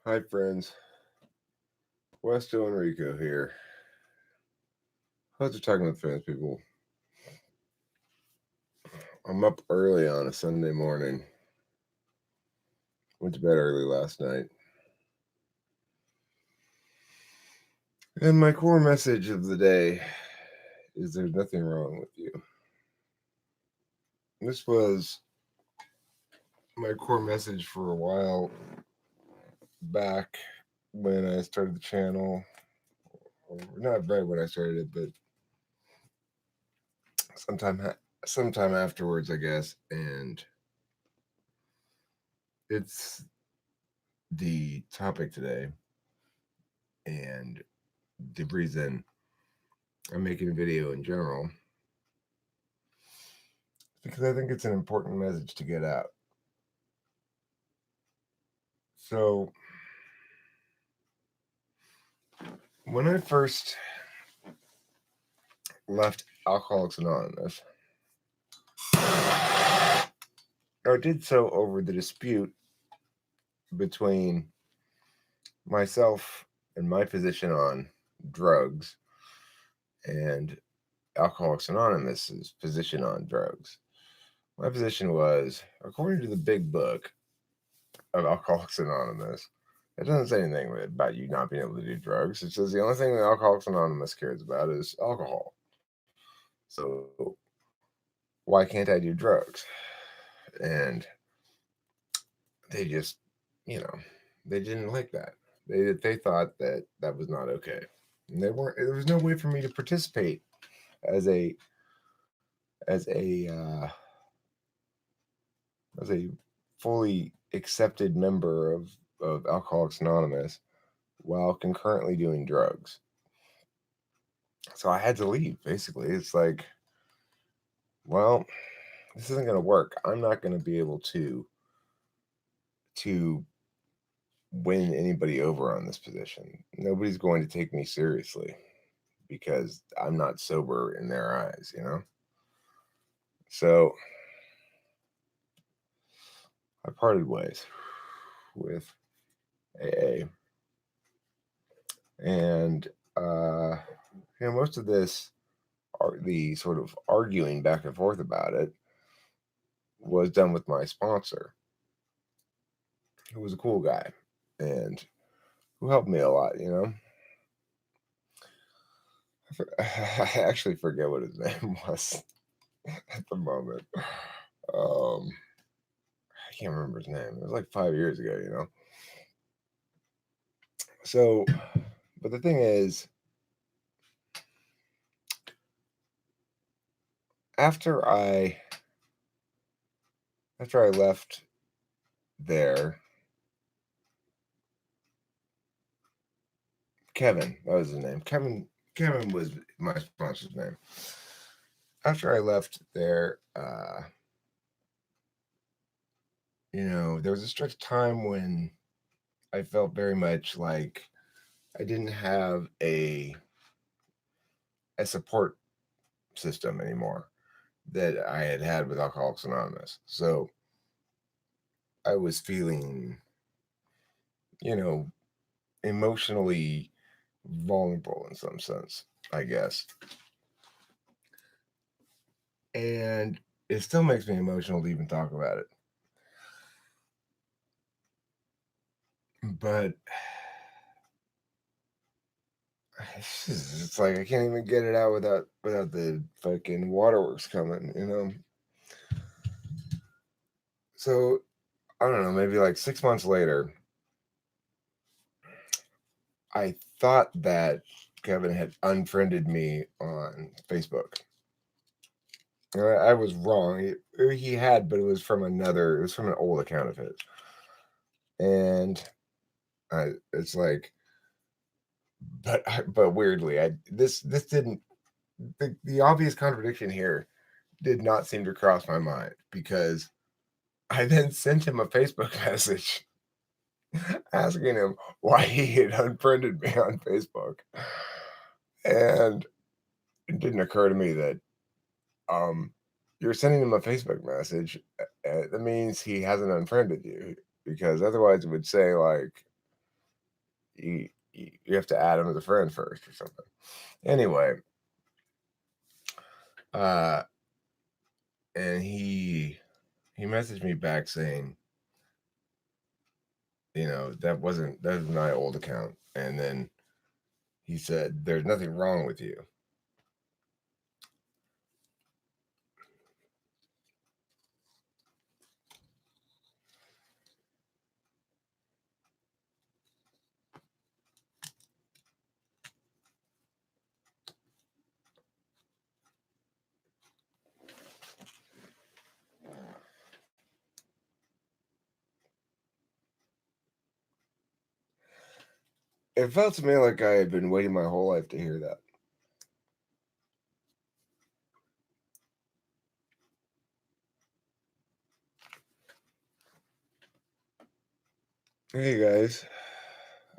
Hi, friends. Westo Enrico here. How's it talking with friends, people? I'm up early on a Sunday morning. Went to bed early last night. And my core message of the day is there's nothing wrong with you. This was my core message for a while back when I started the channel. Or not right when I started it, but sometime sometime afterwards, I guess. And it's the topic today, and the reason I'm making a video in general because I think it's an important message to get out. So, when I first left Alcoholics Anonymous, I did so over the dispute between myself and my position on drugs and Alcoholics Anonymous's position on drugs. My position was, according to the big book of Alcoholics Anonymous, it doesn't say anything about you not being able to do drugs. It says the only thing that Alcoholics Anonymous cares about is alcohol. So why can't I do drugs? And they just, you know, they didn't like that. They thought that that was not okay, and they weren't. There was no way for me to participate as a as a fully accepted member of Alcoholics Anonymous while concurrently doing drugs. So I had to leave. Basically, it's like, well, this isn't going to work. I'm not going to be able to win anybody over on this position. Nobody's going to take me seriously because I'm not sober in their eyes. So I parted ways with AA. And, most of this, the sort of arguing back and forth about it, was done with my sponsor, who was a cool guy and who helped me a lot. I actually forget what his name was at the moment. I can't remember his name. It was like 5 years ago. So, but the thing is, after I after I left there, Kevin, that was his name. Kevin was my sponsor's name. After I left there, there was a stretch of time when I felt very much like I didn't have a support system anymore that I had with Alcoholics Anonymous. So I was feeling, you know, emotionally vulnerable in some sense, I guess. And it still makes me emotional to even talk about it. But it's like I can't even get it out without the fucking waterworks coming. So I don't know, maybe like 6 months later, I thought that Kevin had unfriended me on Facebook. I was wrong. He had, but it was from an old account of his. And it's like, but weirdly, this didn't, the obvious contradiction here did not seem to cross my mind because I then sent him a Facebook message asking him why he had unfriended me on Facebook. And it didn't occur to me that um you're sending him a Facebook message. That means he hasn't unfriended you because otherwise it would say like you have to add him as a friend first or something. Anyway, and he messaged me back saying, that was my old account, and then he said, "There's nothing wrong with you." It felt to me like I had been waiting my whole life to hear that. Hey guys,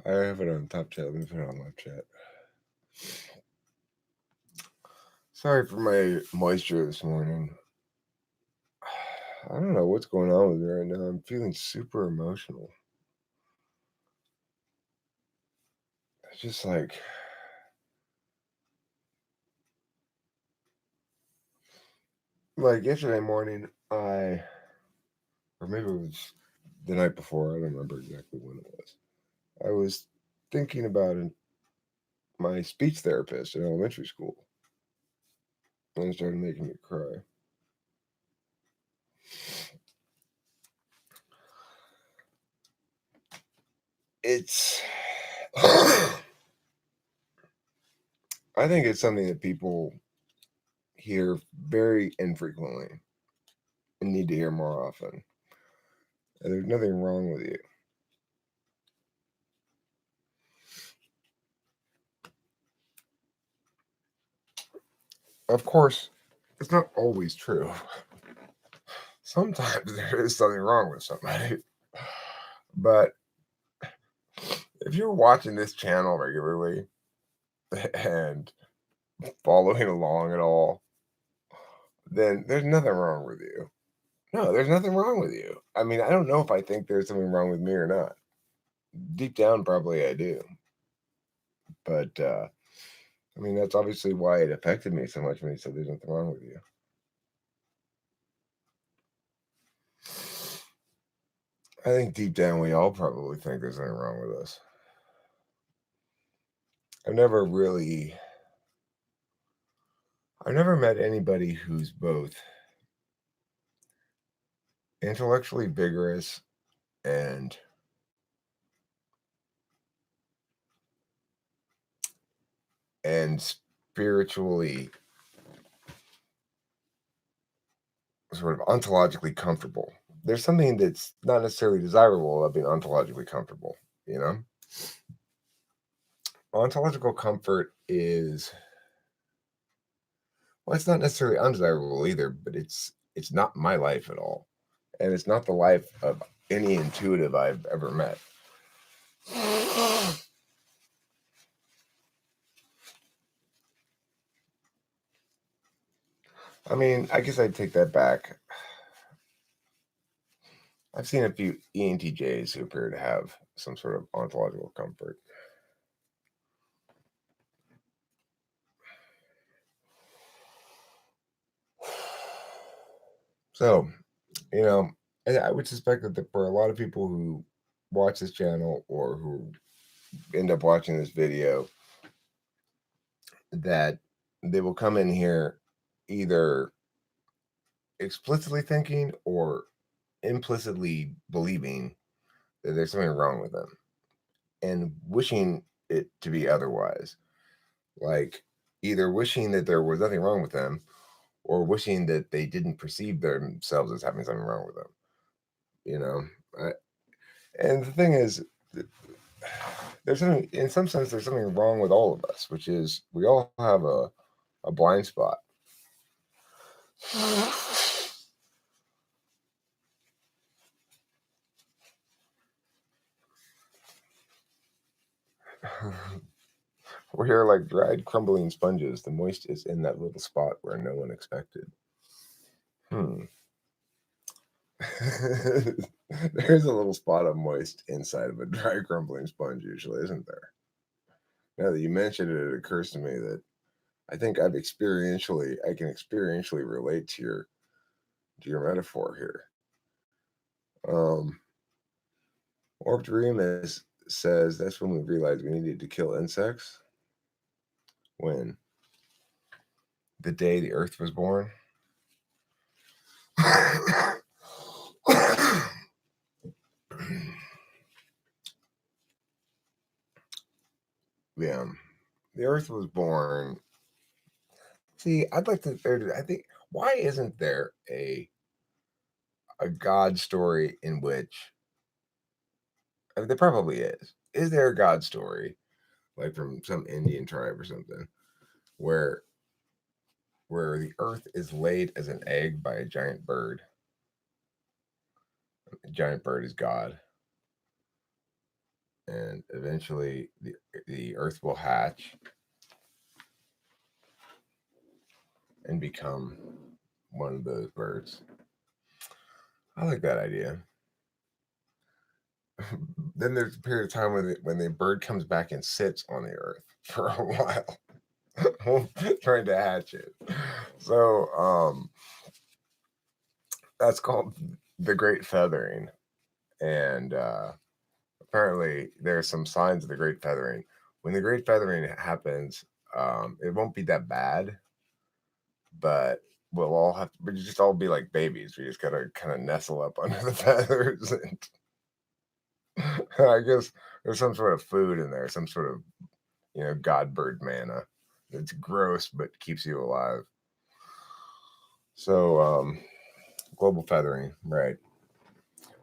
I have it on top chat. Let me put it on live chat. Sorry for my moisture this morning. I don't know what's going on with me right now. I'm feeling super emotional. It's just like yesterday morning, or maybe it was the night before. I don't remember exactly when it was. I was thinking about my speech therapist in elementary school, and it started making me cry. It's I think it's something that people hear very infrequently and need to hear more often. And there's nothing wrong with you. Of course, it's not always true. Sometimes there is something wrong with somebody. But if you're watching this channel regularly and following along at all, then there's nothing wrong with you. No, there's nothing wrong with you. I mean, I don't know if I think there's something wrong with me or not. Deep down, probably I do. But I mean, that's obviously why it affected me so much when he said there's nothing wrong with you. I think deep down we all probably think there's something wrong with us. I've never met anybody who's both intellectually vigorous and spiritually sort of ontologically comfortable. There's something that's not necessarily desirable about being ontologically comfortable, you know? Ontological comfort is, well, it's not necessarily undesirable either, but it's not my life at all. And it's not the life of any intuitive I've ever met. I mean, I guess I'd take that back. I've seen a few ENTJs who appear to have some sort of ontological comfort. So, I would suspect that for a lot of people who watch this channel or who end up watching this video, that they will come in here either explicitly thinking or implicitly believing that there's something wrong with them and wishing it to be otherwise. Like either wishing that there was nothing wrong with them or wishing that they didn't perceive themselves as having something wrong with them. And the thing is, there's something, in some sense, there's something wrong with all of us, which is we all have a blind spot. We're here like dried, crumbling sponges. The moist is in that little spot where no one expected. There's a little spot of moist inside of a dry, crumbling sponge, usually, isn't there? Now that you mentioned it, it occurs to me that I think I can experientially relate to your metaphor here. Um, Orbed Remus says that's when we realized we needed to kill insects. When? The day the Earth was born. Yeah, the Earth was born. See, I'd like to. I think, why isn't there a God story in which, I mean, there probably is. Is there a God story like from some Indian tribe or something where the Earth is laid as an egg by a giant bird? A giant bird is God, and eventually the Earth will hatch and become one of those birds. I like that idea. Then there's a period of time when the bird comes back and sits on the Earth for a while, trying to hatch it. So that's called the Great Feathering, and apparently there are some signs of the Great Feathering. When the Great Feathering happens, it won't be that bad, but we just all be like babies. We just gotta kind of nestle up under the feathers, and I guess there's some sort of food in there, some sort of god bird manna. It's gross, but keeps you alive. So global feathering, right?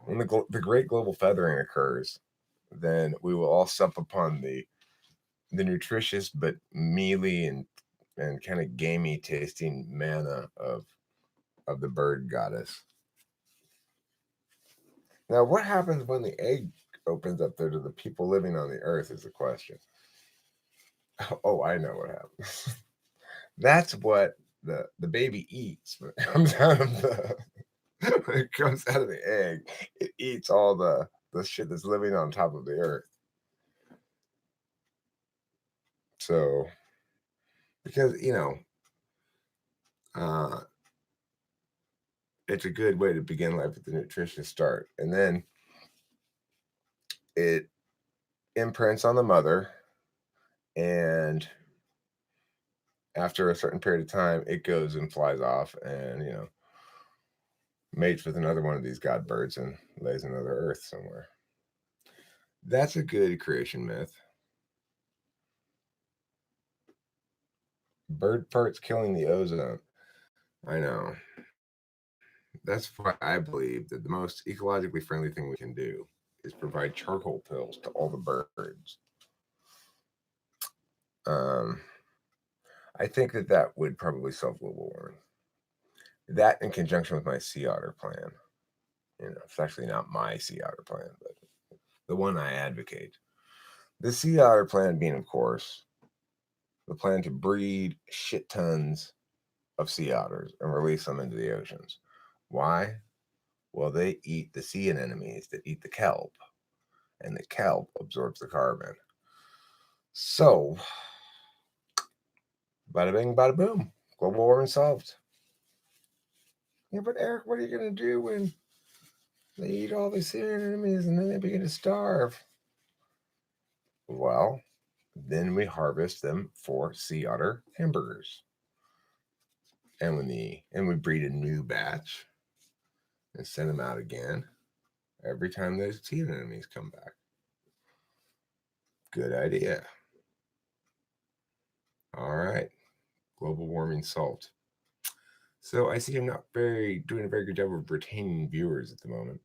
When the great global feathering occurs, then we will all sup upon the nutritious but mealy and kind of gamey tasting manna of the bird goddess. Now, what happens when the egg opens up there to the people living on the earth is the question. Oh, I know what happens. That's what the baby eats when it comes out of the when it comes out of the egg. It eats all the shit that's living on top of the earth. So, because uh, it's a good way to begin life with a nutritious start, and then it imprints on the mother, and after a certain period of time, it goes and flies off, and mates with another one of these god birds and lays another Earth somewhere. That's a good creation myth. Bird parts killing the ozone. I know. That's why I believe that the most ecologically friendly thing we can do is provide charcoal pills to all the birds. Um, I think that would probably solve global warming. That in conjunction with my sea otter plan. It's actually not my sea otter plan, but the one I advocate. The sea otter plan being, of course, the plan to breed shit tons of sea otters and release them into the oceans. Why? Well, they eat the sea anemones that eat the kelp, and the kelp absorbs the carbon. So, bada bing, bada boom. Global warming solved. Yeah, but Eric, what are you going to do when they eat all the sea anemones and then they begin to starve? Well, then we harvest them for sea otter hamburgers. And we breed a new batch and send them out again every time those sea anemones come back. Good idea. All right. Global warming solved. So I see I'm not doing a very good job of retaining viewers at the moment.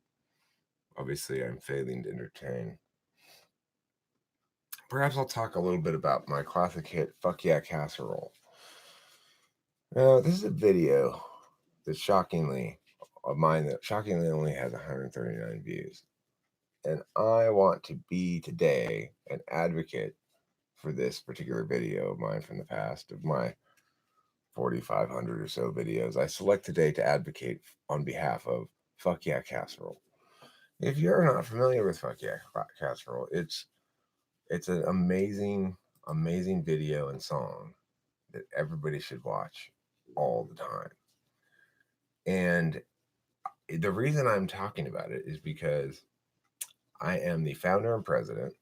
Obviously, I'm failing to entertain. Perhaps I'll talk a little bit about my classic hit, Fuck Yeah Casserole. Now, this is a video that shockingly only has 139 views. And I want to be today an advocate for this particular video of mine from the past, of my 4,500 or so videos. I select today to advocate on behalf of Fuck Yeah Casserole. If you're not familiar with Fuck Yeah Casserole, it's an amazing video and song that everybody should watch all the time. And the reason I'm talking about it is because I am the founder and president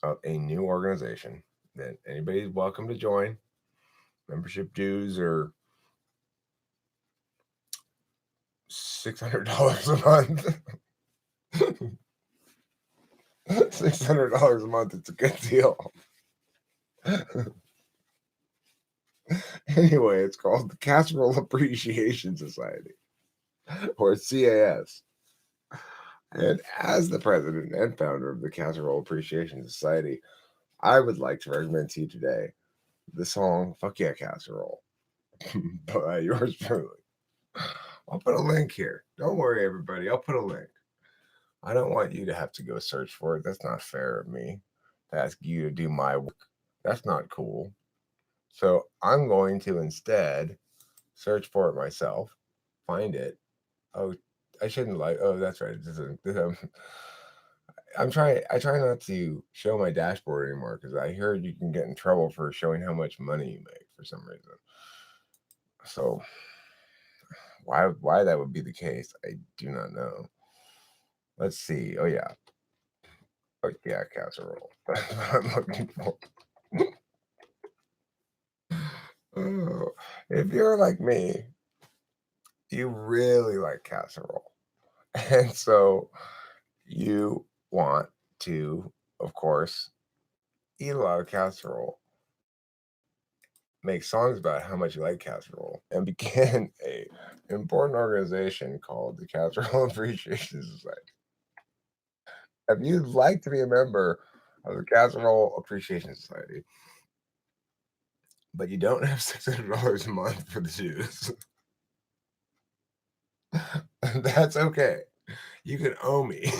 of a new organization that anybody's welcome to join. Membership dues are $600 a month. $600 a month, it's a good deal. Anyway, it's called the Casserole Appreciation Society, or CAS. And as the president and founder of the Casserole Appreciation Society, I would like to recommend to you today the song Fuck Yeah Casserole by yours truly. I'll put a link here. Don't worry, everybody. I'll put a link. I don't want you to have to go search for it. That's not fair of me to ask you to do my work. That's not cool. So I'm going to instead search for it myself, find it. Oh, I shouldn't like. Oh, that's right. I try not to show my dashboard anymore because I heard you can get in trouble for showing how much money you make for some reason. So why that would be the case, I do not know. Let's see. Oh yeah. Oh yeah, casserole. That's what I'm looking for. Oh, if you're like me, you really like casserole. And so you want to, of course, eat a lot of casserole, make songs about how much you like casserole, and begin a important organization called the Casserole Appreciation Society. If you'd like to be a member of the Casserole Appreciation Society, but you don't have $600 a month for the dues, that's okay. You can owe me.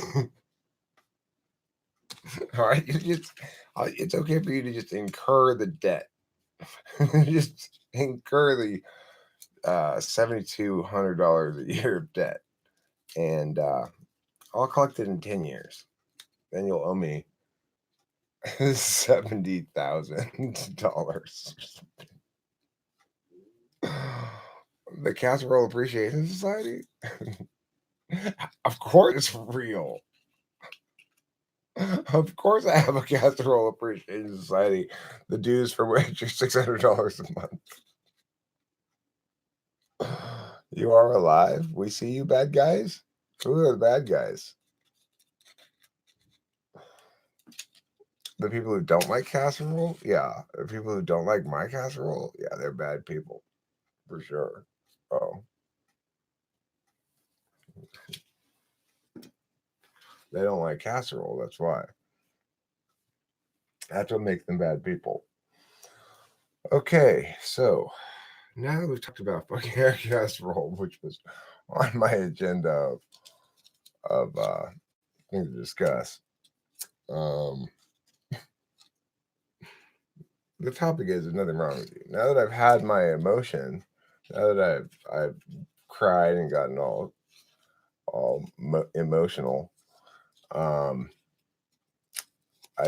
All right, it's okay for you to just incur the debt. Just incur the $7,200 a year of debt, and I'll collect it in 10 years. Then you'll owe me $70,000. The Casserole Appreciation Society? Of course it's real. Of course I have a Casserole Appreciation Society, the dues for which are $600 a month. You are alive? We see you, bad guys? Who are the bad guys? The people who don't like casserole? Yeah. The people who don't like my casserole? Yeah, they're bad people. For sure. Oh. They don't like casserole, that's why. That's what makes them bad people. Okay, so now that we've talked about fucking air casserole, which was on my agenda of things to discuss. The topic is there's nothing wrong with you. Now that I've had my emotion, now that I've cried and gotten all emotional, I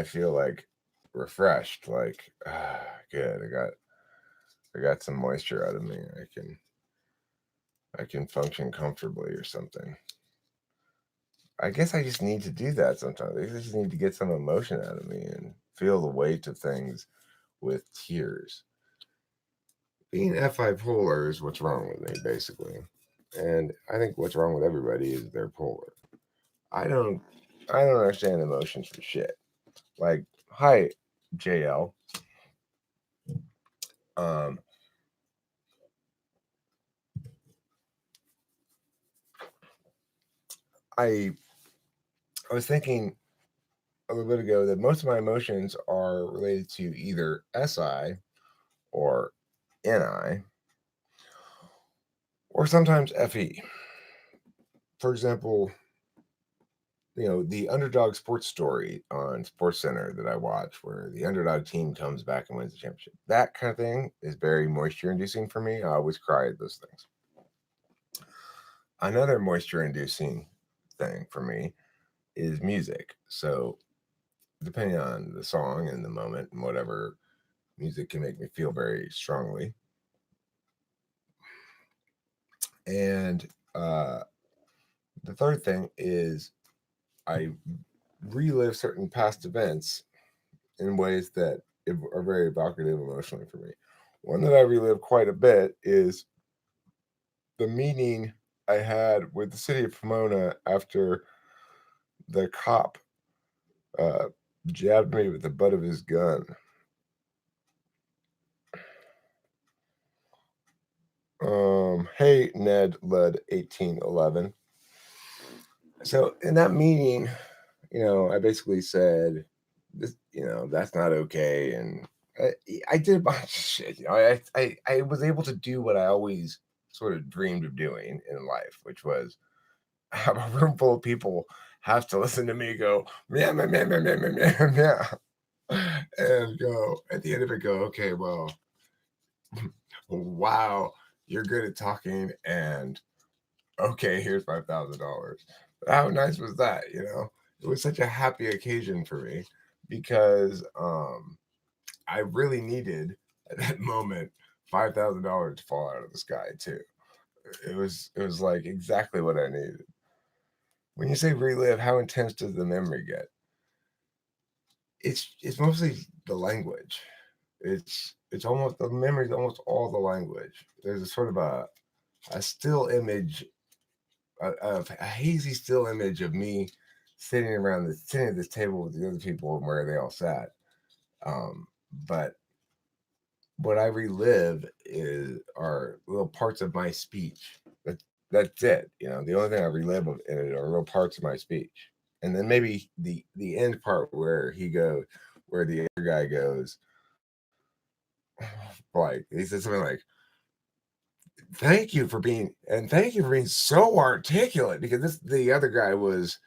feel like refreshed, like good. I got some moisture out of me. I can function comfortably or something. I guess I just need to do that sometimes. I just need to get some emotion out of me and feel the weight of things with tears. Being F5 polar is what's wrong with me, basically. And I think what's wrong with everybody is they're polar. I don't understand emotions for shit. Like, hi, JL. I was thinking a little bit ago that most of my emotions are related to either SI or NI or sometimes FE. For example, the underdog sports story on Sports Center that I watch where the underdog team comes back and wins the championship. That kind of thing is very moisture inducing for me. I always cry at those things. another moisture inducing thing for me is music. So depending on the song and the moment and whatever, music can make me feel very strongly. And the third thing is I relive certain past events in ways that are very evocative emotionally for me. One that I relive quite a bit is the meeting I had with the city of Pomona after the cop uh, jabbed me with the butt of his gun. Hey, Ned Led 1811. So in that meeting, I basically said, this, that's not okay. And I, I did a bunch of shit. I was able to do what I always sort of dreamed of doing in life, which was have a room full of people have to listen to me go, meow, meow, meow, meow, meow, meow, meow, meow, and go, at the end of it, go, okay, well, wow, you're good at talking, and okay, here's $5,000. How nice was that? It was such a happy occasion for me because I really needed at that moment $5,000 to fall out of the sky too. It was like exactly what I needed. When you say relive, how intense does the memory get? It's mostly the language. It's almost the memory is almost all the language. There's a sort of a still image, a hazy still image of me sitting at this table with the other people and where they all sat. But what I relive are little parts of my speech. That's it. The only thing I relive in it are little parts of my speech, and then maybe the end part where the other guy goes, like he said something like, thank you for being so articulate," because the other guy was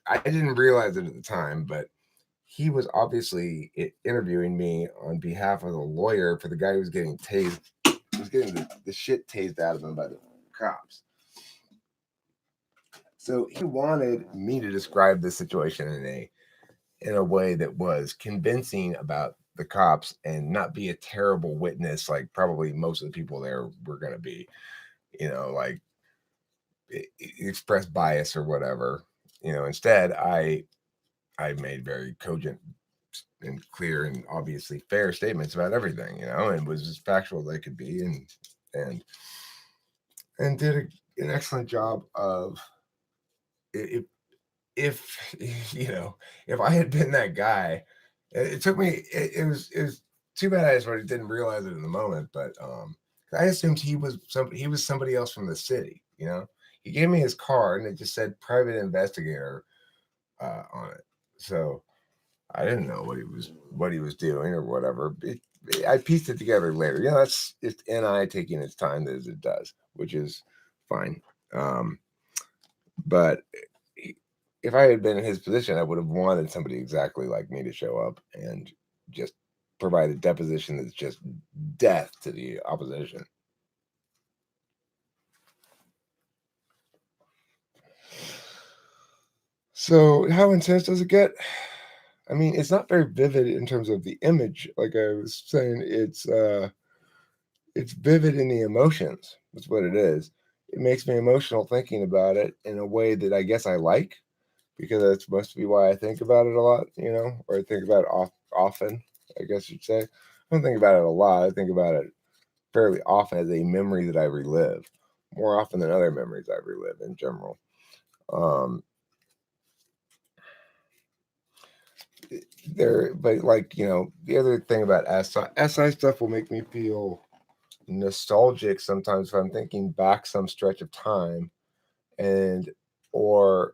I didn't realize it at the time, but he was obviously interviewing me on behalf of the lawyer for the guy who was getting tased. He was getting the shit tased out of him by the cops. So he wanted me to describe the situation in a way that was convincing about the cops and not be a terrible witness like probably most of the people there were going to be, like express bias or whatever. Instead I made very cogent and clear and obviously fair statements about everything, and was as factual as they could be, and and did an excellent job of if if if I had been that guy, it took me. It was too bad I sort of didn't realize it in the moment, but I assumed he was somebody else from the city. He gave me his card and it just said private investigator on it, so I didn't know what he was doing or whatever. I pieced it together later. That's just NI taking its time as it does, which is fine. Um, but if I had been in his position, I would have wanted somebody exactly like me to show up and just provide a deposition that's just death to the opposition. So, how intense does it get? I mean, it's not very vivid in terms of the image. Like I was saying, it's vivid in the emotions. That's what it is. It makes me emotional thinking about it in a way that I guess I like, because that's must be why I think about it a lot, or I think about it often, I guess you'd say. I don't think about it a lot. I think about it fairly often as a memory that I relive, more often than other memories I relive in general. Um, but like, the other thing about SI stuff will make me feel nostalgic sometimes if I'm thinking back some stretch of time, and or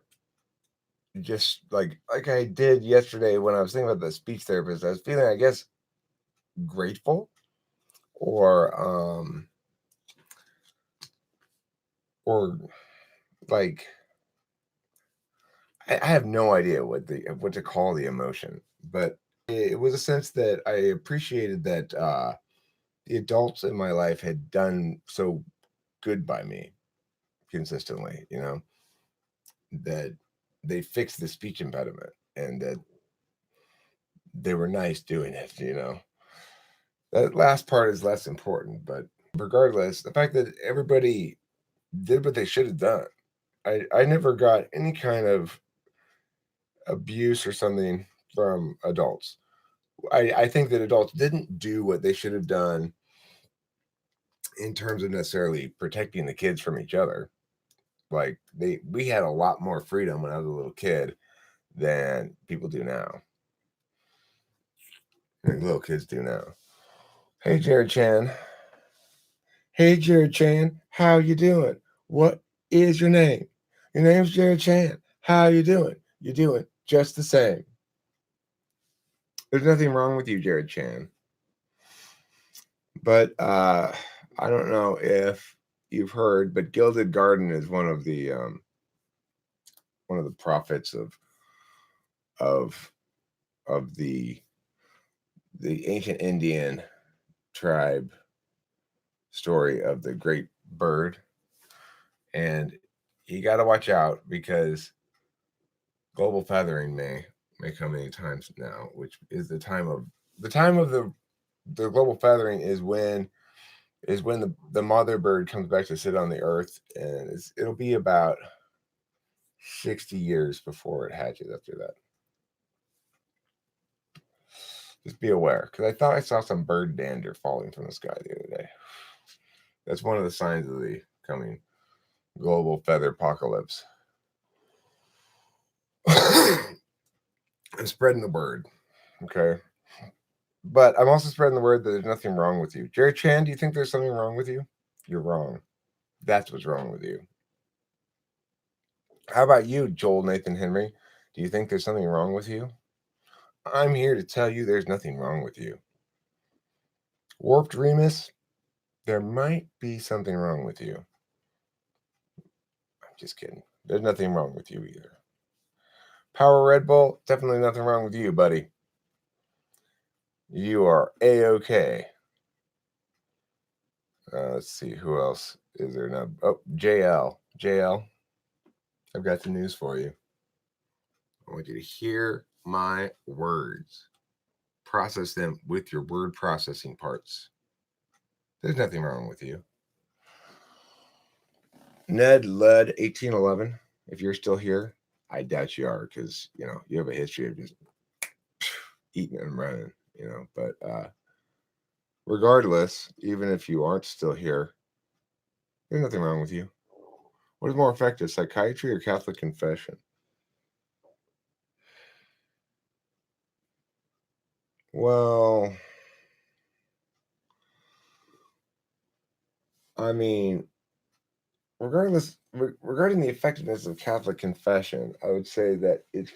just like I did yesterday when I was thinking about the speech therapist. I was feeling, I guess, grateful, or or like I have no idea what to call the emotion, but it was a sense that I appreciated that the adults in my life had done so good by me consistently, that they fixed the speech impediment and that they were nice doing it. That last part is less important, but regardless, the fact that everybody did what they should have done. I never got any kind of abuse or something from adults. I think that adults didn't do what they should have done in terms of necessarily protecting the kids from each other. Like we had a lot more freedom when I was a little kid than people do now. Little kids do now. Hey Jared Chan. Hey Jared Chan, how you doing? What is your name? Your name's Jared Chan. How you doing? You're doing just the same. There's nothing wrong with you, Jared Chan. But I don't know if you've heard, but Gilded Garden is one of the prophets of the ancient Indian tribe story of the great bird. And you got to watch out because global feathering may come any times now, which is the time of the global feathering is when the mother bird comes back to sit on the earth, and it'll be about 60 years before it hatches after that. Just be aware, because I thought I saw some bird dander falling from the sky the other day. That's one of the signs of the coming global feather apocalypse. I'm spreading the word, okay? But I'm also spreading the word that there's nothing wrong with you. Jerry Chan, do you think there's something wrong with you? You're wrong. That's what's wrong with you. How about you, Joel Nathan Henry? Do you think there's something wrong with you? I'm here to tell you there's nothing wrong with you. Warped Remus, there might be something wrong with you. I'm just kidding. There's nothing wrong with you either. Power Red Bull, definitely nothing wrong with you, buddy. You are A-OK. Let's see, who else is there now? Oh, JL. JL, I've got some news for you. I want you to hear my words. Process them with your word processing parts. There's nothing wrong with you. Ned Led 1811, if you're still here, I doubt you are, because you have a history of just eating and running, but regardless, even if you aren't still here, there's nothing wrong with you. What is more effective, psychiatry or Catholic confession? Well, I mean, regarding the effectiveness of Catholic confession, I would say that it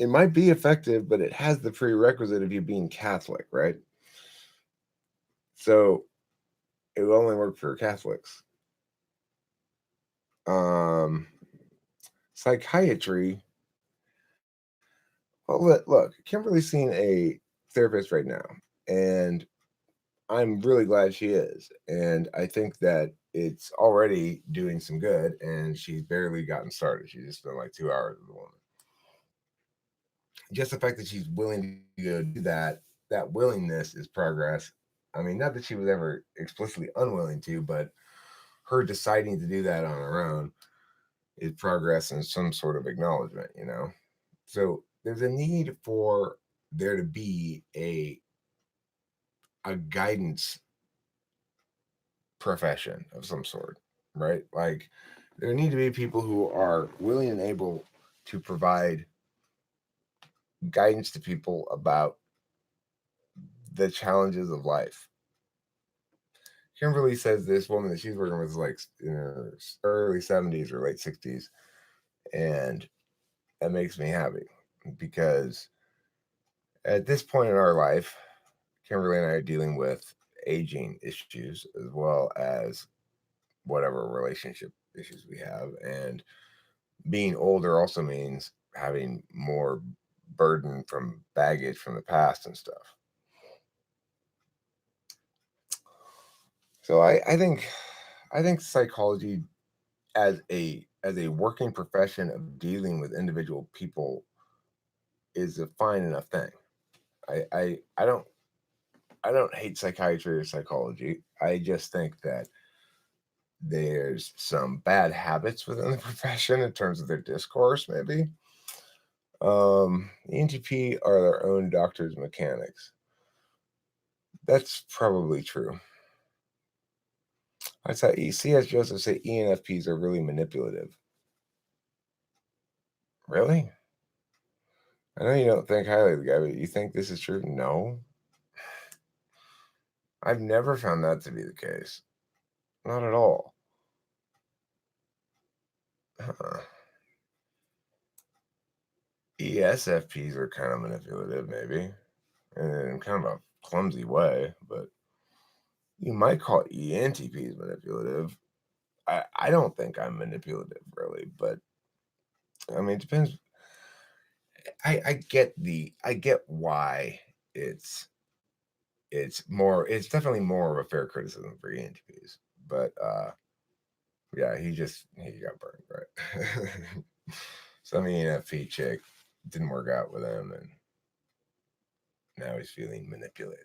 might be effective, but it has the prerequisite of you being Catholic, right? So it will only work for Catholics. Psychiatry. Well, look, Kimberly's seeing a therapist right now, and I'm really glad she is. And I think that it's already doing some good, and she's barely gotten started. She's just been like 2 hours with the woman. Just the fact that she's willing to go do that willingness is progress. I mean, not that she was ever explicitly unwilling to, but her deciding to do that on her own is progress and some sort of acknowledgement, So there's a need for there to be a guidance profession of some sort, right? Like there need to be people who are willing and able to provide guidance to people about the challenges of life. Kimberly says this woman that she's working with is like in her early 70s or late 60s, and that makes me happy because at this point in our life, Kimberly and I are dealing with aging issues as well as whatever relationship issues we have. And being older also means having more burden from baggage from the past and stuff. So I think I think psychology as a working profession of dealing with individual people is a fine enough thing. I don't hate psychiatry or psychology. I just think that there's some bad habits within the profession in terms of their discourse, maybe. ENTP are their own doctor's mechanics. That's probably true. I saw C.S. Joseph say ENFPs are really manipulative. Really? I know you don't think highly of the guy, but you think this is true? No. I've never found that to be the case. Not at all. Uh, ESFPs are kind of manipulative, maybe, in kind of a clumsy way, but you might call ENTPs manipulative. I don't think I'm manipulative, really, but I mean, it depends. I get why it's it's definitely more of a fair criticism for ENTPs, but yeah, he got burned, right? Some ENFP chick didn't work out with him, and now he's feeling manipulated.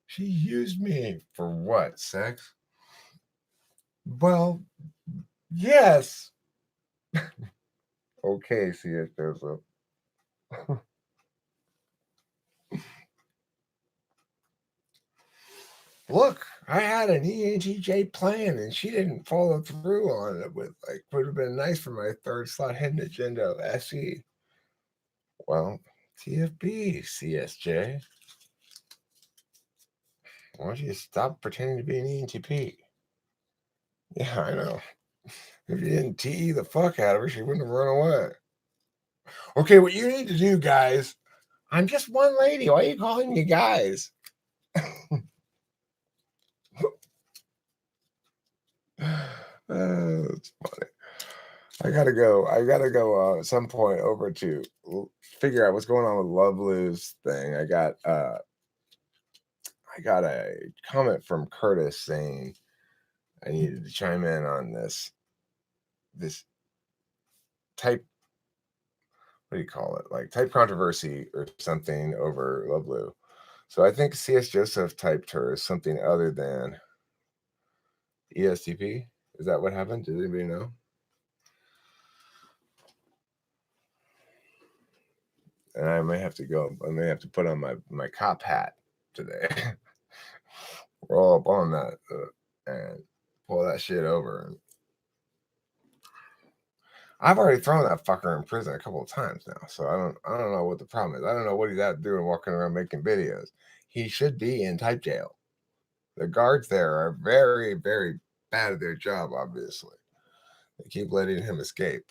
She used me for what? Sex? Well, yes. Okay, C.S. Joseph. Look, I had an ENTJ plan and she didn't follow through on it with like would have been nice for my third slot hidden agenda SE. Well, TFB, CSJ. Why don't you stop pretending to be an ENTP? Yeah, I know. If you didn't TE the fuck out of her, she wouldn't have run away. Okay, what you need to do, guys. I'm just one lady. Why are you calling me guys? That's funny. I gotta go. I gotta go at some point over to figure out what's going on with Love Lou's thing. I got a comment from Curtis saying I needed to chime in on this type, what do you call it? Like type controversy or something over Love Lou. So I think CS Joseph typed her as something other than ESTP. Is that what happened? Does anybody know? And I may have to go. I may have to put on my cop hat today. Roll up on that and pull that shit over. I've already thrown that fucker in prison a couple of times now, so I don't know what the problem is. I don't know what he's out doing walking around making videos. He should be in type jail. The guards there are very, very bad at their job, obviously. They keep letting him escape.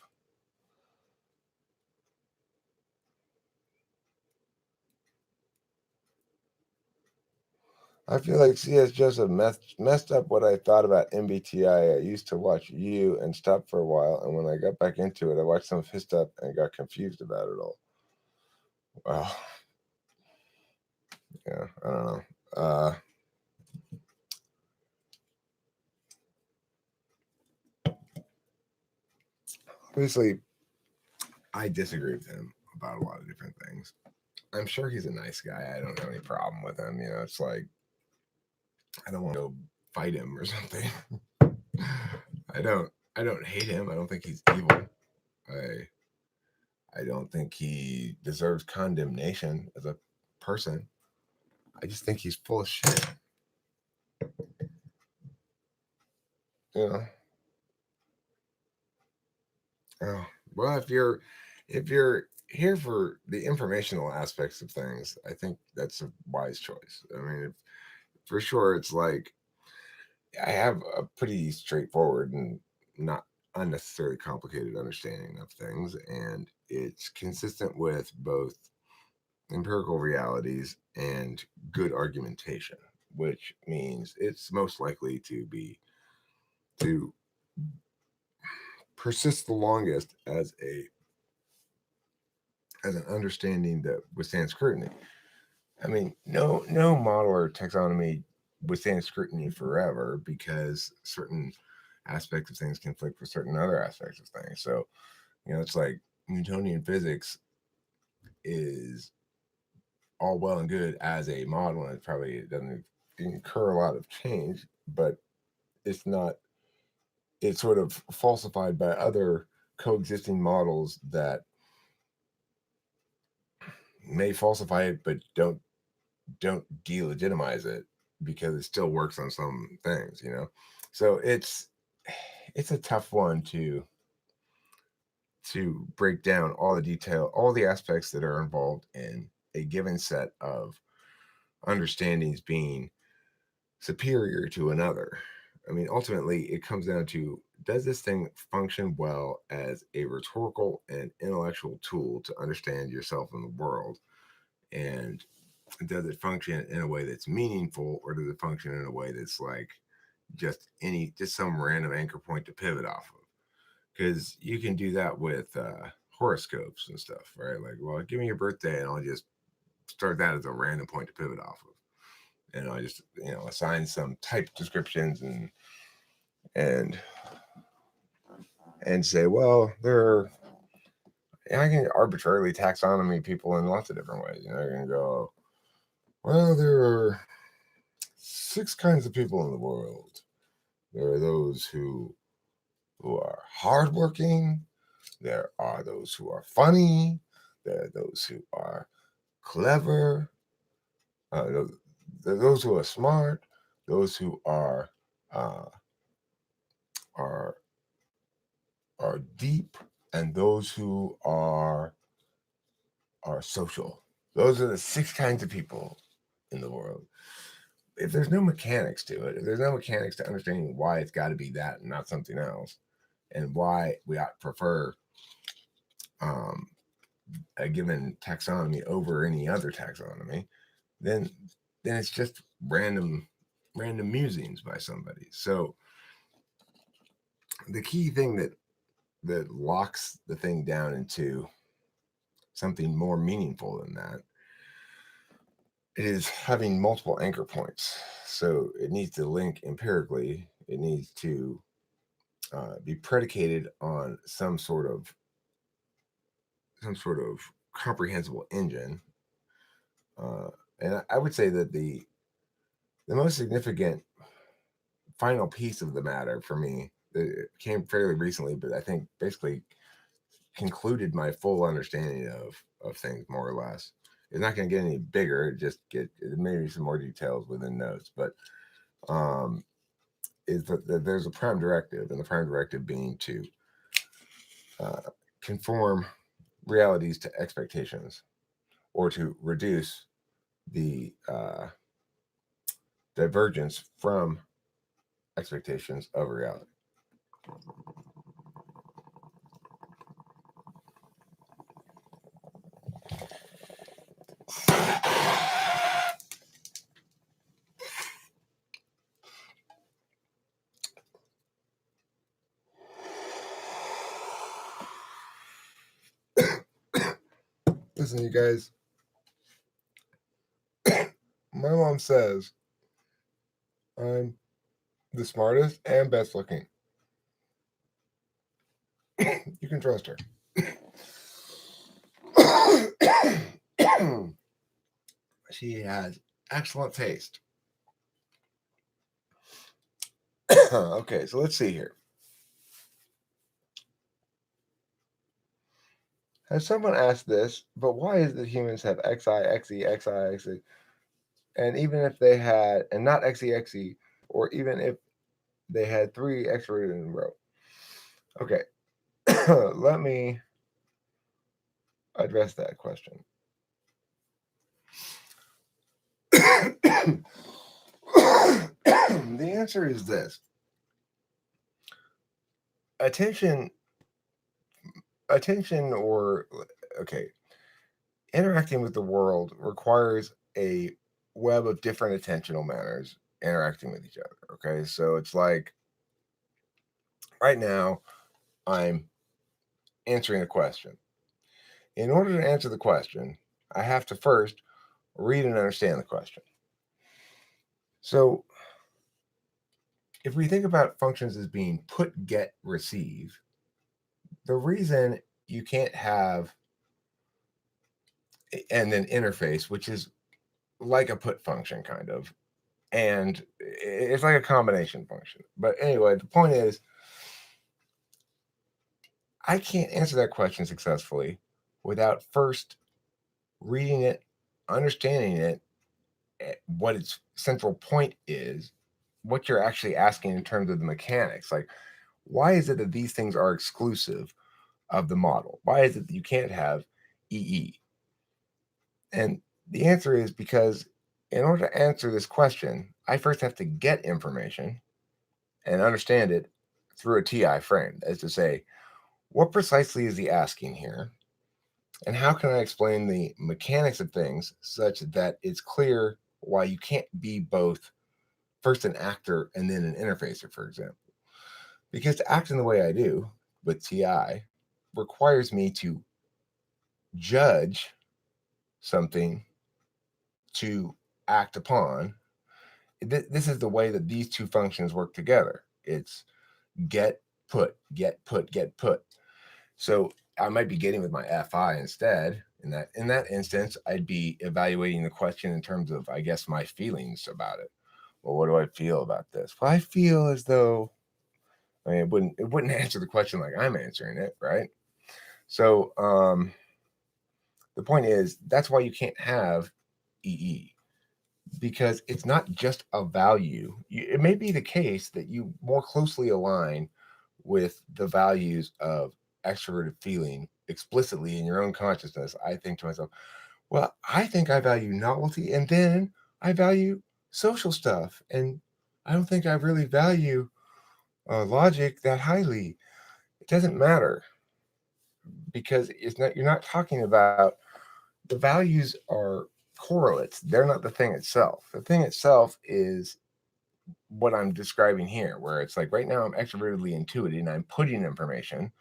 I feel like CS Joseph messed up what I thought about MBTI. I used to watch you and stopped for a while, and when I got back into it, I watched some of his stuff and got confused about it all. Well, yeah, I don't know. Obviously, I disagree with him about a lot of different things. I'm sure he's a nice guy. I don't have any problem with him. You know, it's like I don't want to go fight him or something. I don't hate him. I don't think he's evil. I I don't think he deserves condemnation as a person. I just think he's full of shit. You know. Oh, well, if you're here for the informational aspects of things, I think that's a wise choice. I mean, for sure, it's like I have a pretty straightforward and not unnecessarily complicated understanding of things, and it's consistent with both empirical realities and good argumentation, which means it's most likely to persist the longest as an understanding that withstands scrutiny. I mean, no model or taxonomy withstands scrutiny forever because certain aspects of things conflict with certain other aspects of things. So, it's like Newtonian physics is all well and good as a model, and it doesn't incur a lot of change, but it's not, it's sort of falsified by other coexisting models that may falsify it, but don't delegitimize it because it still works on some things, So it's a tough one to break down all the detail, all the aspects that are involved in a given set of understandings being superior to another. I mean, ultimately, it comes down to, does this thing function well as a rhetorical and intellectual tool to understand yourself and the world? And does it function in a way that's meaningful, or does it function in a way that's like just some random anchor point to pivot off of? Because you can do that with horoscopes and stuff, right? Like, well, give me your birthday and I'll just start that as a random point to pivot off of. And I just, assign some type descriptions and and say, well, I can arbitrarily taxonomy people in lots of different ways. I can go, well, there are 6 kinds of people in the world. There are those who are hardworking. There are those who are funny. There are those who are clever. Those who are smart. Those who are are are deep, and those who are social. Those are the 6 kinds of people in the world. If there's no mechanics to it, if there's no mechanics to understanding why it's got to be that and not something else, and why we ought to prefer a given taxonomy over any other taxonomy, then it's just random musings by somebody. So the key thing that locks the thing down into something more meaningful than that is having multiple anchor points. So it needs to link empirically. It needs to be predicated on some sort of comprehensible engine. And I would say that the most significant final piece of the matter for me, it came fairly recently, but I think basically concluded my full understanding of things more or less. It's not going to get any bigger. Just get maybe some more details within notes, but is that there's a prime directive, and the prime directive being to conform realities to expectations, or to reduce the divergence from expectations of reality. Listen, you guys, my mom says I'm the smartest and best looking. You can trust her. She has excellent taste. Okay, so let's see here. Has someone asked this, but why is it that humans have XI, XE, XI, XE? And even if they had, and not XE, XE, or even if they had 3 X-rated in a row. Okay, let me address that question. The answer is this. Attention, interacting with the world requires a web of different attentional manners interacting with each other. Okay, so it's like right now I'm answering a question. In order to answer the question, I have to first read and understand the question. So if we think about functions as being put, get, receive, the reason you can't have and then interface, which is like a put function kind of, and it's like a combination function. But anyway, the point is, I can't answer that question successfully without first reading it, understanding it, what its central point is, what you're actually asking in terms of the mechanics. Like, why is it that these things are exclusive of the model? Why is it that you can't have EE? And the answer is because in order to answer this question, I first have to get information and understand it through a TI frame. That is to say, what precisely is he asking here? And how can I explain the mechanics of things such that it's clear why you can't be both first an actor and then an interfacer, for example? Because to act in the way I do with TI requires me to judge something to act upon. This is the way that these two functions work together. It's get, put, get, put, get, put. So I might be getting with my FI instead. In that instance, I'd be evaluating the question in terms of, I guess, my feelings about it. Well, what do I feel about this? Well, I feel as though, I mean, it wouldn't answer the question like I'm answering it, right? So the point is, that's why you can't have EE, because it's not just a value. It may be the case that you more closely align with the values of extroverted feeling explicitly in your own consciousness. I think to myself, well, I think I value novelty, and then I value social stuff, and I don't think I really value logic that highly. It doesn't matter, because it's not, you're not talking about, the values are correlates. They're not the thing itself. The thing itself is what I'm describing here, where it's like right now I'm extrovertedly intuiting, and I'm putting information,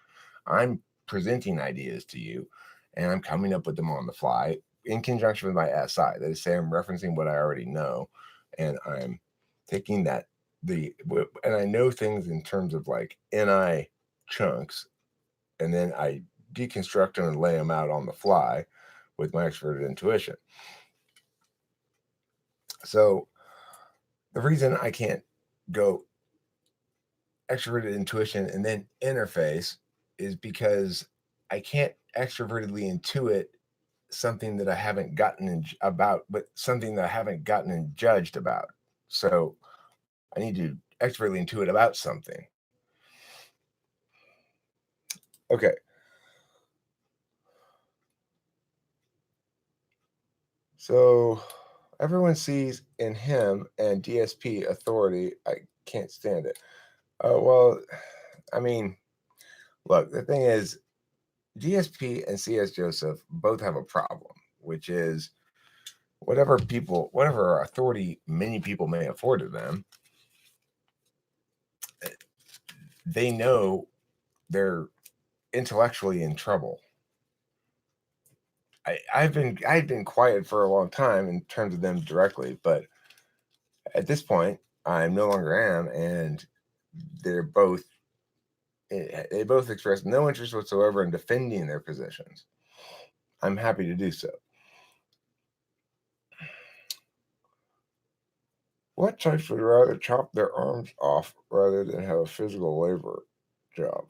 I'm presenting ideas to you, and I'm coming up with them on the fly in conjunction with my SI. That is, say I'm referencing what I already know, and I'm taking that and I know things in terms of like NI chunks, and then I deconstruct them and lay them out on the fly with my extroverted intuition. So the reason I can't go extroverted intuition and then interface is because I can't extrovertedly intuit something that I haven't gotten about, but something that I haven't gotten and judged about. So I need to extrovertedly intuit about something. Okay. So everyone sees in him and DSP authority. I can't stand it. Well, I mean, look, the thing is, DSP and CS Joseph both have a problem, which is whatever authority many people may afford to them, they know they're intellectually in trouble. I've been quiet for a long time in terms of them directly, but at this point, I no longer am, and they're both they both express no interest whatsoever in defending their positions. I'm happy to do so. What types would rather chop their arms off rather than have a physical labor job?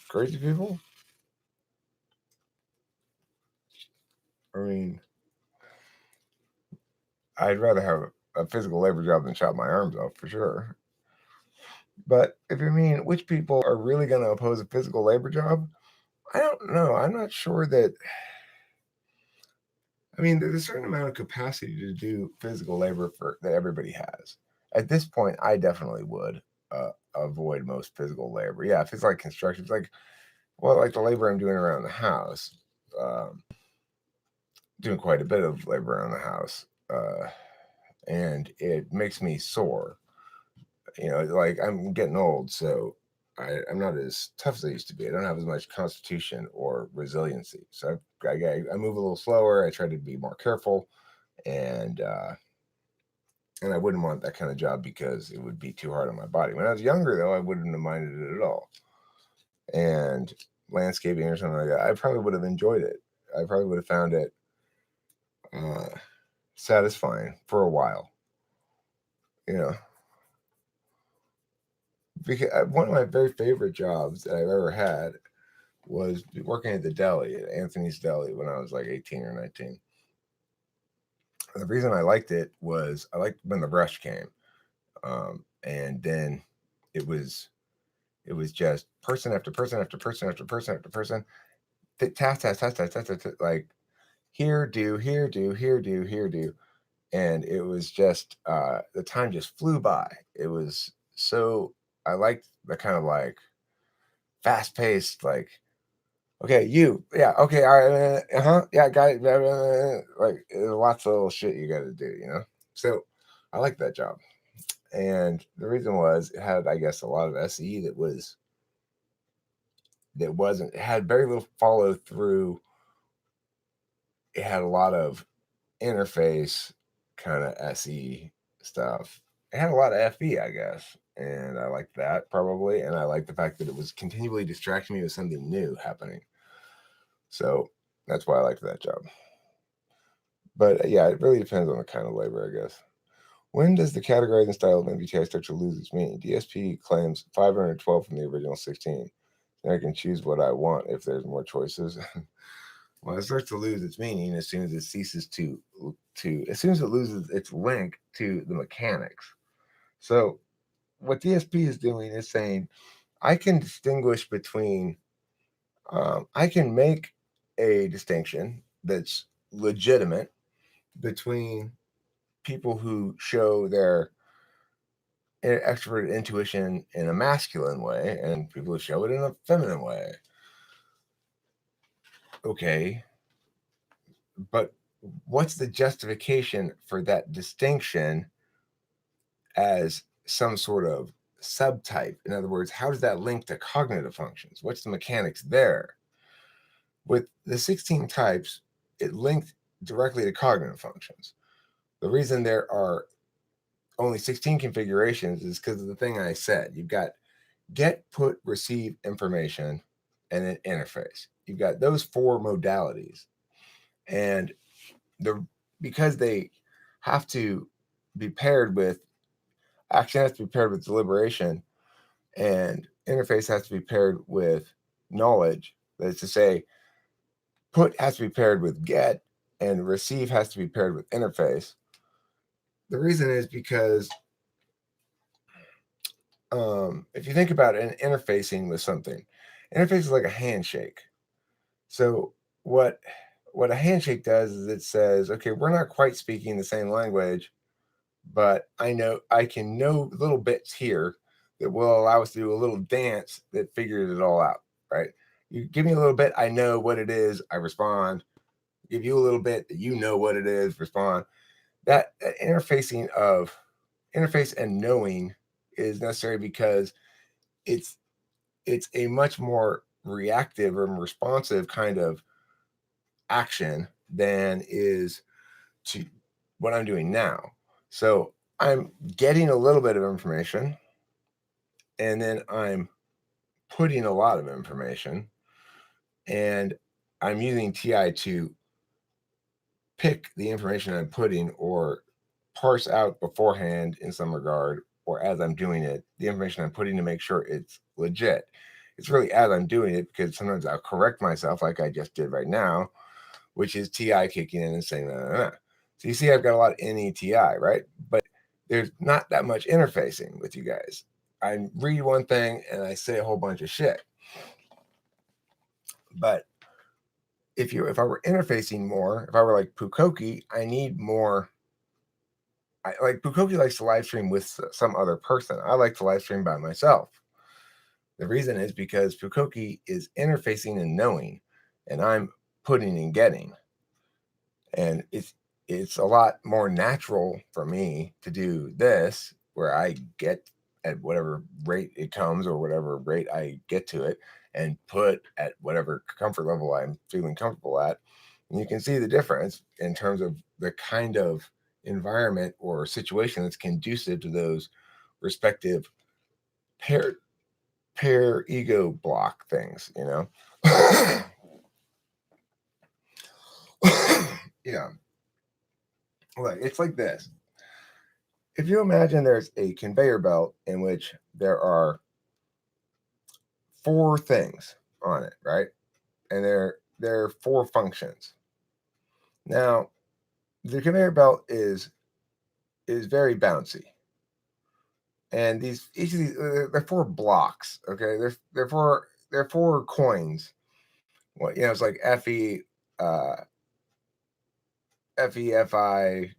Crazy people? I mean, I'd rather have a physical labor job than chop my arms off for sure. But if you mean which people are really going to oppose a physical labor job, I don't know. I'm not sure that. I mean, there's a certain amount of capacity to do physical labor that everybody has. At this point, I definitely would avoid most physical labor. Yeah, if it's like construction, it's like, well, like the labor I'm doing around the house, um, doing quite a bit of labor around the house, and it makes me sore. Like I'm getting old, so I'm not as tough as I used to be. I don't have as much constitution or resiliency, so I move a little slower. I try to be more careful, and And I wouldn't want that kind of job because it would be too hard on my body. When I was younger, though, I wouldn't have minded it at all. And landscaping or something like that, I probably would have enjoyed it. I probably would have found it uh, satisfying for a while. You know, because one of my very favorite jobs that I've ever had was working at the deli, at Anthony's Deli, when I was like 18 or 19. The reason I liked it was I liked when the rush came, and then it was it was just person after person after person after person after person, task, like here do, here do, here do, here do, and it was just the time just flew by. It was so I liked the kind of like fast paced, like okay, yeah, okay, all right, yeah, got it, like there's lots of little shit you got to do. So I like that job, and the reason was it had, I guess, a lot of SE that wasn't it had very little follow through. It had a lot of interface kind of SE stuff. It had a lot of FE, I guess, and I liked that probably, and I liked the fact that it was continually distracting me with something new happening. So that's why I liked that job. But yeah, it really depends on the kind of labor, I guess. When does the categorizing style of MBTI start to lose its meaning? DSP claims 512 from the original 16. And I can choose what I want if there's more choices. Well, it starts to lose its meaning as soon as it ceases as soon as it loses its link to the mechanics. So what DSP is doing is saying, I can distinguish between, I can make a distinction that's legitimate between people who show their extrovert intuition in a masculine way and people who show it in a feminine way. Okay, but what's the justification for that distinction as some sort of subtype? In other words, how does that link to cognitive functions? What's the mechanics there? With the 16 types, it linked directly to cognitive functions. The reason there are only 16 configurations is because of the thing I said. You've got get, put, receive information, and then interface. You've got those four modalities. And because they have to be paired with action has to be paired with deliberation, and interface has to be paired with knowledge. That is to say, put has to be paired with get, and receive has to be paired with interface. The reason is because if you think about it, interfacing with something, interface is like a handshake. So what a handshake does is it says, okay, we're not quite speaking the same language, but I can know little bits here that will allow us to do a little dance that figures it all out, right? You give me a little bit, I know what it is, I respond. Give you a little bit that you know what it is, respond. That interface and knowing is necessary because it's it's a much more reactive and responsive kind of action than is to what I'm doing now. So I'm getting a little bit of information and then I'm putting a lot of information, and I'm using TI to pick the information I'm putting or parse out beforehand in some regard, or as I'm doing it, the information I'm putting to make sure it's legit. It's really as I'm doing it because sometimes I'll correct myself like I just did right now, which is TI kicking in and saying, no, no, no. So you see, I've got a lot of NETI, right? But there's not that much interfacing with you guys. I read one thing and I say a whole bunch of shit. But if I were interfacing more, if I were like Pukoki, I need more. Like Pukoki likes to live stream with some other person. I like to live stream by myself. The reason is because Pukoki is interfacing and knowing, and I'm putting and getting. And it's a lot more natural for me to do this where I get at whatever rate it comes or whatever rate I get to it and put at whatever comfort level I'm feeling comfortable at. And you can see the difference in terms of the kind of environment or situation that's conducive to those respective pair ego block things, you know? Yeah. Like, it's like this. If you imagine there's a conveyor belt in which there are 4 things on it, right? And there are 4 functions. Now, the conveyor belt is very bouncy. And each of these they're 4 blocks, okay? They're 4 coins. Well, you know, it's like uh FEFIGETI,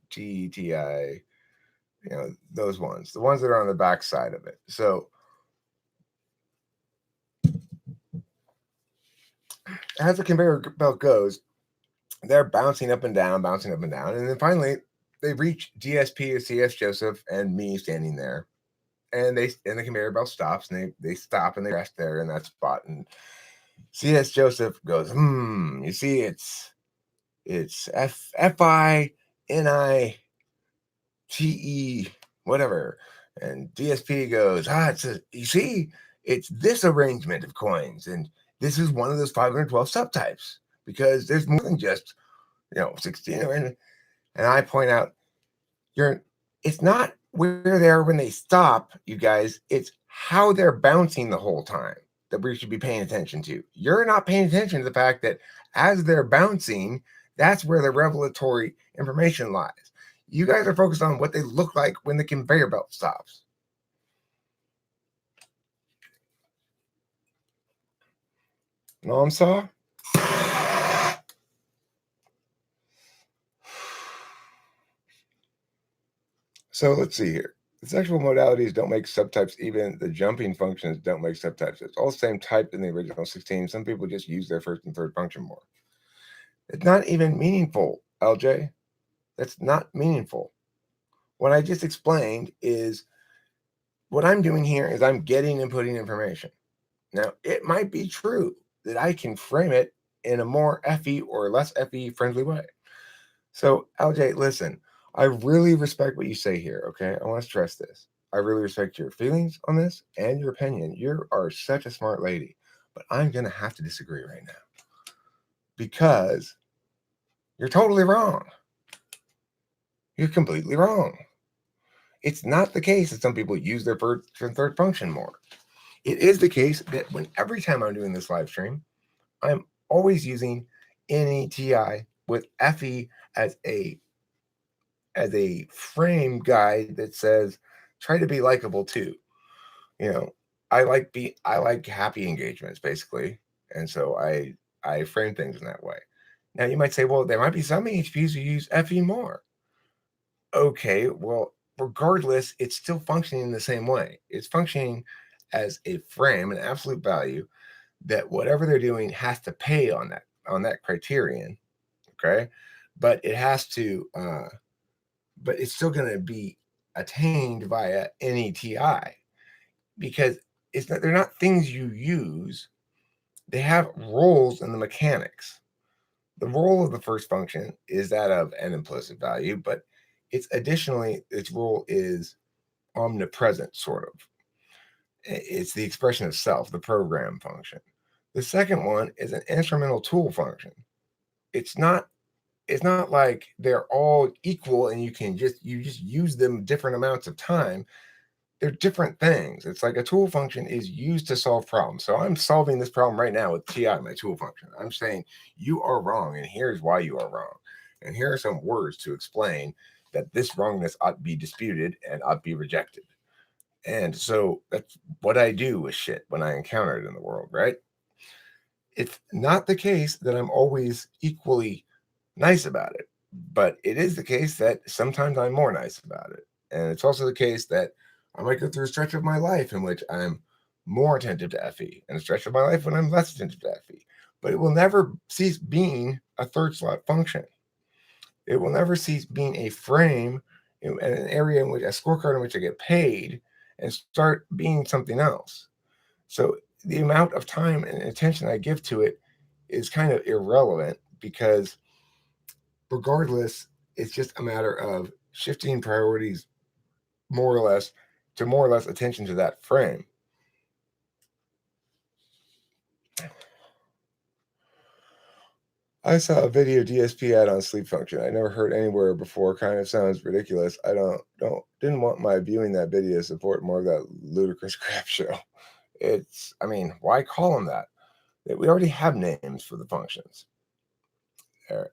you know, those ones, the ones that are on the back side of it. So as the conveyor belt goes, they're bouncing up and down, and then finally they reach DSP or CS Joseph and me standing there, and the conveyor belt stops, and they stop and they rest there in that spot, and CS Joseph goes, you see, it's FINITE whatever, and DSP goes, you see, it's this arrangement of coins, and this is one of those 512 subtypes because there's more than just 16. And I point out, it's not where they are when they stop, you guys. It's how they're bouncing the whole time that we should be paying attention to. You're not paying attention to the fact that as they're bouncing, that's where the revelatory information lies. You guys are focused on what they look like when the conveyor belt stops. Know I'm saw? So let's see here. The sexual modalities don't make subtypes. Even the jumping functions don't make subtypes. It's all the same type in the original 16. Some people just use their first and third function more. It's not even meaningful, LJ. That's not meaningful. What I just explained is what I'm doing here is I'm getting and putting information. Now, it might be true that I can frame it in a more FE or less FE friendly way. So, LJ, listen, I really respect what you say here, okay? I want to stress this. I really respect your feelings on this and your opinion. You are such a smart lady, but I'm going to have to disagree right now because you're totally wrong. You're completely wrong. It's not the case that some people use their first and third function more. It is the case that every time I'm doing this live stream, I'm always using NETI with FE as a frame guide that says try to be likable too. I like happy engagements basically, and so I frame things in that way. Now you might say, well, there might be some HPs who use FE more. Okay, well, regardless, it's still functioning in the same way. It's functioning as a frame, an absolute value that whatever they're doing has to pay on that criterion. Okay, but it has to but it's still going to be attained via NETI because they're not things you use. They have roles in the mechanics. The role of the first function is that of an implicit value, but its role is omnipresent, sort of. It's the expression of self, the program function. The second one is an instrumental tool function. It's not like they're all equal and you just use them different amounts of time. They're different things. It's like a tool function is used to solve problems. So I'm solving this problem right now with TI, my tool function. I'm saying you are wrong, and here's why you are wrong. And here are some words to explain that this wrongness ought to be disputed and ought to be rejected. And so that's what I do with shit when I encounter it in the world, right? It's not the case that I'm always equally nice about it, but it is the case that sometimes I'm more nice about it. And it's also the case that I might go through a stretch of my life in which I'm more attentive to FE and a stretch of my life when I'm less attentive to FE. But it will never cease being a third slot function. It will never cease being a frame in an area in which a scorecard in which I get paid and start being something else. So the amount of time and attention I give to it is kind of irrelevant because regardless, it's just a matter of shifting priorities more or less attention to that frame. I saw a video DSP ad on sleep function. I never heard anywhere before. Kind of sounds ridiculous. I didn't want my viewing that video to support more of that ludicrous crap show. I mean, why call them that? We already have names for the functions.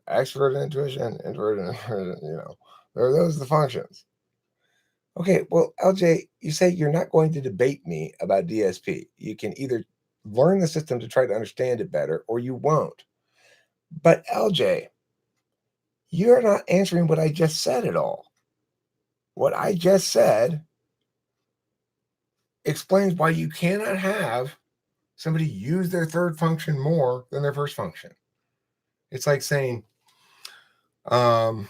Extrovert intuition, introverted, those are the functions. Okay, well, LJ, you say you're not going to debate me about DSP. You can either learn the system to try to understand it better, or you won't. But LJ, you're not answering what I just said at all. What I just said explains why you cannot have somebody use their third function more than their first function. It's like saying, he's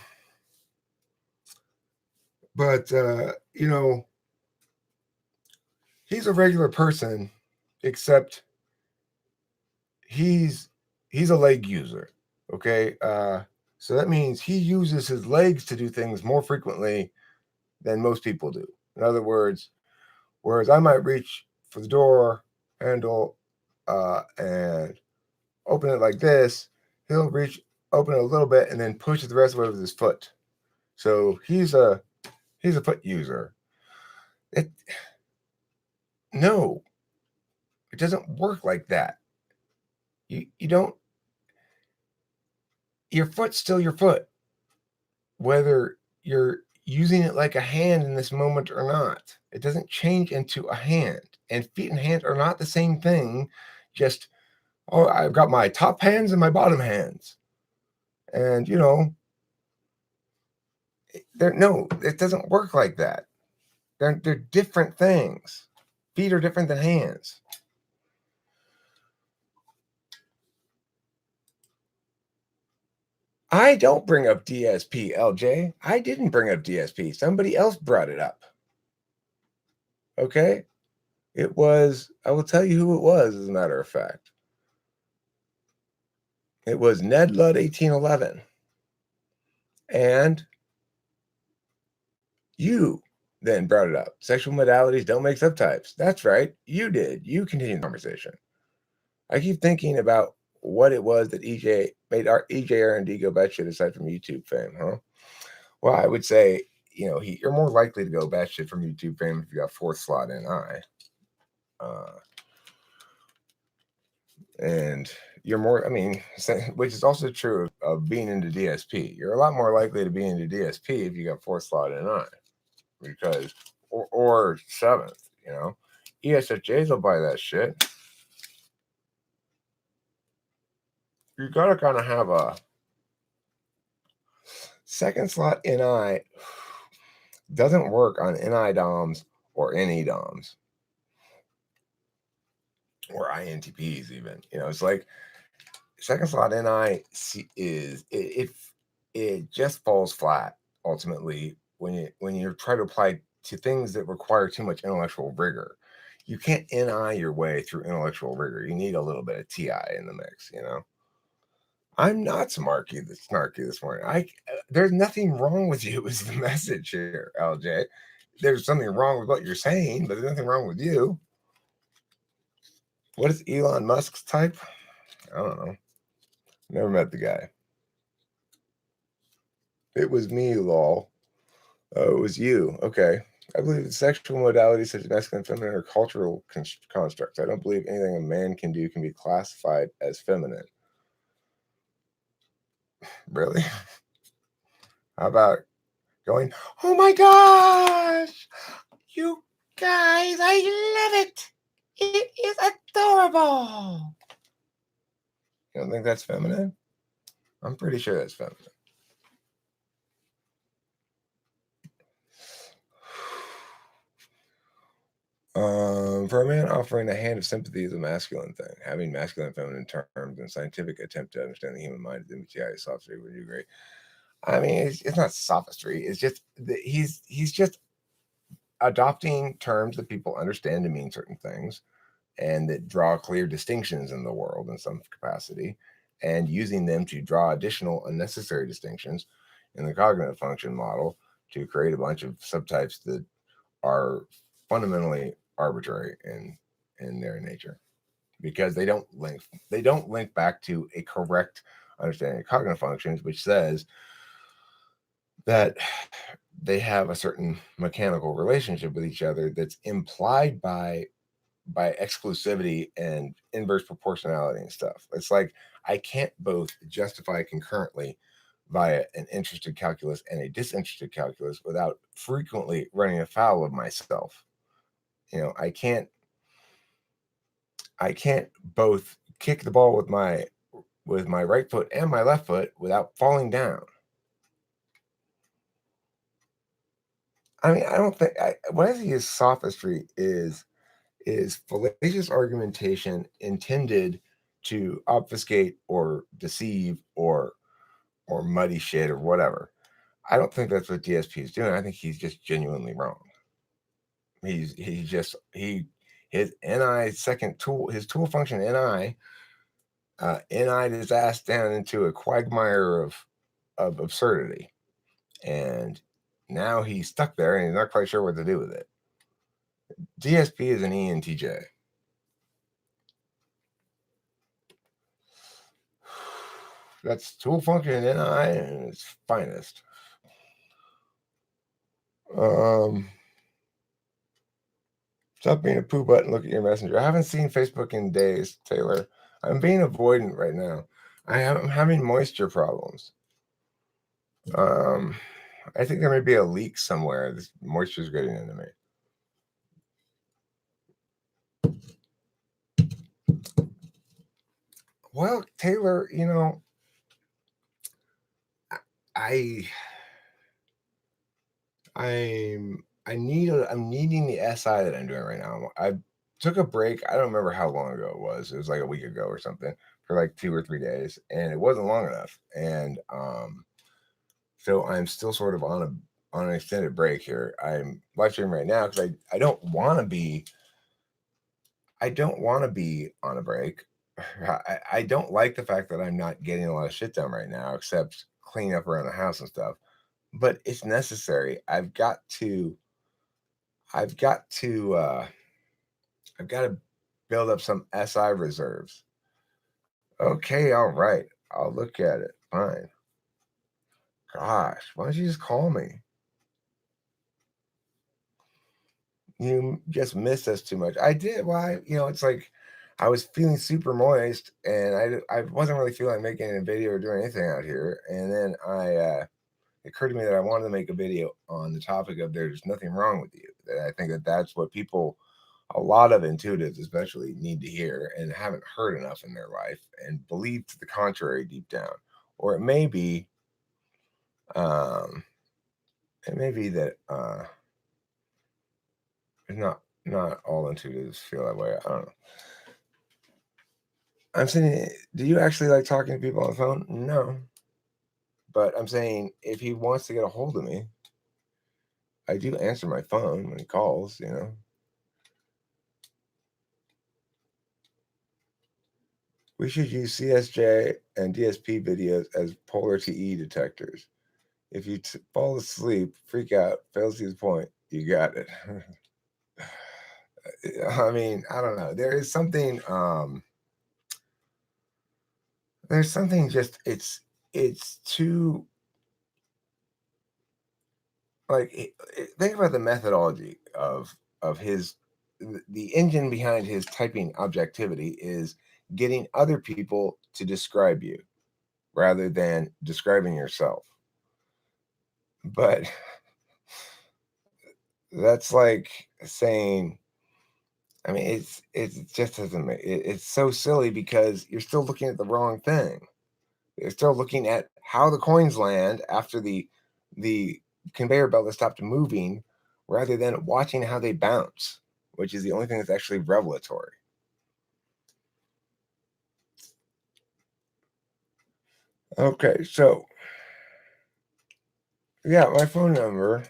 a regular person, except he's a leg user. Okay. So that means he uses his legs to do things more frequently than most people do. In other words, whereas I might reach for the door handle and open it like this, he'll open it a little bit, and then push it the rest of the way with his foot. So he's a foot user. No, it doesn't work like that. You don't. Your foot's still your foot, whether you're using it like a hand in this moment or not. It doesn't change into a hand. And feet and hands are not the same thing. Just, I've got my top hands and my bottom hands. And, no, it doesn't work like that. They're different things. Feet are different than hands. I don't bring up DSP, LJ. I didn't bring up DSP. Somebody else brought it up. Okay? It was, I will tell you who it was, as a matter of fact. It was Ned Ludd 1811. And you then brought it up. Sexual modalities don't make subtypes. That's right. You did. You continued the conversation. I keep thinking about what it was that made our EJ R&D go batshit aside from YouTube fame, huh? Well, I would say, you're more likely to go batshit from YouTube fame if you got fourth slot NI. And you're more, which is also true of being into DSP. You're a lot more likely to be into DSP if you got fourth slot NI, because, or seventh, ESFJs will buy that shit. You gotta kind of have a second slot NI. Doesn't work on NI DOMs or NE DOMs or INTPs even. It's like second slot NI is it just falls flat ultimately when you try to apply to things that require too much intellectual rigor. You can't NI your way through intellectual rigor. You need a little bit of TI in the mix, I'm not snarky this morning. There's nothing wrong with you is the message here, LJ. There's something wrong with what you're saying, but there's nothing wrong with you. What is Elon Musk's type? I don't know. Never met the guy. It was me, lol. Oh, it was you. Okay. I believe that sexual modalities such as masculine and feminine are cultural constructs. I don't believe anything a man can do can be classified as feminine. Really? How about going, oh my gosh, you guys, I love it. It is adorable. You don't think that's feminine? I'm pretty sure that's feminine. For a man, offering a hand of sympathy is a masculine thing. Having masculine and feminine terms in scientific attempt to understand the human mind is MBTI sophistry. Would you agree? It's not sophistry. It's just he's just adopting terms that people understand to mean certain things and that draw clear distinctions in the world in some capacity, and using them to draw additional unnecessary distinctions in the cognitive function model to create a bunch of subtypes that are fundamentally arbitrary in their nature, because they don't link back to a correct understanding of cognitive functions, which says that they have a certain mechanical relationship with each other that's implied by exclusivity and inverse proportionality and stuff. It's like I can't both justify concurrently via an interested calculus and a disinterested calculus without frequently running afoul of myself. You know, I can't both kick the ball with my right foot and my left foot without falling down. I mean, I don't think what I see as sophistry is fallacious argumentation intended to obfuscate or deceive or muddy shit or whatever. I don't think that's what DSP is doing. I think he's just genuinely wrong. He's just his NI second tool, his tool function NI'd his ass down into a quagmire of absurdity, and now he's stuck there and he's not quite sure what to do with it. DSP is an ENTJ. That's tool function NI and its finest. Stop being a poo button. Look at your messenger. I haven't seen Facebook in days, Taylor. I'm being avoidant right now. I'm having moisture problems. I think there may be a leak somewhere. This moisture's getting into me. Well, Taylor, you know, I'm needing the SI that I'm doing right now. I took a break. I don't remember how long ago it was. It was like a week ago or something, for like 2 or 3 days, and it wasn't long enough. And so I'm still sort of on an extended break here. I'm live streaming right now because I don't want to be on a break. I don't like the fact that I'm not getting a lot of shit done right now, except cleaning up around the house and stuff. But it's necessary. I've got to build up some SI reserves. Okay, all right. I'll look at it. Fine. Gosh, why don't you just call me? You just missed us too much. I did. Why? It's like I was feeling super moist, and I wasn't really feeling like making a video or doing anything out here. And then it occurred to me that I wanted to make a video on the topic of there's nothing wrong with you. That I think that that's what people, a lot of intuitives especially, need to hear and haven't heard enough in their life and believe to the contrary deep down. Or um, it may be that not all intuitives feel that way. I don't know. I'm saying, do you actually like talking to people on the phone? No. But I'm saying, if he wants to get a hold of me, I do answer my phone when he calls. We should use CSJ and DSP videos as polar TE detectors. If you fall asleep, freak out, fail to see the point, you got it. I mean, I don't know. There's something just it's too, like, think about the methodology of his the engine behind his typing objectivity is getting other people to describe you rather than describing yourself. But that's like saying, I mean, it just doesn't make it's so silly because you're still looking at the wrong thing. You're still looking at how the coins land after the conveyor belt has stopped moving, rather than watching how they bounce, which is the only thing that's actually revelatory. Okay, so yeah, my phone number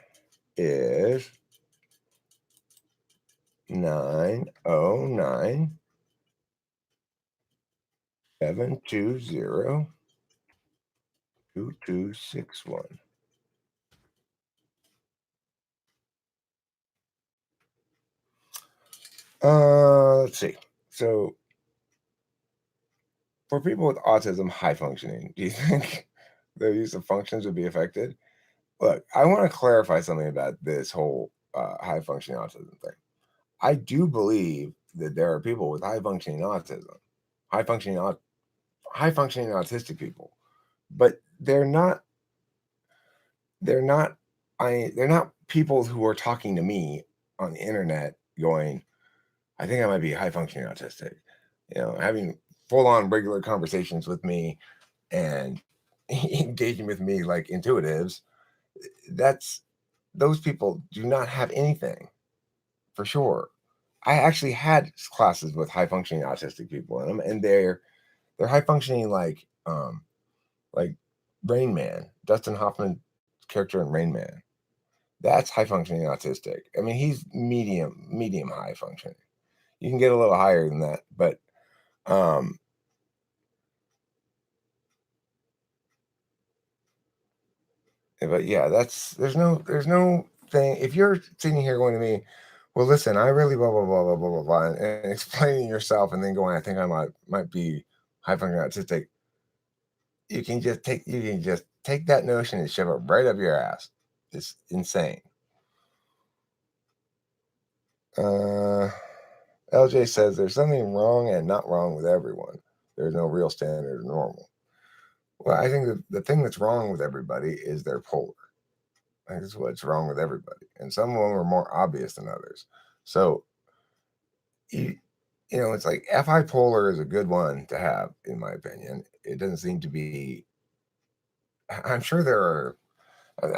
is 909 720 2261. Let's see. So, for people with autism high functioning, do you think their use of functions would be affected? Look, I want to clarify something about this whole high functioning autism thing. I do believe that there are people with high functioning autism, high functioning, high functioning autistic people, but they're not, they're not people who are talking to me on the internet going, I think I might be high functioning autistic, having full on regular conversations with me and engaging with me like intuitives. That's those people do not have anything for sure. I actually had classes with high functioning autistic people in them, and they're high functioning like Rain Man, Dustin Hoffman character in Rain Man. That's high functioning autistic. I mean, he's medium high functioning. You can get a little higher than that, um, but yeah, there's no thing. If you're sitting here going to me, well, listen, I really blah blah blah blah blah blah blah, and explaining yourself, and then going, I think I might be high functioning autistic. You can just take that notion and shove it right up your ass. It's insane. Uh, LJ says there's something wrong and not wrong with everyone. There's no real standard or normal. Well, I think the thing that's wrong with everybody is they're polar. I think that's what's wrong with everybody, and some of them are more obvious than others. So you, it's like FI polar is a good one to have, in my opinion. It doesn't seem to be. I'm sure there are.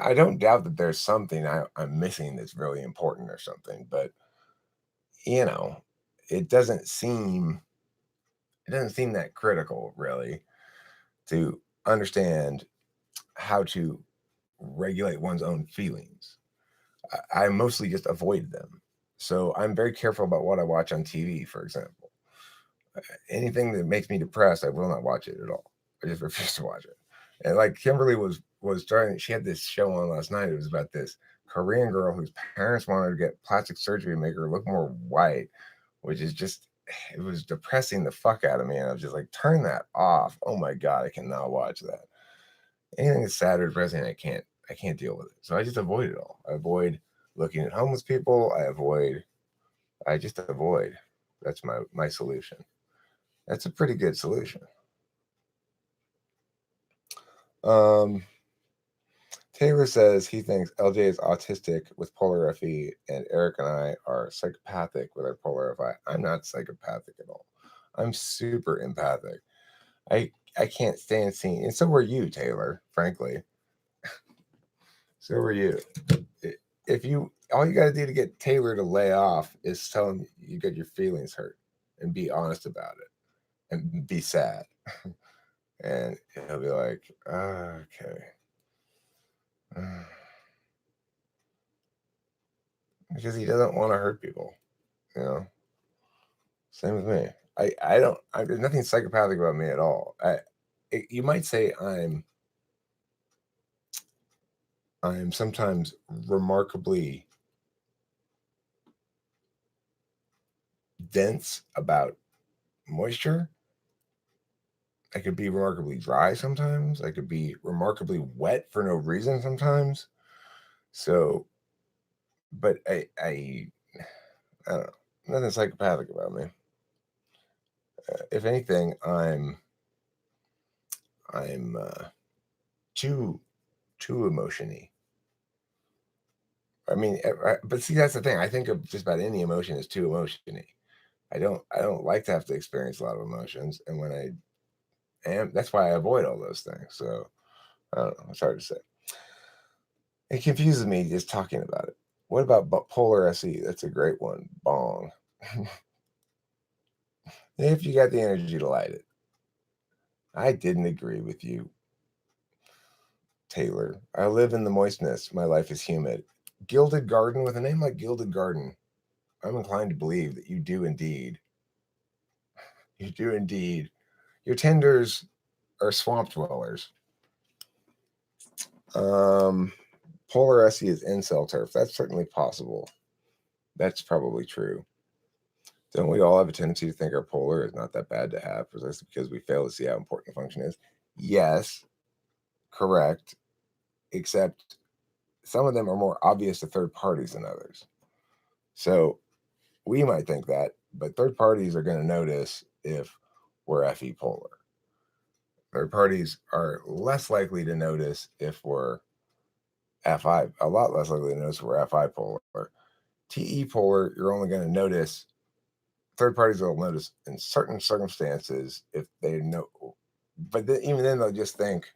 I don't doubt that there's something I'm missing that's really important or something, but you know, it doesn't seem it doesn't seem that critical really to understand how to regulate one's own feelings. I mostly just avoid them. So I'm very careful about what I watch on TV, for example. Anything that makes me depressed, I will not watch it at all. I just refuse to watch it. And like Kimberly was trying, she had this show on last night. It was about this Korean girl whose parents wanted to get plastic surgery to make her look more white, which is just it was depressing the fuck out of me. And I was just like, turn that off. Oh my god, I cannot watch that. Anything that's sad or depressing, I can't deal with it. So I just avoid it all. I avoid looking at homeless people. I just avoid. That's my solution. That's a pretty good solution. Um, Taylor says he thinks LJ is autistic with polar FE, and Eric and I are psychopathic with our polar FI. I'm not psychopathic at all. I'm super empathic. I can't stand seeing, and so are you, Taylor. Frankly, so are you. If you all you got to do to get Taylor to lay off is tell him you got your feelings hurt, and be honest about it, and be sad, and he'll be like, okay. Because he doesn't want to hurt people. You know, same with me. I don't. There's nothing psychopathic about me at all. You might say I'm sometimes remarkably dense about moisture. I could be remarkably dry sometimes. I could be remarkably wet for no reason sometimes. So, but I don't know. Nothing psychopathic about me. If anything, I'm too emotiony. I mean, but see, that's the thing. I think of just about any emotion as too emotiony. I don't like to have to experience a lot of emotions, and when I am, that's why I avoid all those things. So I don't know. It's hard to say. It confuses me just talking about it. What about polar SE? That's a great one. Bong. If you got the energy to light it. I didn't agree with you, Taylor. I live in the moistness. My life is humid. Gilded Garden, with a name like Gilded Garden, I'm inclined to believe that you do indeed. You do indeed. Your tenders are swamp dwellers. Um, Polar SE is incel turf. That's certainly possible. That's probably true. Don't we all have a tendency to think our polar is not that bad to have, precisely because we fail to see how important a function is? Yes, correct, except some of them are more obvious to third parties than others. So we might think that, but third parties are going to notice if we're FE polar. Third parties are less likely to notice if we're FI, a lot less likely to notice if we're FI polar. TE polar, you're only going to notice, third parties will notice in certain circumstances if they know, but even then they'll just think,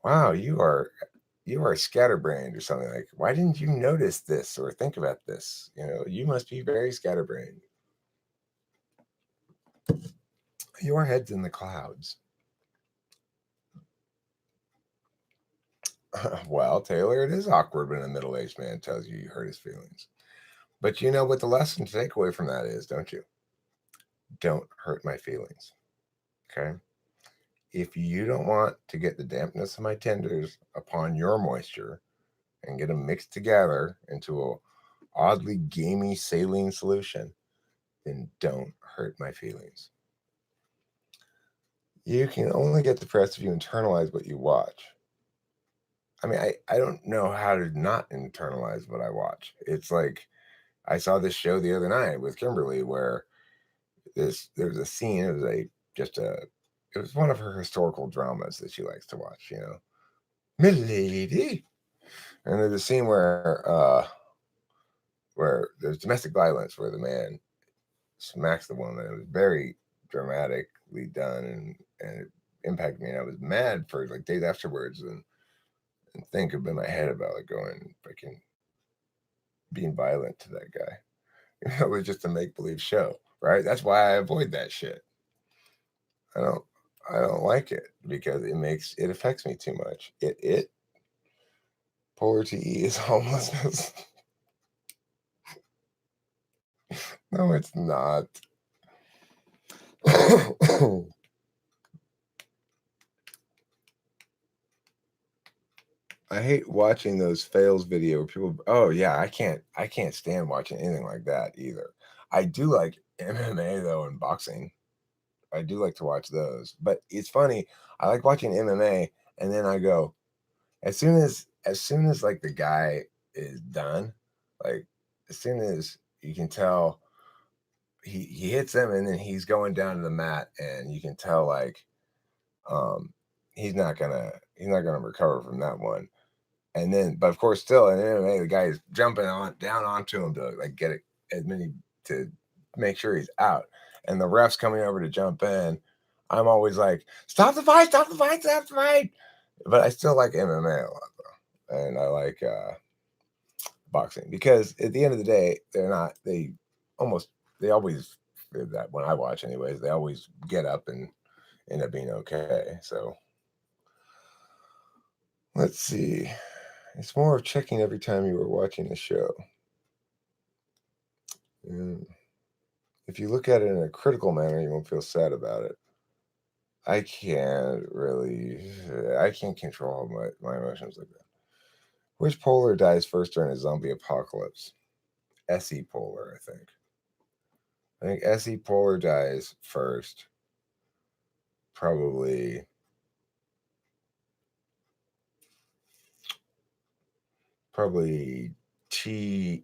wow, you are scatterbrained or something. Like, why didn't you notice this or think about this? You must be very scatterbrained. Your head's in the clouds. Well, Taylor, it is awkward when a middle-aged man tells you hurt his feelings. But you know what the lesson to take away from that is, don't you? Don't hurt my feelings. Okay? If you don't want to get the dampness of my tenders upon your moisture and get them mixed together into a oddly gamey saline solution, then don't hurt my feelings. You can only get depressed if you internalize what you watch. I mean, I don't know how to not internalize what I watch. It's like I saw this show the other night with Kimberly where there was a scene. It was one of her historical dramas that she likes to watch. Milady, and there's a scene where there's domestic violence where the man smacks the woman. It was very dramatically done, and it impacted me. And I was mad for like days afterwards, and think in my head about like going freaking being violent to that guy. It was just a make believe show, right? That's why I avoid that shit. I don't like it because it affects me too much. Polar TE is homelessness. No, it's not. I hate watching those fails video where people. Oh yeah, I can't stand watching anything like that either. I do like MMA though and boxing. I do like to watch those, but it's funny. I like watching MMA, and then I go as soon as like the guy is done, like as soon as you can tell he hits him, and then he's going down to the mat, and you can tell like um he's not gonna recover from that one. And then, but of course, still in MMA, the guy is jumping on down onto him to like get it as many to make sure he's out. And the ref's coming over to jump in. I'm always like, stop the fight, stop the fight, stop the fight. But I still like MMA a lot though. And I like boxing because at the end of the day, almost, they always, that when I watch anyways, they always get up and end up being okay. So let's see. It's more of checking every time you were watching the show. And if you look at it in a critical manner, you won't feel sad about it. I can't control my emotions like that. Which polar dies first during a zombie apocalypse? SE polar, I think. I think SE polar dies first. Probably TE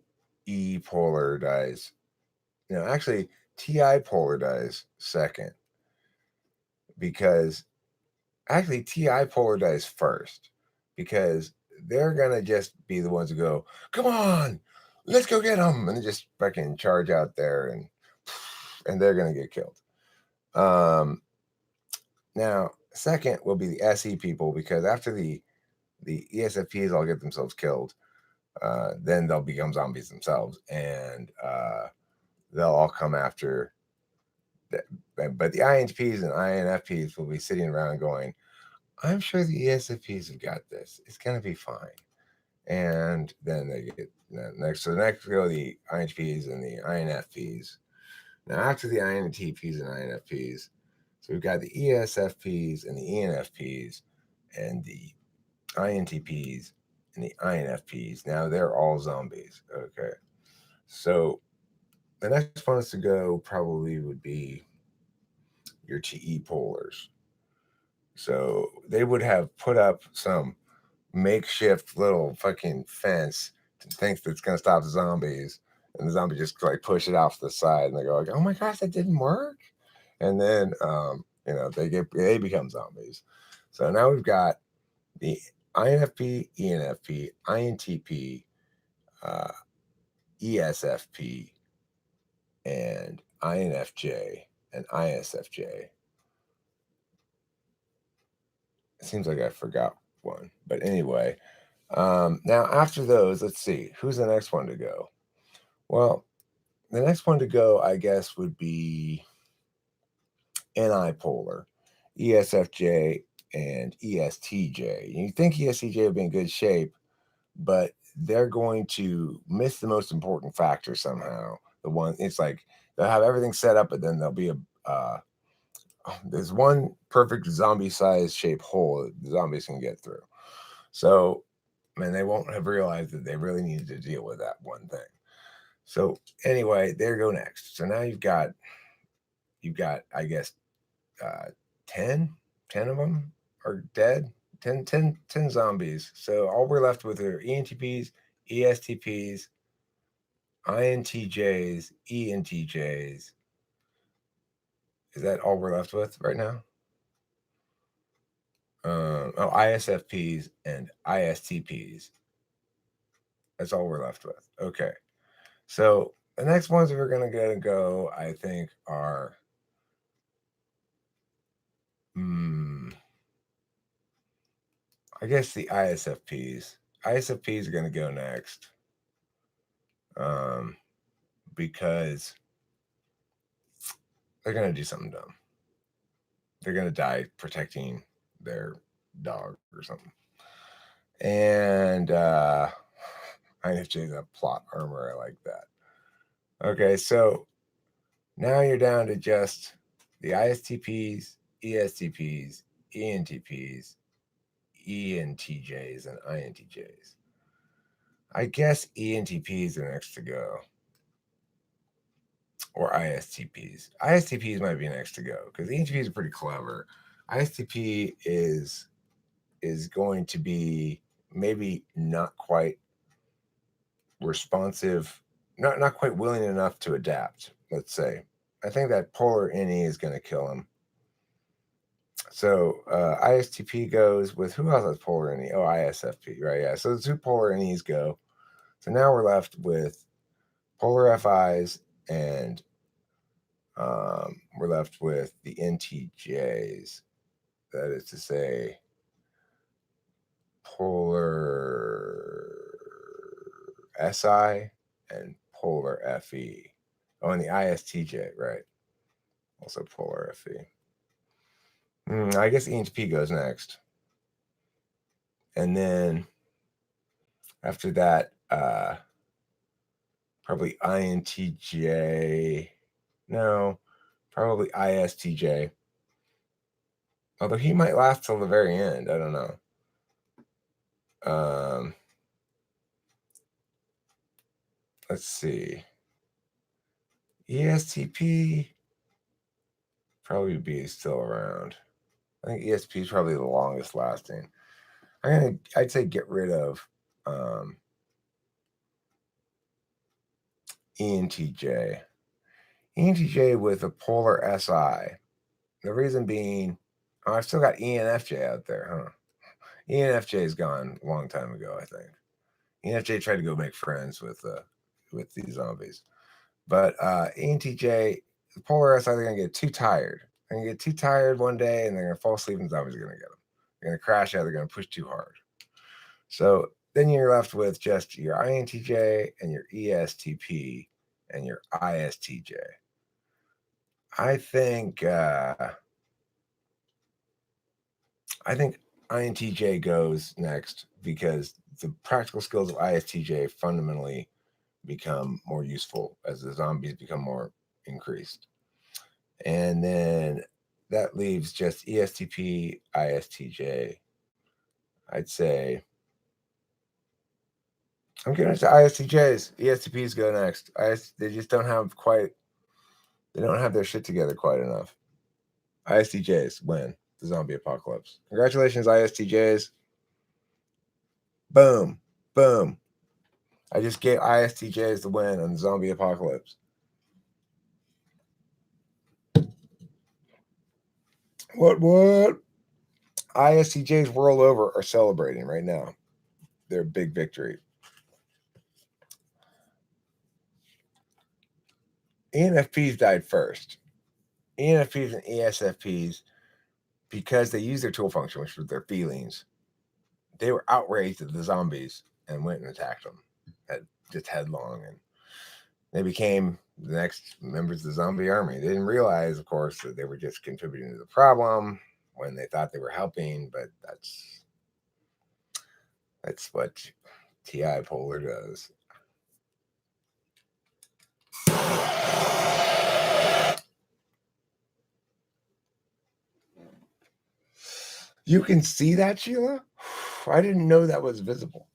polar dies. No, actually, TI polar dies second because actually TI polar dies first because they're gonna just be the ones who go, come on, let's go get them, and they just fucking charge out there and they're gonna get killed. Now second will be the SE people because after the ESFPs all get themselves killed, then they'll become zombies themselves, and they'll all come after. But the INTPs and INFPs will be sitting around going, I'm sure the ESFPs have got this. It's going to be fine. And then they get next. So next go the INTPs and the INFPs. Now after the INTPs and INFPs, so we've got the ESFPs and the ENFPs and the INTPs and the INFPs. Now they're all zombies. Okay. So the next ones to go probably would be your TE polars. So they would have put up some makeshift little fucking fence to think that's gonna stop the zombies, and the zombie just like push it off the side, and they go like, "Oh my gosh, that didn't work!" And then they become zombies. So now we've got the INFP, ENFP, INTP, uh, ESFP, and INFJ and ISFJ. It seems like I forgot one, but anyway. Now after those, let's see who's the next one to go. Well, the next one to go, I guess, would be NI polar, ESFJ, and ESTJ. You think ESTJ would be in good shape, but they're going to miss the most important factor somehow. The one it's like they'll have everything set up, but then there'll be a there's one perfect zombie-sized shaped hole that the zombies can get through. So, man, they won't have realized that they really needed to deal with that one thing. So anyway, there go next. So now you've got I guess uh, 10, 10 of them are dead. 10 zombies. So all we're left with are ENTPs, ESTPs, INTJs, ENTJs. Is that all we're left with right now? ISFPs and ISTPs. That's all we're left with. Okay. So the next ones that we're going to go, I think, are I guess the ISFPs. ISFPs are going to go next because they're going to do something dumb. They're going to die protecting their dog or something. And INFJs have plot armor. I like that. Okay, so now you're down to just the ISTPs, ESTPs, ENTPs, ENTJs, and INTJs. I guess ENTPs are next to go. Or ISTPs. ISTPs might be next to go because ENTPs are pretty clever. ISTP is going to be maybe not quite responsive, not quite willing enough to adapt. Let's say. I think that polar NE is going to kill him. So ISTP goes with who else has polar NE? Oh, ISFP, right? Yeah. So the two polar NEs go. So now we're left with polar FIs and we're left with the NTJs. That is to say, polar SI and polar FE. Oh, and the ISTJ, right? Also polar FE. I guess ENTP goes next. And then after that, probably INTJ. No, probably ISTJ. Although he might last till the very end. I don't know. Let's see. ESTP probably be still around. I think ESP is probably the longest lasting. I'd say get rid of ENTJ. ENTJ with a polar SI. The reason being, I've still got ENFJ out there, huh? ENFJ is gone a long time ago, I think. ENFJ tried to go make friends with these zombies. But ENTJ, the polar SI, they're going to get too tired. They're going to get too tired one day and they're going to fall asleep and zombies are going to get them. They're going to crash out. They're going to push too hard. So then you're left with just your INTJ and your ESTP and your ISTJ. I think INTJ goes next because the practical skills of ISTJ fundamentally become more useful as the zombies become more increased. And then that leaves just ESTP, ISTJ. I'd say I'm getting into ISTJs. ESTPs go next. They just don't have quite. They don't have their shit together quite enough. ISTJs win the zombie apocalypse. Congratulations, ISTJs. Boom. Boom. I just gave ISTJs the win on the zombie apocalypse. What? ISTJs world over are celebrating right now their big victory. ENFPs died first. ENFPs and ESFPs, because they use their tool function, which was their feelings, they were outraged at the zombies and went and attacked them just headlong. And they became the next members of the zombie army. They didn't realize, of course, that they were just contributing to the problem when they thought they were helping, but that's what TI Polar does. You can see that, Sheila? I didn't know that was visible.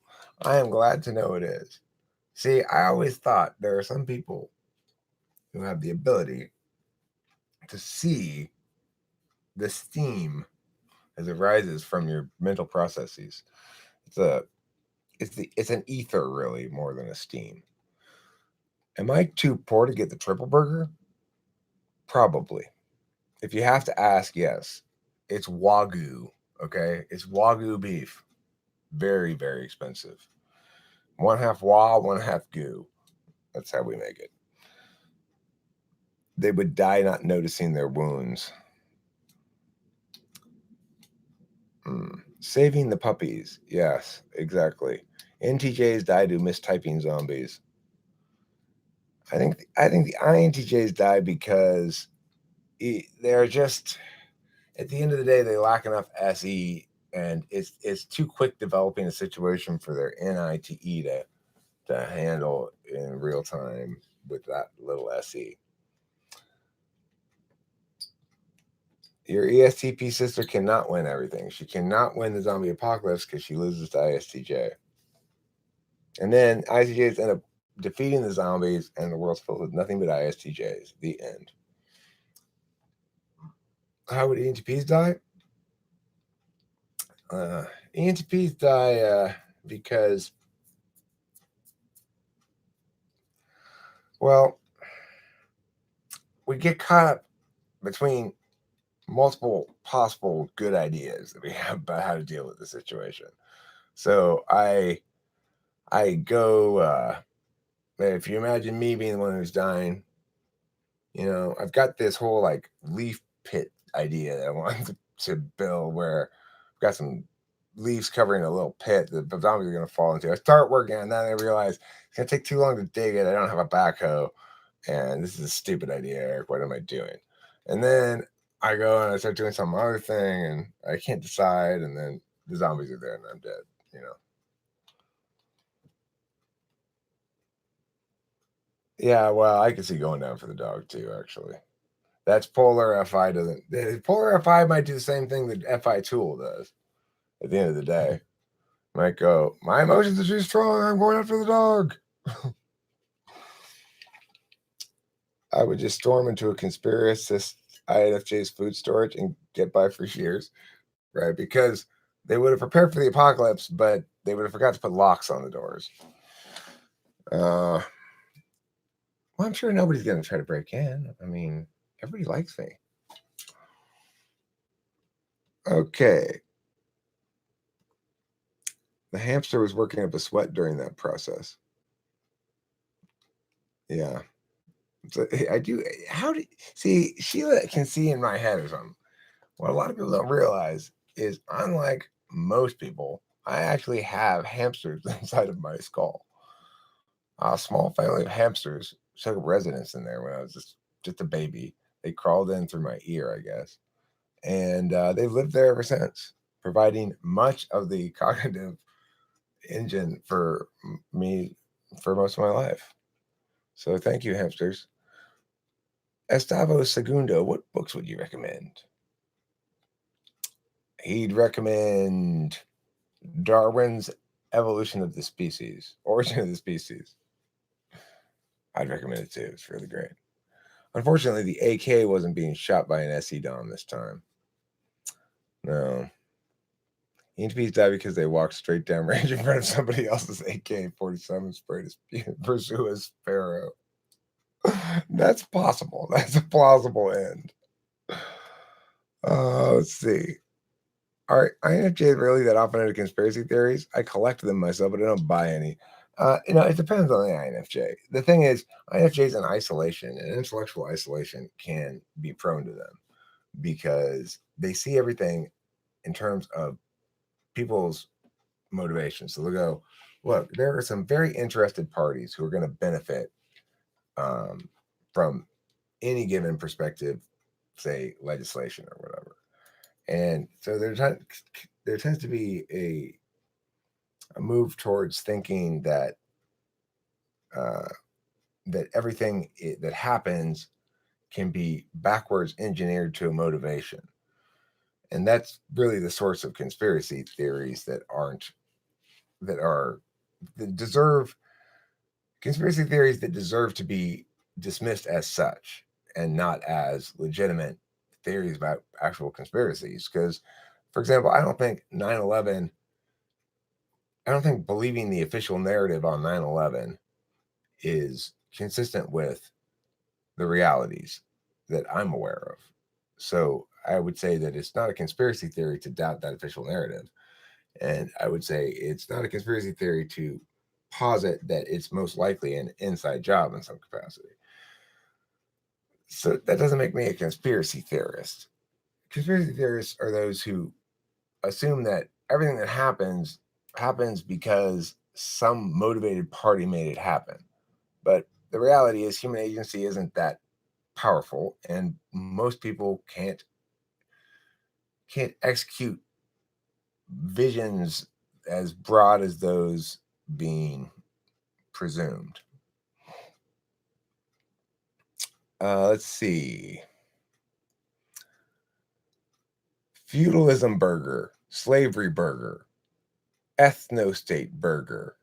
I am glad to know it is. See, I always thought there are some people who have the ability to see the steam as it rises from your mental processes. It's an ether, really, more than a steam. Am I too poor to get the triple burger? Probably. If you have to ask, yes. It's Wagyu, okay? It's Wagyu beef. Very, very expensive. 1/2 Wa, 1/2 Goo. That's how we make it. They would die not noticing their wounds. Saving the puppies. Yes, exactly. NTJs die to mistyping zombies. I think the INTJs die because they're just, at the end of the day, they lack enough SE, and it's too quick developing a situation for their NITE to handle in real time with that little SE. Your ESTP sister cannot win everything. She cannot win the zombie apocalypse because she loses to ISTJ. And then ISTJs end up defeating the zombies, and the world's filled with nothing but ISTJs. The end. How would ENTPs die? ENTPs die because, well, we get caught up between multiple possible good ideas that we have about how to deal with the situation. So I go, if you imagine me being the one who's dying, I've got this whole like leaf pit idea that I want to build, where I've got some leaves covering a little pit that the zombies are going to fall into. I start working on that, and I realize it's going to take too long to dig it. I don't have a backhoe, and this is a stupid idea, Eric. What am I doing? And then I go and I start doing some other thing, and I can't decide, and then the zombies are there, and I'm dead. Yeah, well, I can see going down for the dog too, actually. That's Polar FI doesn't. Polar FI might do the same thing that FI Tool does at the end of the day. Might go, my emotions are too strong. I'm going after the dog. I would just storm into a conspiracist INFJ's food storage and get by for years, right? Because they would have prepared for the apocalypse, but they would have forgot to put locks on the doors. Well, I'm sure nobody's going to try to break in. I mean, everybody likes me. Okay. The hamster was working up a sweat during that process. Yeah. So I do. How do see Sheila can see in my head or something? What a lot of people don't realize is, unlike most people, I actually have hamsters inside of my skull. A small family of hamsters took up residence in there when I was just a baby. They crawled in through my ear, I guess, and they've lived there ever since, providing much of the cognitive engine for me for most of my life. So thank you, hamsters. Estavo Segundo, what books would you recommend? He'd recommend Darwin's Evolution of the Species, Origin of the Species. I'd recommend it too. It's really great. Unfortunately, the AK wasn't being shot by an SE Dom this time. No. ENTPs die because they walked straight down range in front of somebody else's AK-47 spray to pursue a sparrow. That's possible. That's a plausible end. Let's see. Are INFJs really that often into conspiracy theories? I collect them myself, but I don't buy any. It depends on the INFJ. The thing is, INFJs in isolation and intellectual isolation can be prone to them because they see everything in terms of people's motivation. So they'll go, look, there are some very interested parties who are going to benefit from any given perspective, say legislation or whatever. And so there tends to be a move towards thinking that that everything that happens can be backwards engineered to a motivation. And that's really the source of conspiracy theories that deserve conspiracy theories that deserve to be dismissed as such and not as legitimate theories about actual conspiracies. Because, for example, I don't think believing the official narrative on 9/11 is consistent with the realities that I'm aware of. So I would say that it's not a conspiracy theory to doubt that official narrative. And I would say it's not a conspiracy theory to posit that it's most likely an inside job in some capacity. So that doesn't make me a conspiracy theorist. Conspiracy theorists are those who assume that everything that happens because some motivated party made it happen. But the reality is human agency isn't that powerful, and most people can't execute visions as broad as those being presumed. Let's see. Feudalism burger, slavery burger, ethno-state burger.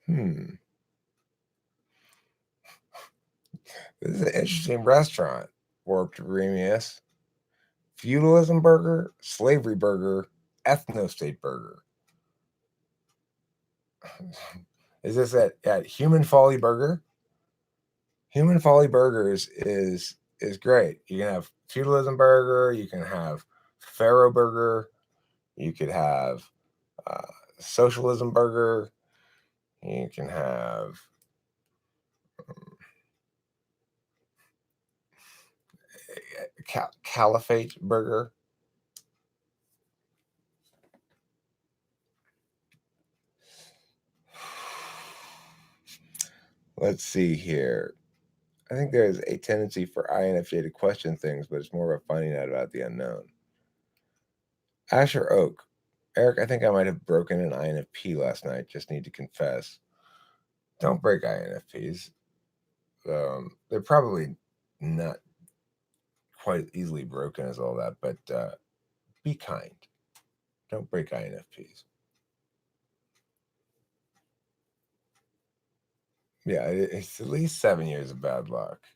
This is an interesting restaurant, Warped Remius. Feudalism burger, slavery burger, ethno-state burger. Is this at Human Folly Burger? Human Folly Burgers is great. You can have feudalism burger, you can have Pharaoh burger, you could have socialism burger, you can have caliphate burger. Let's see here. I think there's a tendency for INFJ to question things, but it's more about finding out about the unknown. Asher Oak. Eric, I think I might have broken an INFP last night. Just need to confess. Don't break INFPs. They're probably not quite easily broken as all that, but be kind. Don't break INFPs. Yeah, it's at least 7 years of bad luck.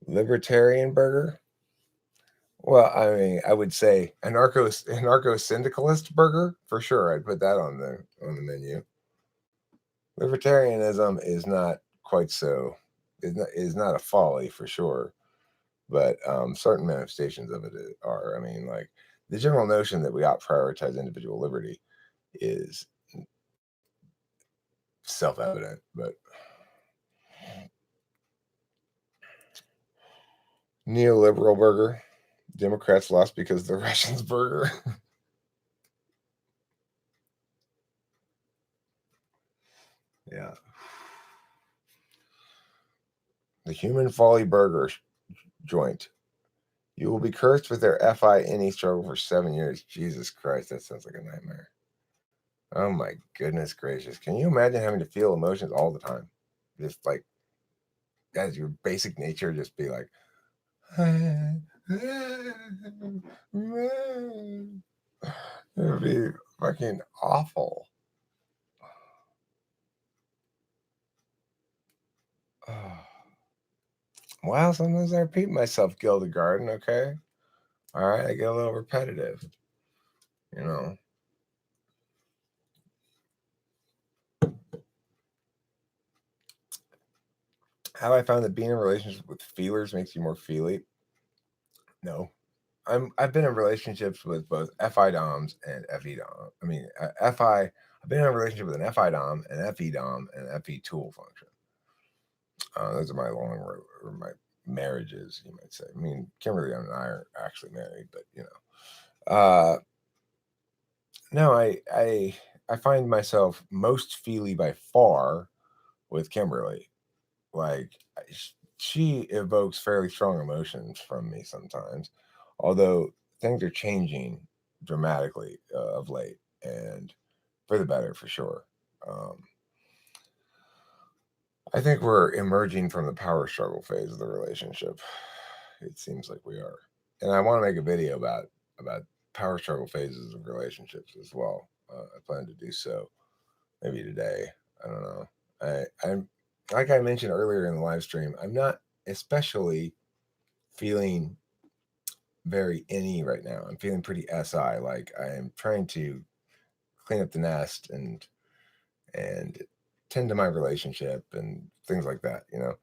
Libertarian burger? Well, I mean, I would say anarcho-syndicalist burger for sure. I'd put that on the menu. Libertarianism is not quite so is not a folly for sure, but certain manifestations of it are. I mean, like the general notion that we ought to prioritize individual liberty is self-evident, but neoliberal burger. Democrats lost because the Russians burger. Yeah. The Human Folly Burger joint. You will be cursed with their FINE struggle for 7 years. Jesus Christ, that sounds like a nightmare. Oh my goodness gracious. Can you imagine having to feel emotions all the time? Just like as your basic nature, just be like, it would be fucking awful. Well, sometimes I repeat myself, Gildegarden, okay? All right, I get a little repetitive, you know. Have I found that being in a relationship with feelers makes you more feely? No. I've been in relationships with both FI DOMs and FE DOM. I mean, FI. I've been in a relationship with an FI DOM, an FE DOM, and an FE tool function. Those are my marriages, you might say. I mean, Kimberly and I are actually married, but you know, no, I find myself most feely by far with Kimberly. Like she evokes fairly strong emotions from me sometimes, although things are changing dramatically of late, and for the better for sure. Um, I think we're emerging from the power struggle phase of the relationship. It seems like we are, and I want to make a video about power struggle phases of relationships as well. I plan to do so maybe today. I don't know. I'm like I mentioned earlier in the live stream. I'm not especially feeling very any right now. I'm feeling pretty SI. Like I am trying to clean up the nest and tend to my relationship and things like that. You know.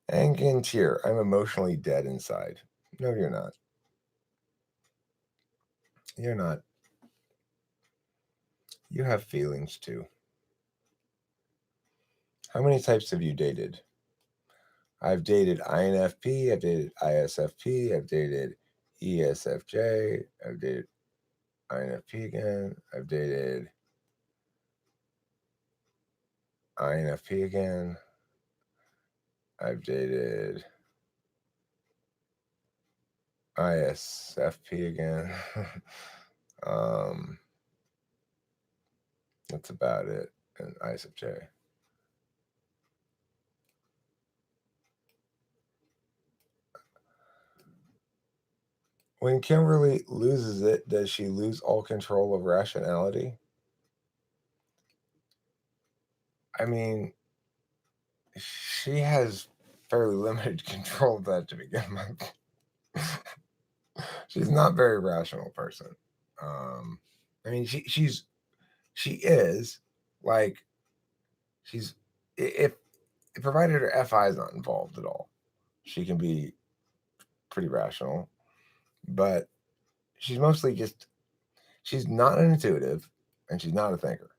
And here, I'm emotionally dead inside. No, you're not. You're not. You have feelings too. How many types have you dated? I've dated INFP, I've dated ISFP, I've dated ESFJ, I've dated INFP again, I've dated INFP again, I've dated ISFP again. um, that's about it. And ISFJ. When Kimberly loses it, does she lose all control of rationality? I mean, she has fairly limited control of that to begin with. She's not a very rational person. Um, I mean, she is like she's if provided her FI is not involved at all, she can be pretty rational, but she's mostly just she's not an intuitive and she's not a thinker,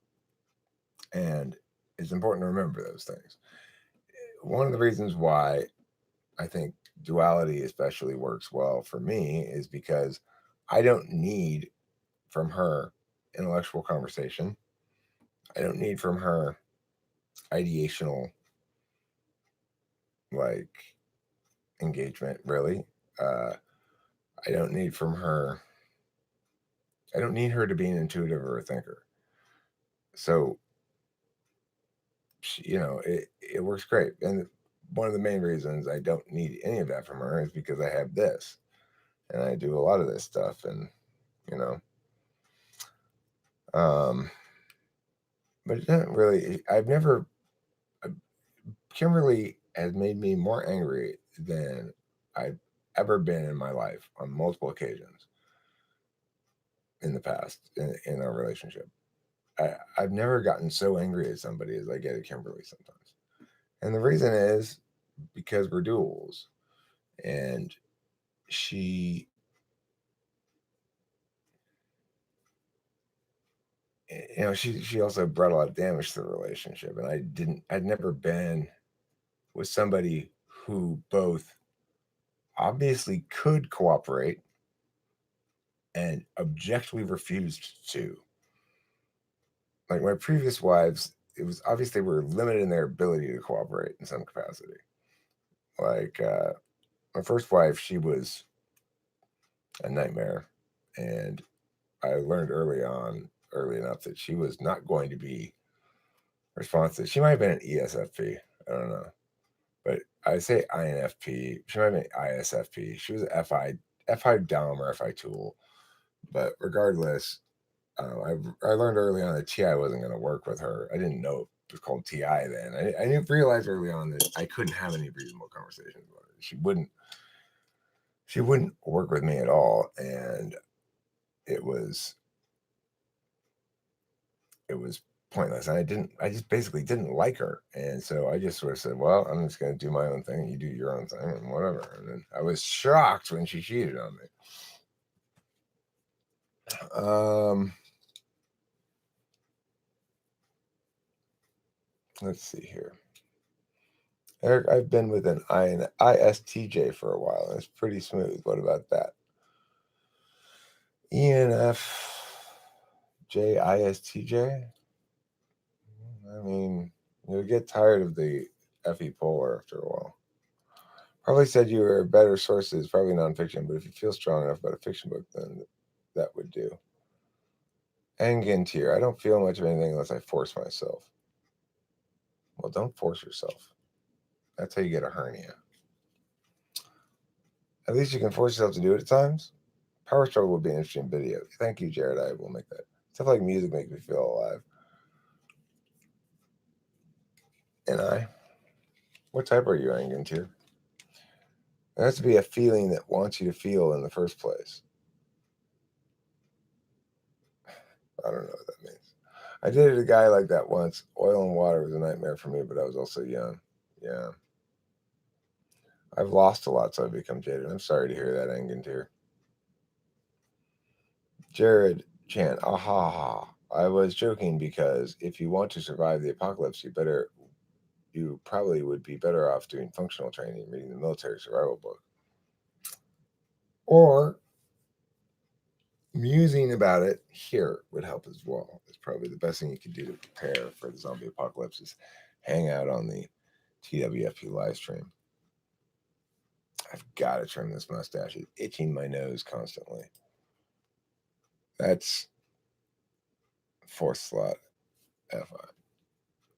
and it's important to remember those things. One of the reasons why I think duality especially works well for me is because I don't need from her intellectual conversation. I don't need from her ideational like engagement really. Uh, I don't need from her. I don't need her to be an intuitive or a thinker. So, you know, it works great. And one of the main reasons I don't need any of that from her is because I have this, and I do a lot of this stuff, and you know, um, but it doesn't really. I've never. Kimberly has made me more angry than I've ever been in my life on multiple occasions in the past in our relationship. I've never gotten so angry at somebody as I get at Kimberly sometimes. And the reason is because we're duals. And she, you know, she also brought a lot of damage to the relationship. And I'd never been with somebody who both obviously could cooperate and objectively refused to. Like my previous wives, it was obvious they were limited in their ability to cooperate in some capacity. Like my first wife, she was a nightmare, and I learned early enough, that she was not going to be responsive. She might have been an ESFP, I don't know, but I say INFP. She might have been ISFP. She was an FI DOM or FI tool. But regardless, I learned early on that TI wasn't going to work with her. I didn't know it was called TI then. I realized early on that I couldn't have any reasonable conversations with her. She wouldn't work with me at all, and it was pointless. I just basically didn't like her, and so I just sort of said, well, I'm just going to do my own thing, you do your own thing, and whatever. And then I was shocked when she cheated on me. Let's see here. Eric, I've been with an ISTJ for a while, and it's pretty smooth. What about that? ENFJ, I mean, you'll get tired of the FE polar after a while. Probably said you were better sources, probably nonfiction, but if you feel strong enough about a fiction book, then that would do. Angantier, I don't feel much of anything unless I force myself. Well, don't force yourself. That's how you get a hernia. At least you can force yourself to do it at times. Power Struggle would be an interesting video. Thank you, Jared. I will make that. Stuff like music makes me feel alive. And what type are you, Angantier? There has to be a feeling that wants you to feel in the first place. I don't know what that means. I dated a guy like that once. Oil and water was a nightmare for me, but I was also young. Yeah. I've lost a lot, so I've become jaded. I'm sorry to hear that, Angantier. Jared Chan, aha. I was joking because if you want to survive the apocalypse, you probably would be better off doing functional training, reading the military survival book. Or musing about it here would help as well. It's probably the best thing you can do to prepare for the zombie apocalypse is hang out on the TWFP live stream. I've got to trim this mustache. It's itching my nose constantly. That's fourth slot FI.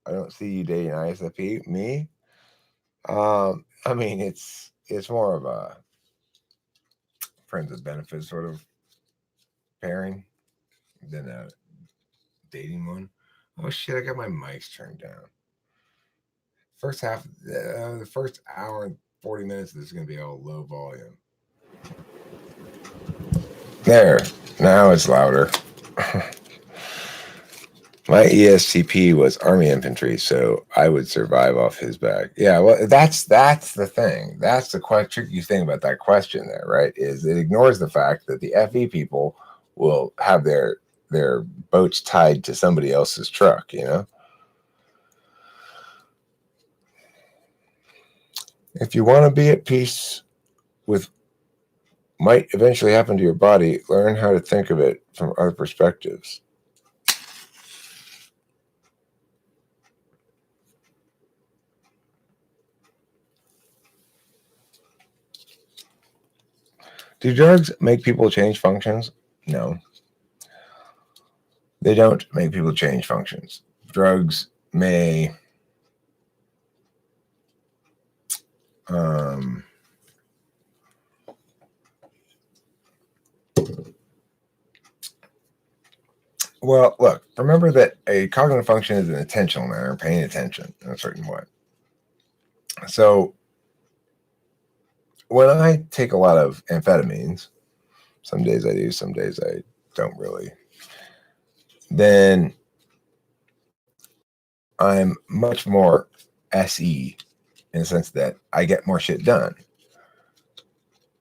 I don't see you dating ISFP. Me? I mean, it's more of a friends with benefits sort of pairing than a dating one. Oh shit! I got my mics turned down. First half, the first hour and 40 minutes of this is going to be all low volume. There, now it's louder. My ESTP was Army infantry, so I would survive off his back. Yeah, well, that's the thing. That's the tricky thing about that question there, right? Is it ignores the fact that the FE people will have their boats tied to somebody else's truck, you know? If you want to be at peace with might eventually happen to your body, learn how to think of it from other perspectives. Do drugs make people change functions? No. They don't make people change functions. Drugs may well, look, remember that a cognitive function is an attentional manner, paying attention in a certain way. So when I take a lot of amphetamines, some days I do, some days I don't really, then I'm much more SE in the sense that I get more shit done.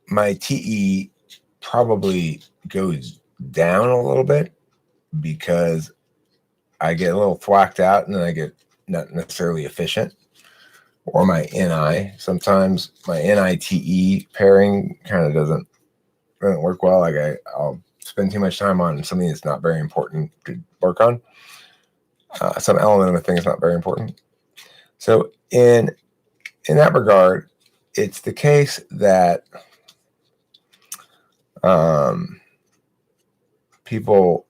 My TE probably goes down a little bit because I get a little thwacked out and then I get not necessarily efficient. Or my NI. Sometimes my NITE pairing kind of doesn't work well. Like I'll spend too much time on something that's not very important to work on. Some element of a thing is not very important. So in that regard, it's the case that people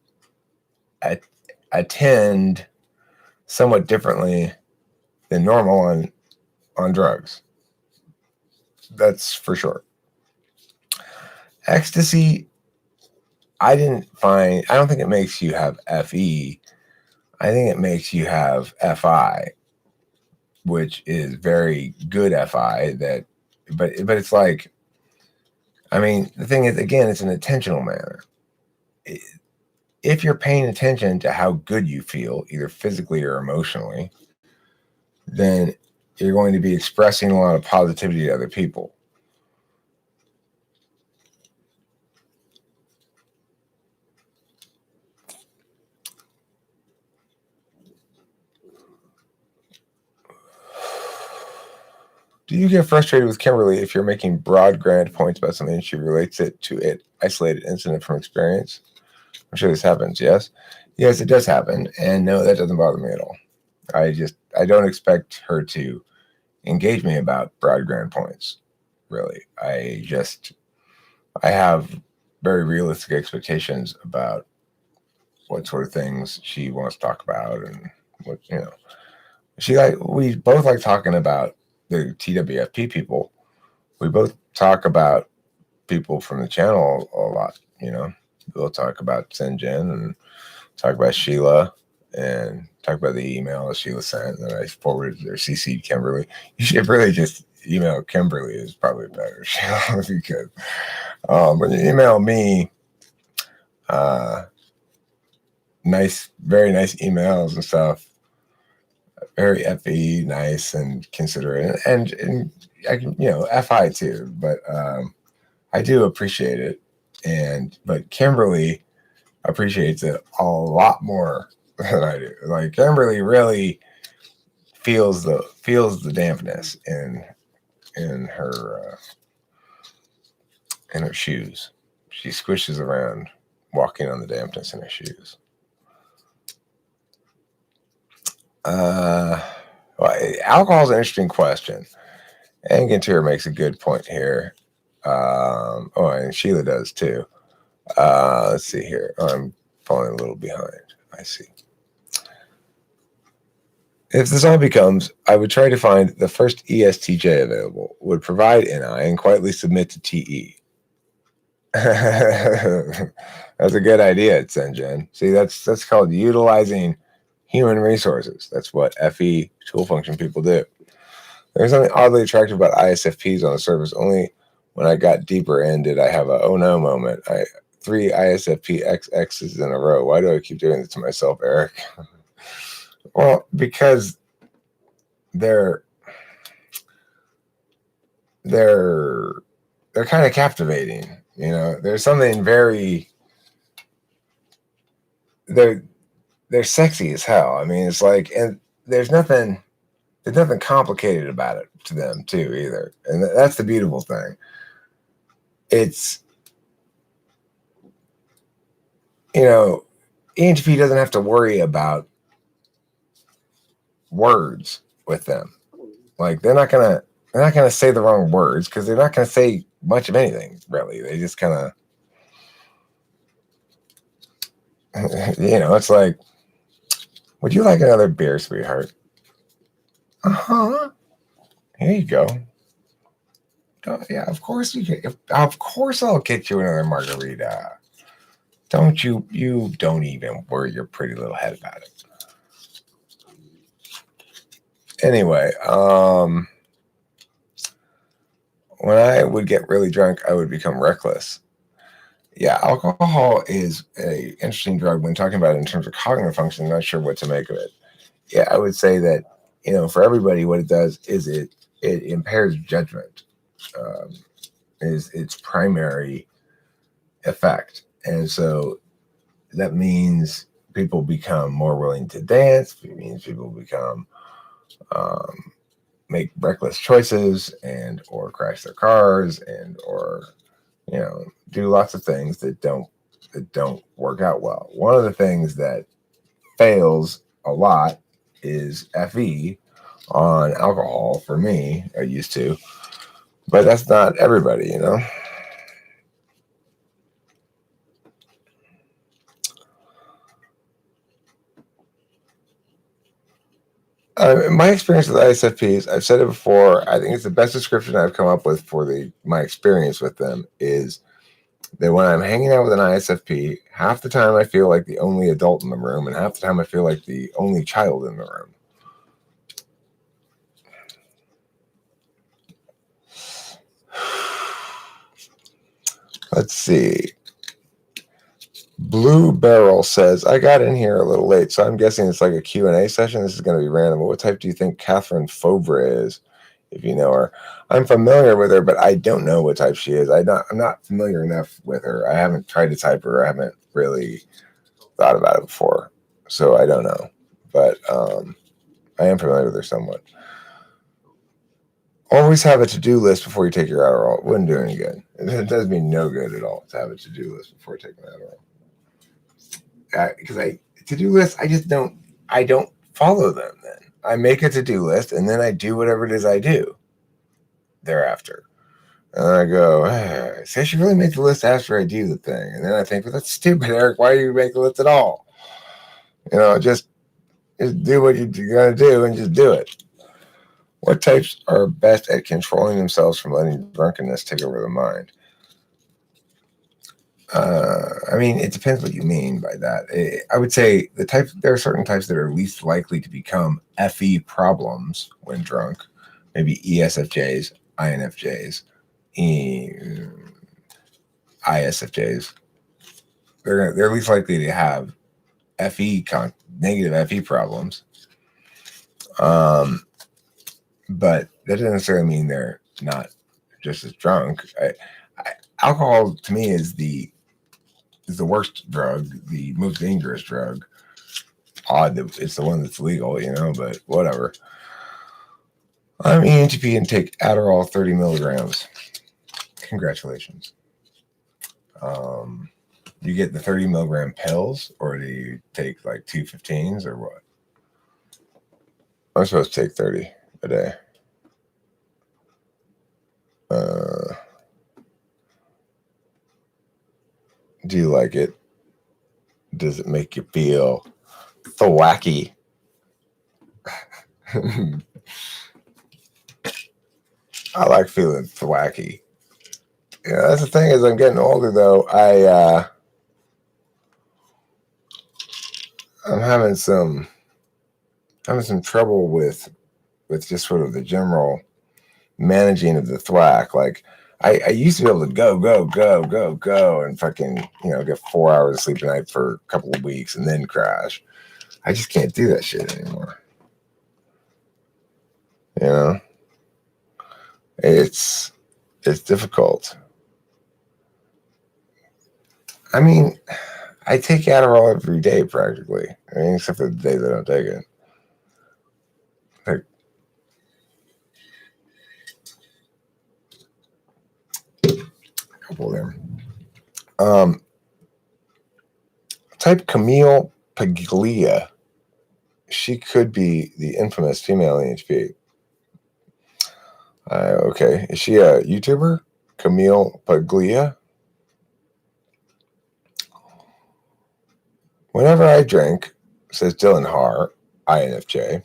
attend somewhat differently than normal on drugs. That's for sure. Ecstasy, I don't think it makes you have FE. I think it makes you have FI, which is very good FI. But it's like, I mean, the thing is, again, it's an attentional manner. If you're paying attention to how good you feel, either physically or emotionally, then you're going to be expressing a lot of positivity to other people. Do you get frustrated with Kimberly if you're making broad, grand points about something and she relates it to an isolated incident from experience? I'm sure this happens, yes? Yes, it does happen. And no, that doesn't bother me at all. I don't expect her to engage me about broad, grand points, really. I have very realistic expectations about what sort of things she wants to talk about, and what, we both like talking about the TWFP people. We both talk about people from the channel a lot. We'll talk about Senjin and talk about Sheila and talk about the email that Sheila sent, and I forwarded or CC'd Kimberly. You should really just email Kimberly is probably better, Sheila, if you could. When you email me, very nice emails and stuff, very FE, nice and considerate, and I can, FI too, but I do appreciate it, but Kimberly appreciates it a lot more than I do. Like, Kimberly really feels the dampness in her shoes. She squishes around walking on the dampness in her shoes. Well, alcohol is an interesting question. And Gintier makes a good point here. And Sheila does too. Let's see here. I'm falling a little behind. I see. If this all becomes, I would try to find the first ESTJ available, would provide NI, and quietly submit to TE. That's a good idea, Senjin. See, that's called utilizing human resources. That's what FE tool function people do. There's something oddly attractive about ISFPs on the surface. Only when I got deeper in did I have a oh no moment. 3 ISFP XXs in a row. Why do I keep doing this to myself, Eric? Well, because they're kind of captivating. There's something very they're sexy as hell. I mean, it's like, and there's nothing complicated about it to them too either, and that's the beautiful thing. It's ENTP doesn't have to worry about words with them. Like, they're not gonna say the wrong words, because they're not gonna say much of anything really. They just kind of it's like, would you like another beer, sweetheart? Uh-huh. Here you go. Yeah, of course you can. Of course I'll get you another margarita. Don't you don't even worry your pretty little head about it. Anyway, when I would get really drunk, I would become reckless. Yeah, alcohol is a interesting drug when talking about it in terms of cognitive function. I'm not sure what to make of it. Yeah, I would say that, for everybody, what it does is it impairs judgment, is its primary effect. And so that means people become more willing to dance. It means people become make reckless choices, and or crash their cars, and or do lots of things that don't work out well. One of the things that fails a lot is FE on alcohol for me. I used to, but that's not everybody, My experience with ISFPs, I've said it before, I think it's the best description I've come up with for my experience with them, is that when I'm hanging out with an ISFP, half the time I feel like the only adult in the room, and half the time I feel like the only child in the room. Let's see. Blue Barrel says, I got in here a little late, so I'm guessing it's like a Q&A session. This is going to be random. What type do you think Catherine Fovre is, if you know her? I'm familiar with her, but I don't know what type she is. I'm not familiar enough with her. I haven't tried to type her. I haven't really thought about it before, so I don't know. But I am familiar with her somewhat. Always have a to-do list before you take your Adderall. It wouldn't do any good. It does me no good at all to have a to-do list before taking Adderall. Because to-do lists, I don't follow them then. I make a to-do list and then I do whatever it is I do thereafter. And I go, so I should really make the list after I do the thing. And then I think, well, that's stupid, Eric. Why do you make the list at all? Just do what you're going to do and just do it. What types are best at controlling themselves from letting drunkenness take over the mind? It depends what you mean by that. I would say there are certain types that are least likely to become FE problems when drunk. Maybe ESFJs, INFJs, ISFJs. They're least likely to have negative FE problems. But that doesn't necessarily mean they're not just as drunk. Alcohol to me is the worst drug, the most dangerous drug. Odd that it's the one that's legal, but whatever. I'm ENTP and take Adderall 30 milligrams. Congratulations. You get the 30 milligram pills, or do you take like 215s or what? I'm supposed to take 30 a day. Do you like it? Does it make you feel thwacky? I like feeling thwacky. That's the thing, as I'm getting older though, I'm having some trouble with just sort of the general managing of the thwack. Like I used to be able to go and fucking, get 4 hours of sleep a night for a couple of weeks and then crash. I just can't do that shit anymore. It's difficult. I take Adderall every day practically. Except for the days I don't take it. A couple there. Type Camille Paglia. She could be the infamous female ENTP. Okay. Is she a YouTuber? Camille Paglia? Whenever I drink, says Dylan Haar, INFJ,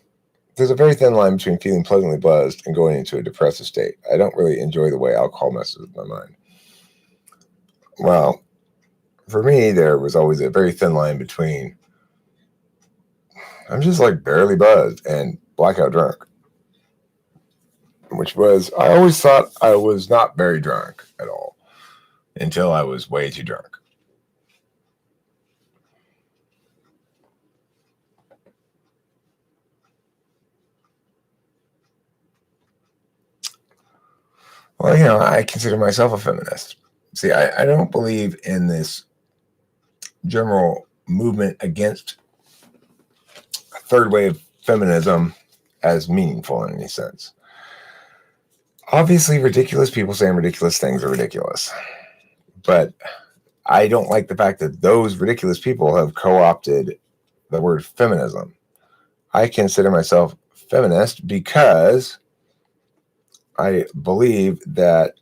there's a very thin line between feeling pleasantly buzzed and going into a depressive state. I don't really enjoy the way alcohol messes with my mind. Well, for me, there was always a very thin line between I'm just like barely buzzed and blackout drunk, which was, I always thought I was not very drunk at all until I was way too drunk. Well, I consider myself a feminist. See, I don't believe in this general movement against third wave feminism as meaningful in any sense. Obviously, ridiculous people saying ridiculous things are ridiculous. But I don't like the fact that those ridiculous people have co-opted the word feminism. I consider myself feminist because I believe that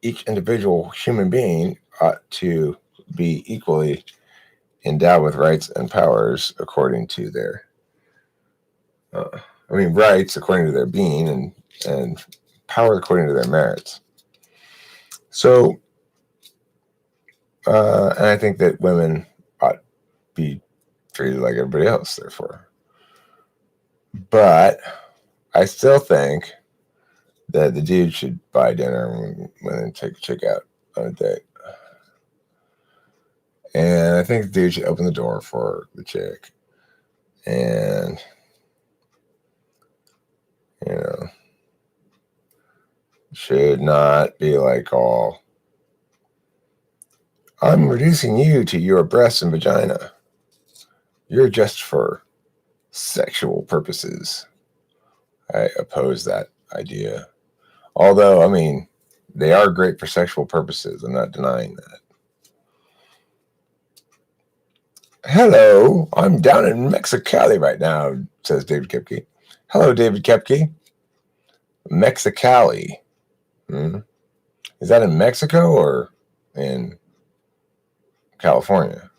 each individual human being ought to be equally endowed with rights and powers according to their rights according to their being and power according to their merits. So And I think that women ought to be treated like everybody else, therefore. But I still think that the dude should buy dinner and take a chick out on a date. And I think the dude should open the door for the chick. And, you know, should not be like all, I'm reducing you to your breasts and vagina. You're just for sexual purposes. I oppose that idea. Although, I mean, they are great for sexual purposes. I'm not denying that. Hello, I'm down in Mexicali right now, says David Kepke. Hello, David Kepke. Mexicali. Is that in Mexico or in California?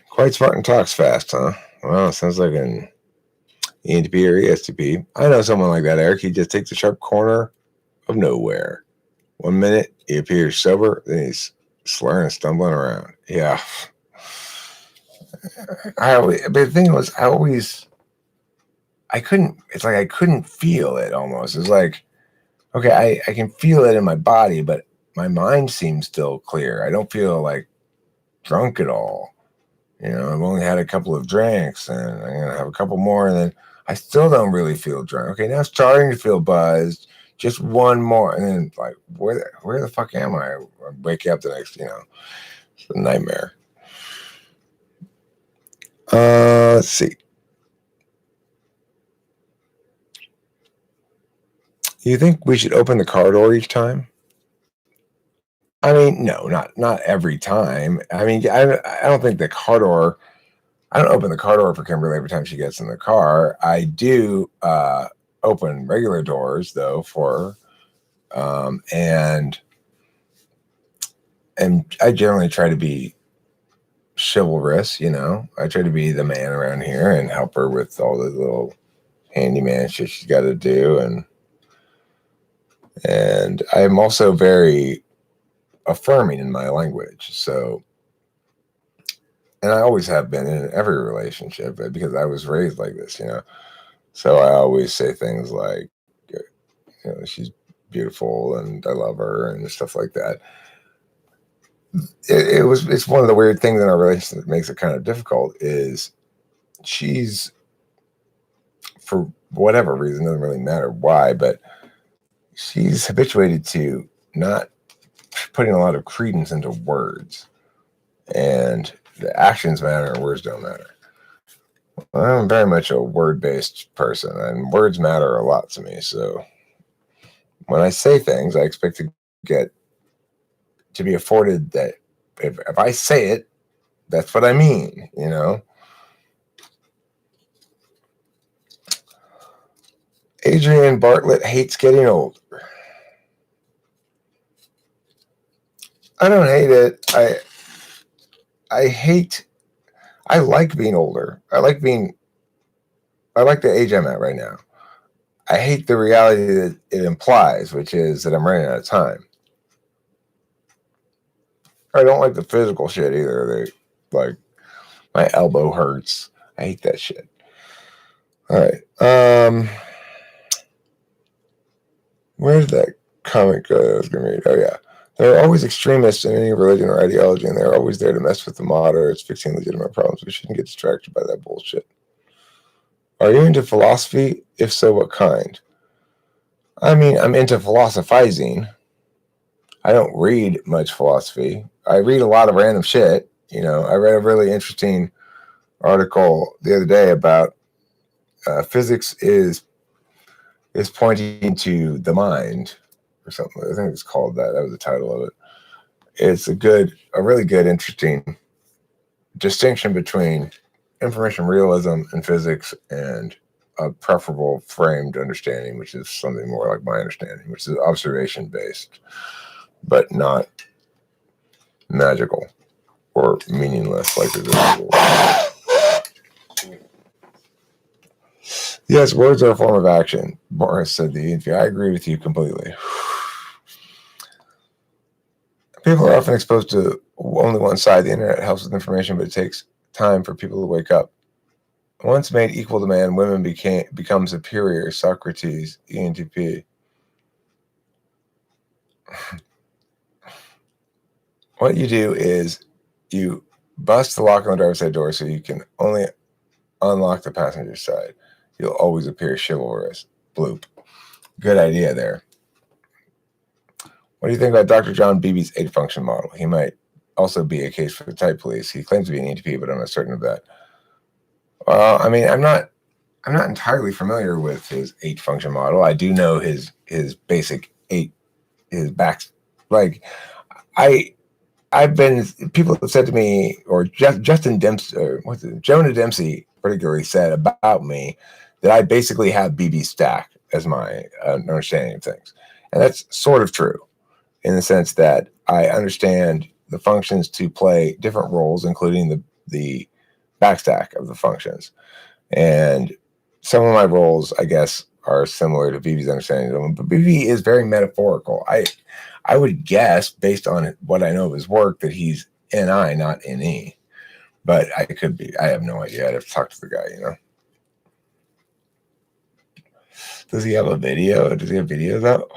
Quite smart and talks fast, huh? Well, sounds like an ENTP or ESTP. I know someone like that, Eric. He just takes a sharp corner of nowhere. 1 minute he appears sober, then he's slurring and stumbling around. Yeah. But the thing was, I couldn't, it's like I couldn't feel it almost. It's like, okay, I can feel it in my body, but my mind seems still clear. I don't feel like drunk at all. You know, I've only had a couple of drinks and I'm going to have a couple more and then I still don't really feel drunk. Okay, now I'm starting to feel buzzed. Just one more. And then like, where the fuck am I? I wake up the next, it's a nightmare. Let's see. You think we should open the car door each time? I mean, no, not every time. I mean, I don't think the car door. I don't open the car door for Kimberly every time she gets in the car. I do open regular doors though for her, and I generally try to be chivalrous. I try to be the man around here and help her with all the little handyman shit she's got to do, and I'm also very affirming in my language. So, and I always have been in every relationship because I was raised like this, So I always say things like, she's beautiful and I love her and stuff like that. It's one of the weird things in our relationship that makes it kind of difficult is she's, for whatever reason, doesn't really matter why, but she's habituated to not putting a lot of credence into words, and the actions matter and words don't matter. I'm very much a word-based person and words matter a lot to me. So when I say things, I expect to be afforded that if I say it, that's what I mean, Adrian Bartlett hates getting older. I don't hate it. I like being older. I like the age I'm at right now. I hate the reality that it implies, which is that I'm running out of time. I don't like the physical shit either. Like, my elbow hurts. I hate that shit. All right. Where did that comment go that I was going to read? Oh, yeah. There are always extremists in any religion or ideology, and they're always there to mess with the moderates, fixing legitimate problems. We shouldn't get distracted by that bullshit. Are you into philosophy? If so, what kind? I mean, I'm into philosophizing. I don't read much philosophy. I read a lot of random shit. I read a really interesting article the other day about physics is pointing to the mind or something. I think it's called that. That was the title of it. It's a really good, interesting distinction between information realism and physics and a preferable framed understanding, which is something more like my understanding, which is observation based, but not magical or meaningless like the visible. Yes, words are a form of action. Boris said the ENTP. I agree with you completely. People are often exposed to only one side. The internet helps with information, but it takes time for people to wake up. Once made equal to man, women become superior. Socrates, ENTP. What you do is you bust the lock on the driver's side door so you can only unlock the passenger side. You'll always appear chivalrous. Bloop. Good idea there. What do you think about Dr. John Beebe's 8-function model? He might also be a case for the type police. He claims to be an ENTP, but I'm not certain of that. Well, I mean, I'm not entirely familiar with his 8-function model. I do know his basic 8, his backs. Like, people have said to me, or Justin Dempsey, or Jonah Dempsey particularly said about me that I basically have BB stack as my understanding of things. And that's sort of true in the sense that I understand the functions to play different roles, including the backstack of the functions. And some of my roles, I guess, are similar to BB's understanding of them, but BB is very metaphorical. I would guess, based on what I know of his work, that he's NI, not NE. But I could be. I have no idea. I'd have to talk to the guy, you know. Does he have a video? Does he have videos out?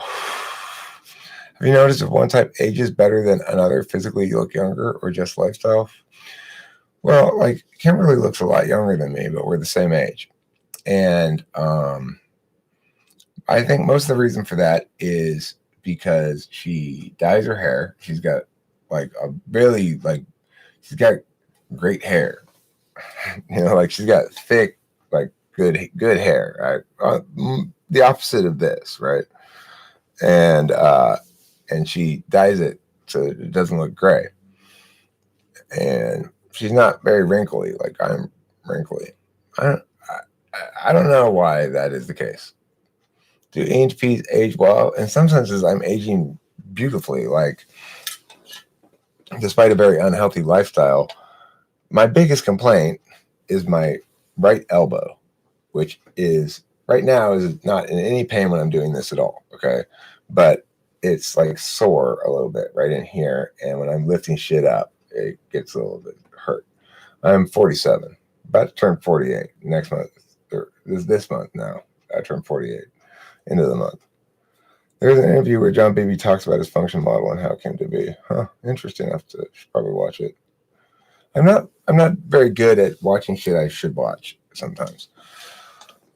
Have you noticed if one type ages better than another, physically you look younger, or just lifestyle? Well, like, Kimberly looks a lot younger than me, but we're the same age. And I think most of the reason for that is because she dyes her hair. She's got she's got great hair. You know, like she's got thick, like good hair. Right? The opposite of this, right? And she dyes it so it doesn't look gray. And she's not very wrinkly like I'm wrinkly. I don't know why that is the case. Do ENTPs age well? In some senses, I'm aging beautifully. Like, despite a very unhealthy lifestyle, my biggest complaint is my right elbow, which is right now is not in any pain when I'm doing this at all. Okay, but it's like sore a little bit right in here, and when I'm lifting shit up, it gets a little bit hurt. I'm 47, about to turn 48 next month. Or this month now. I turn 48. End of the month. There's an interview where John Beebe talks about his function model and how it came to be. Huh, interesting. I should probably watch it. I'm not very good at watching shit I should watch sometimes.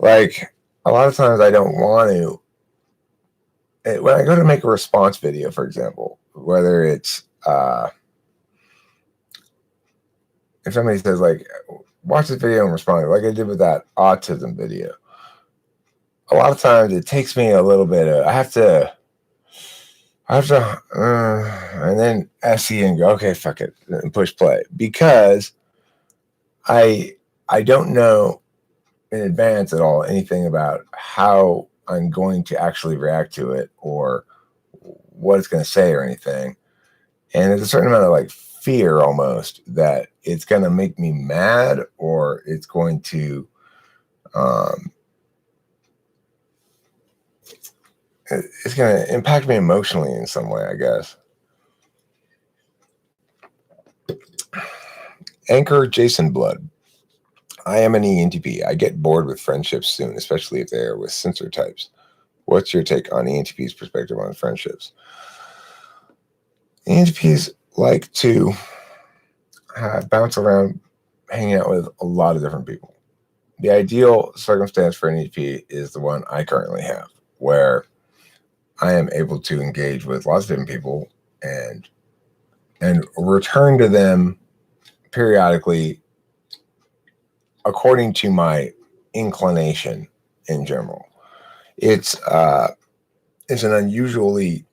Like, a lot of times I don't want to. When I go to make a response video, for example, whether it's if somebody says, like, watch this video and respond, like I did with that autism video. A lot of times it takes me a little bit of, I have to, and then SE and go, okay, fuck it, and push play, because I don't know in advance at all anything about how I'm going to actually react to it or what it's going to say or anything. And there's a certain amount of like fear almost that it's going to make me mad or it's going to, it's going to impact me emotionally in some way, I guess. Anchor Jason Blood. I am an ENTP. I get bored with friendships soon, especially if they are with sensor types. What's your take on ENTP's perspective on friendships? ENTPs like to bounce around, hanging out with a lot of different people. The ideal circumstance for an ENTP is the one I currently have, where I am able to engage with lots of different people and return to them periodically according to my inclination in general. It's an unusually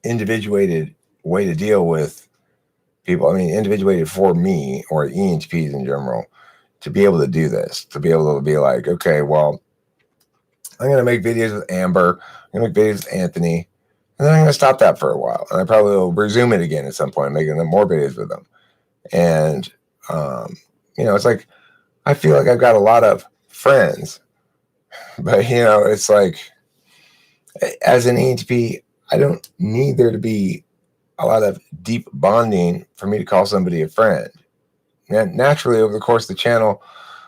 individuated way to deal with people. I mean, individuated for me or ENTPs in general to be able to do this, to be able to be like, okay, well, I'm going to make videos with Amber. I'm going to make videos with Anthony. And then I'm going to stop that for a while. And I probably will resume it again at some point, making them more videos with them. And, it's like, I feel like I've got a lot of friends. But, it's like, as an ENTP, I don't need there to be a lot of deep bonding for me to call somebody a friend. And naturally, over the course of the channel,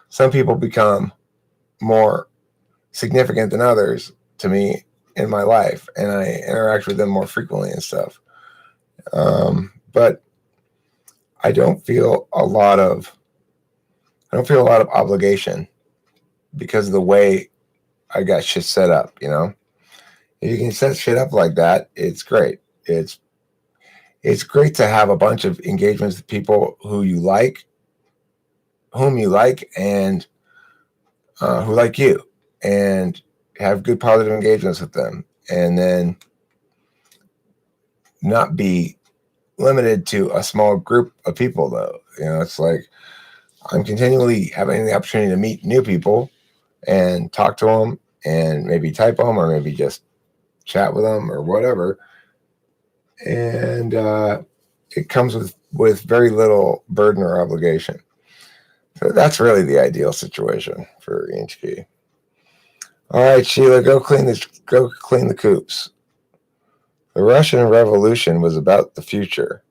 some people become more significant than others to me in my life, and I interact with them more frequently and stuff. But I don't feel a lot of obligation because of the way I got shit set up. You know, if you can set shit up like that, it's great. It's great to have a bunch of engagements with people whom you like, and who like you, and have good positive engagements with them, and then not be limited to a small group of people. Though, you know, it's like I'm continually having the opportunity to meet new people and talk to them, and maybe type them, or maybe just chat with them, or whatever. And it comes with very little burden or obligation. So that's really the ideal situation for EHP. All right, Sheila, go clean the coops. The Russian Revolution was about the future.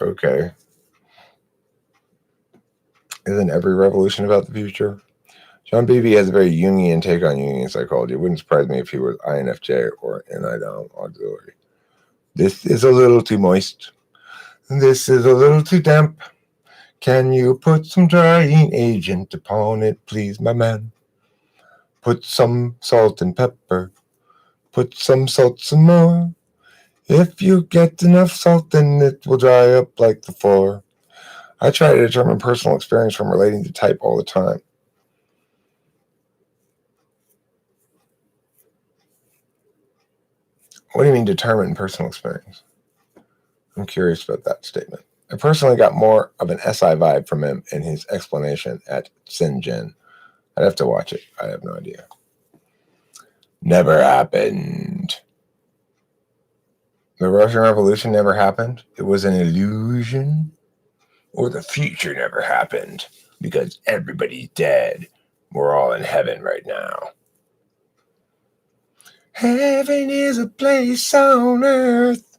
Okay. Isn't every revolution about the future? John Beebe has a very Jungian take on Jungian psychology. It wouldn't surprise me if he was INFJ or NI-DOM auxiliary. This is a little too moist. This is a little too damp. Can you put some drying agent upon it, please, my man? Put some salt and pepper. Put some salt some more. If you get enough salt, then it will dry up like the floor. I try to determine personal experience from relating to type all the time. What do you mean determine personal experience? I'm curious about that statement. I personally got more of an SI vibe from him in his explanation at Sinjin. I'd have to watch it. I have no idea. Never happened. The Russian Revolution never happened. It was an illusion. Or the future never happened because everybody's dead. We're all in heaven right now. Heaven is a place on earth.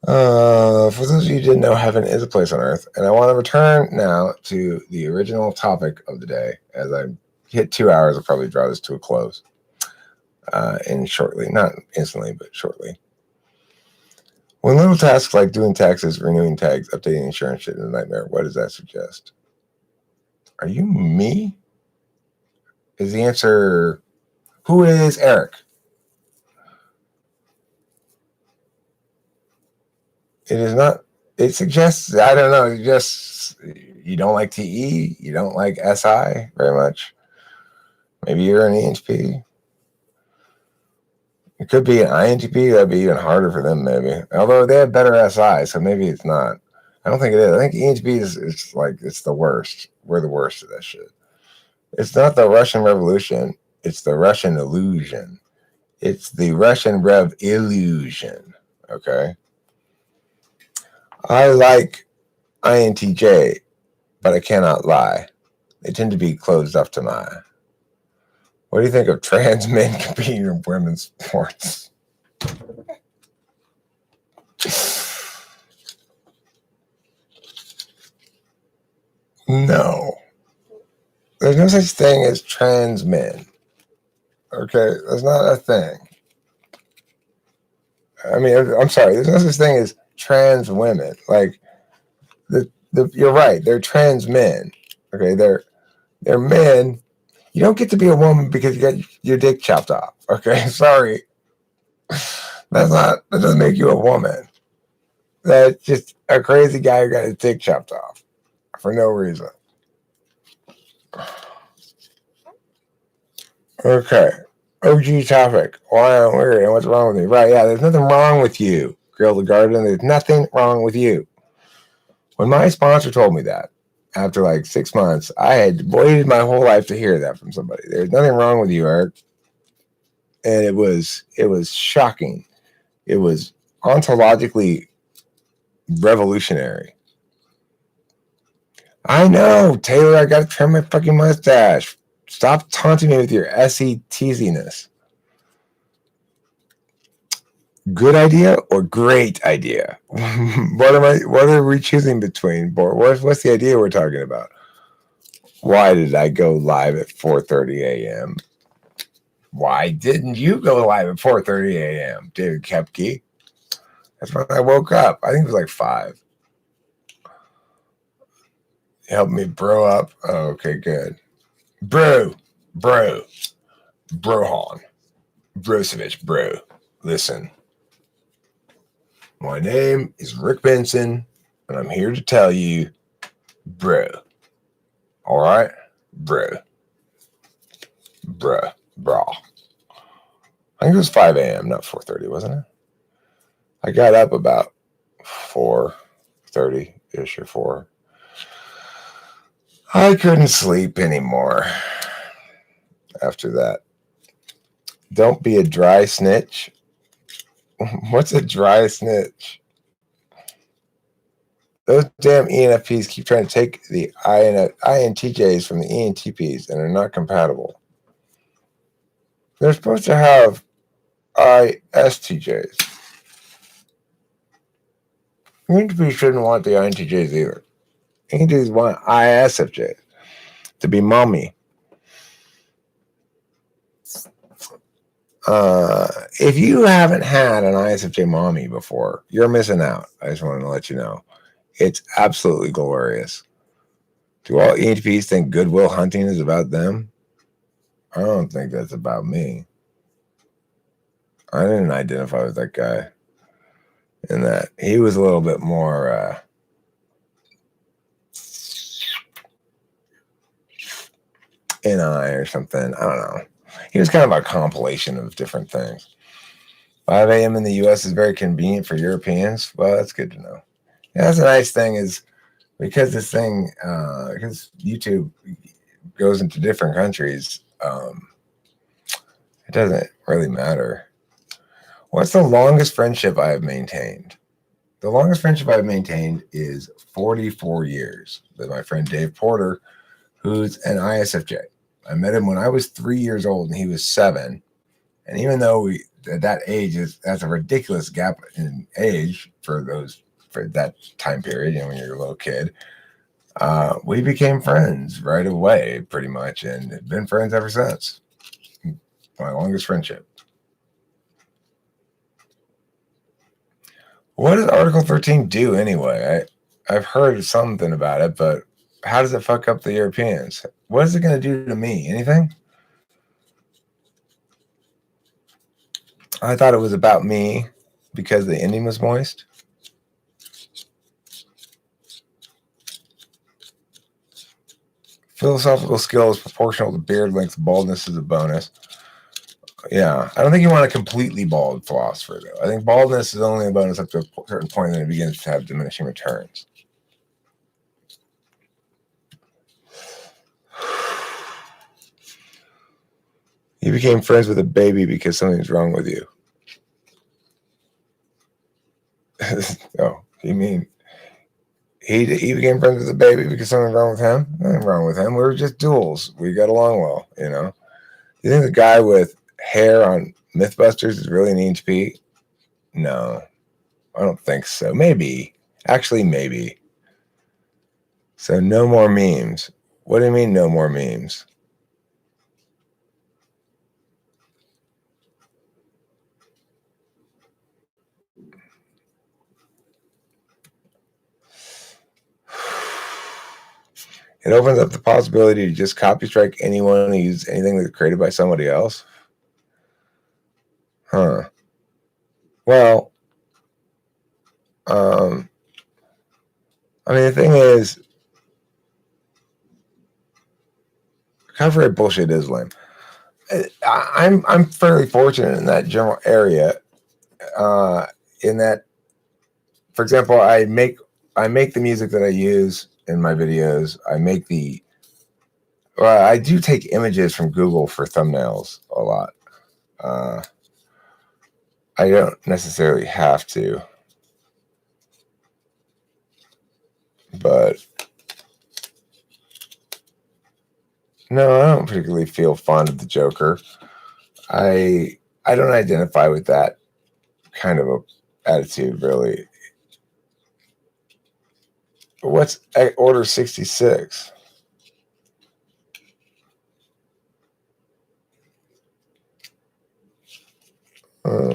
For those of you who didn't know, heaven is a place on earth. And I want to return now to the original topic of the day. As I hit 2 hours, I'll probably draw this to a close. And shortly, not instantly, but shortly. When little tasks like doing taxes, renewing tags, updating insurance shit is a nightmare, what does that suggest? Are you me? Is the answer, who is Eric? It is not, it suggests, I don't know, it just, you don't like TE, you don't like SI very much. Maybe you're an ENTP. It could be an INTP, that'd be even harder for them, maybe. Although they have better SI, so maybe it's not. I don't think it is. I think ENTP is like, it's the worst. We're the worst of that shit. It's not the Russian Revolution. It's the Russian illusion. It's the Russian Rev illusion. Okay. I like INTJ, but I cannot lie. They tend to be closed off to my. What do you think of trans men competing in women's sports? No. There's no such thing as trans men. Okay? That's not a thing. I mean, I'm sorry. There's no such thing as trans women. Like, you're right. They're trans men. Okay? They're men. You don't get to be a woman because you got your dick chopped off. Okay? Sorry. That doesn't make you a woman. That's just a crazy guy who got his dick chopped off for no reason. Okay. OG topic. Why I'm weird and what's wrong with me? Right, yeah, there's nothing wrong with you, Grill the Garden. There's nothing wrong with you. When my sponsor told me that, after like 6 months, I had waited my whole life to hear that from somebody. There's nothing wrong with you, Eric. And it was shocking. It was ontologically revolutionary. I know, Taylor, I gotta trim my fucking mustache. Stop taunting me with your SE teasiness. Good idea or great idea? What are we choosing between? What's the idea we're talking about? Why did I go live at 4:30 a.m.? Why didn't you go live at 4:30 a.m., David Kepke? That's when I woke up. I think it was like 5. Help me bro up. Oh, okay, good. Brohan. Brozovic, bro. Listen. My name is Rick Benson, and I'm here to tell you, bro. All right? Bro. Bro. I think it was 5 a.m., not 4:30, wasn't it? I got up about 4:30-ish or 4. I couldn't sleep anymore after that. Don't be a dry snitch. What's a dry snitch? Those damn ENFPs keep trying to take the INTJs from the ENTPs and are not compatible. They're supposed to have ISTJs. ENTPs shouldn't want the INTJs either. ENTPs want ISFJs to be mommy. If you haven't had an ISFJ mommy before, you're missing out. I just wanted to let you know. It's absolutely glorious. Do all ENTPs think Goodwill Hunting is about them? I don't think that's about me. I didn't identify with that guy in that. He was a little bit more NI or something. I don't know. He was kind of a compilation of different things. 5 a.m. in the U.S. is very convenient for Europeans. Well, that's good to know. Yeah, that's a nice thing is because this thing, because YouTube goes into different countries, it doesn't really matter. What's the longest friendship I have maintained? The longest friendship I've maintained is 44 years with my friend Dave Porter, who's an ISFJ. I met him when I was 3 years old and he was 7. And even though at that age that's a ridiculous gap in age for that time period, when you're a little kid, we became friends right away, pretty much, and have been friends ever since. My longest friendship. What does Article 13 do anyway? I've heard something about it, but how does it fuck up the Europeans? What is it going to do to me? Anything? I thought it was about me because the ending was moist. Philosophical skill is proportional to beard length. Baldness is a bonus. Yeah, I don't think you want a completely bald philosopher, though. I think baldness is only a bonus up to a certain point, and then it begins to have diminishing returns. You became friends with a baby because something's wrong with you. Oh, you mean he became friends with a baby because something's wrong with him? Nothing wrong with him. We were just duels. We got along well, You think the guy with hair on Mythbusters is really an ENTP? No, I don't think so. Maybe. Actually, maybe. So no more memes. What do you mean no more memes? It opens up the possibility to just copy strike anyone who uses anything that's created by somebody else. Huh. Well, the thing is, copyright bullshit is lame. I'm fairly fortunate in that general area. In that, for example, I make the music that I use in my videos. I do take images from Google for thumbnails a lot. I don't necessarily have to, but no, I don't particularly feel fond of the Joker. I don't identify with that kind of a attitude, really. What's Order 66? Oh.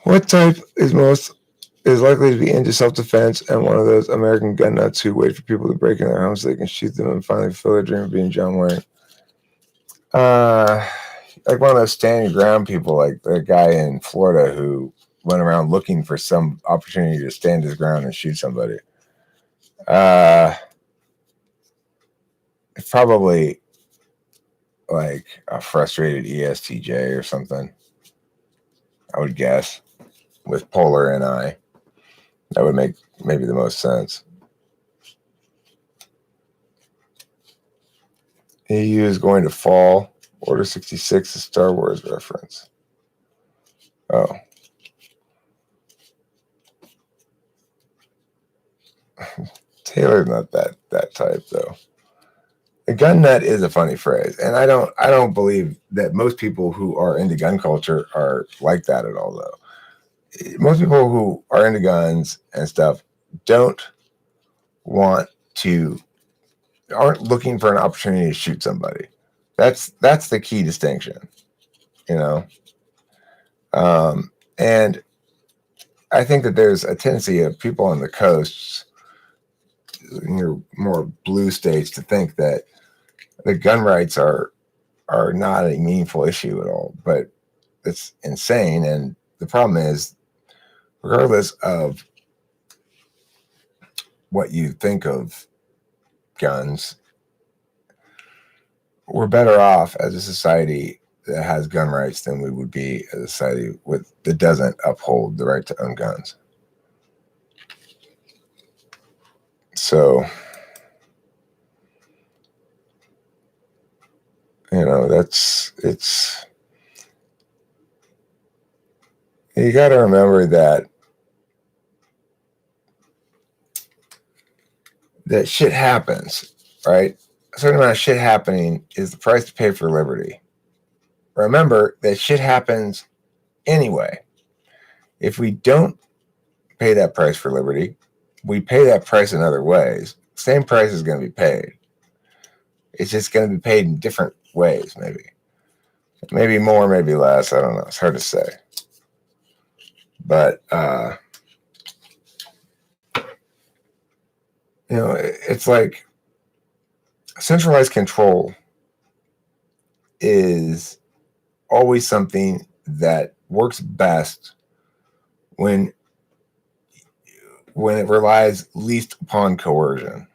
What type is likely to be into self-defense and one of those American gun nuts who wait for people to break in their house so they can shoot them and finally fulfill their dream of being John Wayne? Like one of those standing ground people, like the guy in Florida who went around looking for some opportunity to stand his ground and shoot somebody. It's probably like a frustrated ESTJ or something, I would guess, with polar NI. That would make maybe the most sense. EU is going to fall. Order 66 is Star Wars reference. Oh. Taylor's not that type, though. A gun nut is a funny phrase, and I don't believe that most people who are into gun culture are like that at all, though. Most people who are into guns and stuff aren't looking for an opportunity to shoot somebody. That's the key distinction, you know. And I think that there's a tendency of people on the coasts, in your more blue states, to think that the gun rights are not a meaningful issue at all, but it's insane. And the problem is, regardless of what you think of guns, we're better off as a society that has gun rights than we would be as a society that doesn't uphold the right to own guns. So, you know, you got to remember that shit happens, right? A certain amount of shit happening is the price to pay for liberty. Remember that shit happens anyway. If we don't pay that price for liberty, we pay that price in other ways. Same price is going to be paid. It's just going to be paid in different ways, maybe more, maybe less. I don't know. It's hard to say. But you know, it's like centralized control is always something that works best when it relies least upon coercion.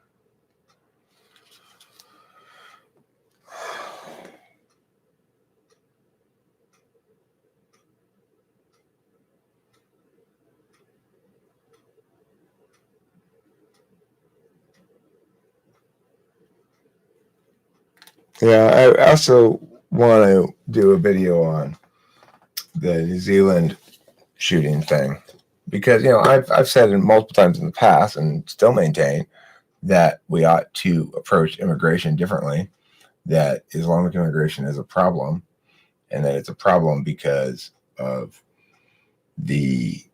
Yeah, I also want to do a video on the New Zealand shooting thing, because, you know, I've said it multiple times in the past and still maintain that we ought to approach immigration differently, that Islamic immigration is a problem, and that it's a problem because of the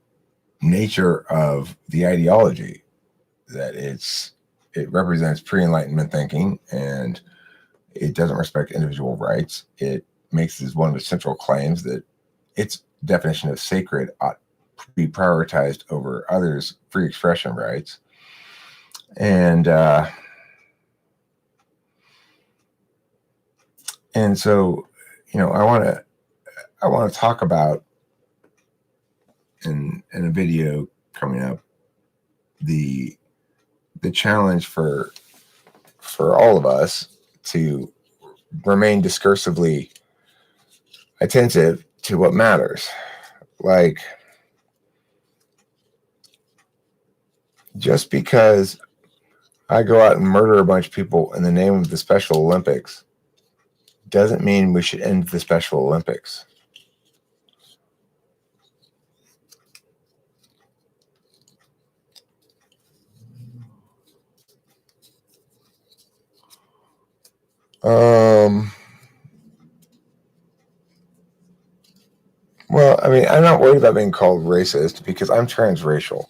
nature of the ideology, that it represents pre-Enlightenment thinking, and it doesn't respect individual rights. It makes as one of the central claims that its definition of sacred ought to be prioritized over others' free expression rights. And so, you know, I want to talk about in a video coming up the challenge for all of us to remain discursively attentive to what matters. Like, just because I go out and murder a bunch of people in the name of the Special Olympics doesn't mean we should end the Special Olympics. Um, well, I mean, I'm not worried about being called racist because I'm transracial.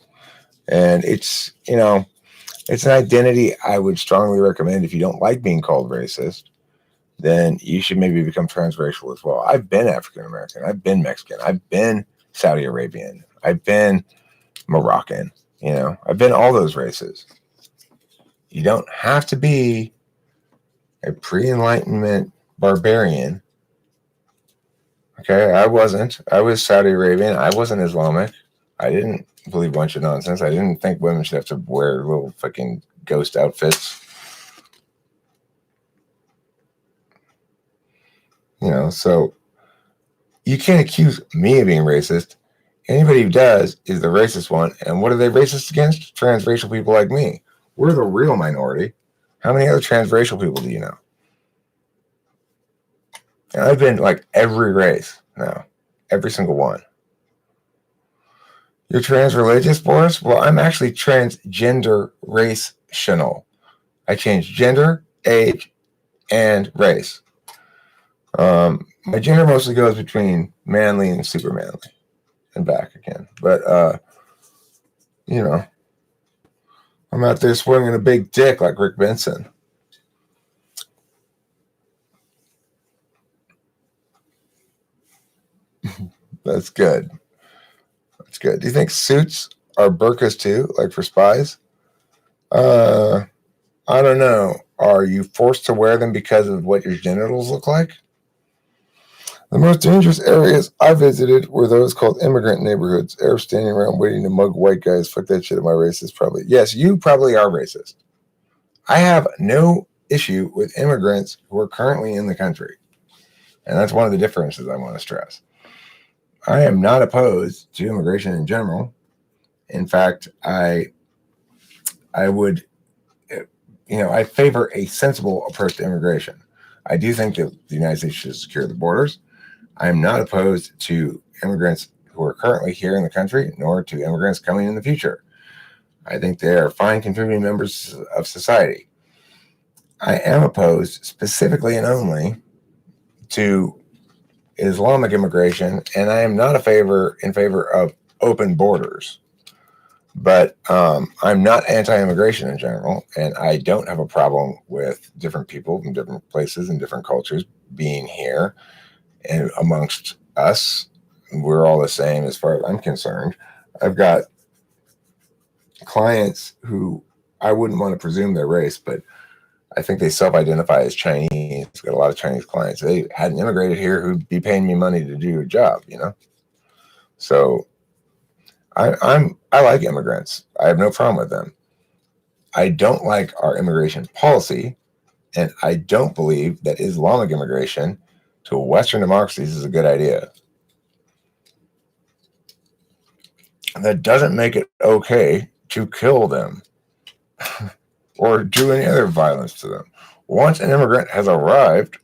And it's an identity I would strongly recommend. If you don't like being called racist, then you should maybe become transracial as well. I've been African American. I've been Mexican. I've been Saudi Arabian. I've been Moroccan. I've been all those races. You don't have to be a pre-Enlightenment barbarian. Okay, I wasn't. I was Saudi Arabian. I wasn't Islamic. I didn't believe a bunch of nonsense. I didn't think women should have to wear little fucking ghost outfits. So you can't accuse me of being racist. Anybody who does is the racist one. And what are they racist against? Transracial people like me. We're the real minority. How many other transracial people do you know? And I've been like every race now, every single one. You're trans-religious, Boris? Well, I'm actually transgender racial. I changed gender, age, and race. My gender mostly goes between manly and super manly and back again. But, I'm out there swinging a big dick like Rick Benson. That's good. That's good. Do you think suits are burkas too, like for spies? I don't know. Are you forced to wear them because of what your genitals look like? The most dangerous areas I visited were those called immigrant neighborhoods. Arabs standing around waiting to mug white guys. Fuck that shit. Am I racist? Probably. Yes, you probably are racist. I have no issue with immigrants who are currently in the country. And that's one of the differences I want to stress. I am not opposed to immigration in general. In fact, I would, I favor a sensible approach to immigration. I do think that the United States should secure the borders. I am not opposed to immigrants who are currently here in the country, nor to immigrants coming in the future. I think they are fine contributing members of society. I am opposed specifically and only to Islamic immigration, and I am not in favor of open borders. But I'm not anti-immigration in general, and I don't have a problem with different people from different places and different cultures being here. And amongst us, we're all the same as far as I'm concerned. I've got clients who I wouldn't want to presume their race, but I think they self-identify as Chinese. I've got a lot of Chinese clients. They hadn't immigrated here who'd be paying me money to do a job, So I like immigrants. I have no problem with them. I don't like our immigration policy, and I don't believe that Islamic immigration to Western democracies is a good idea. And that doesn't make it okay to kill them or do any other violence to them. Once an immigrant has arrived,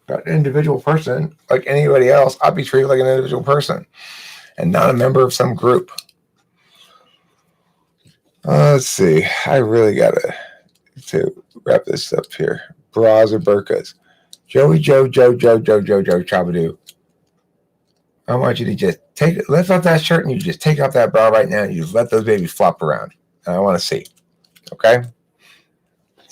that individual person, like anybody else, I'll be treated like an individual person and not a member of some group. Let's see. I really got to wrap this up here. Bras or burkas? Joey, Joe, Chabadoo. I want you to just lift up that shirt and you just take off that bra right now and you just let those babies flop around. And I want to see. Okay?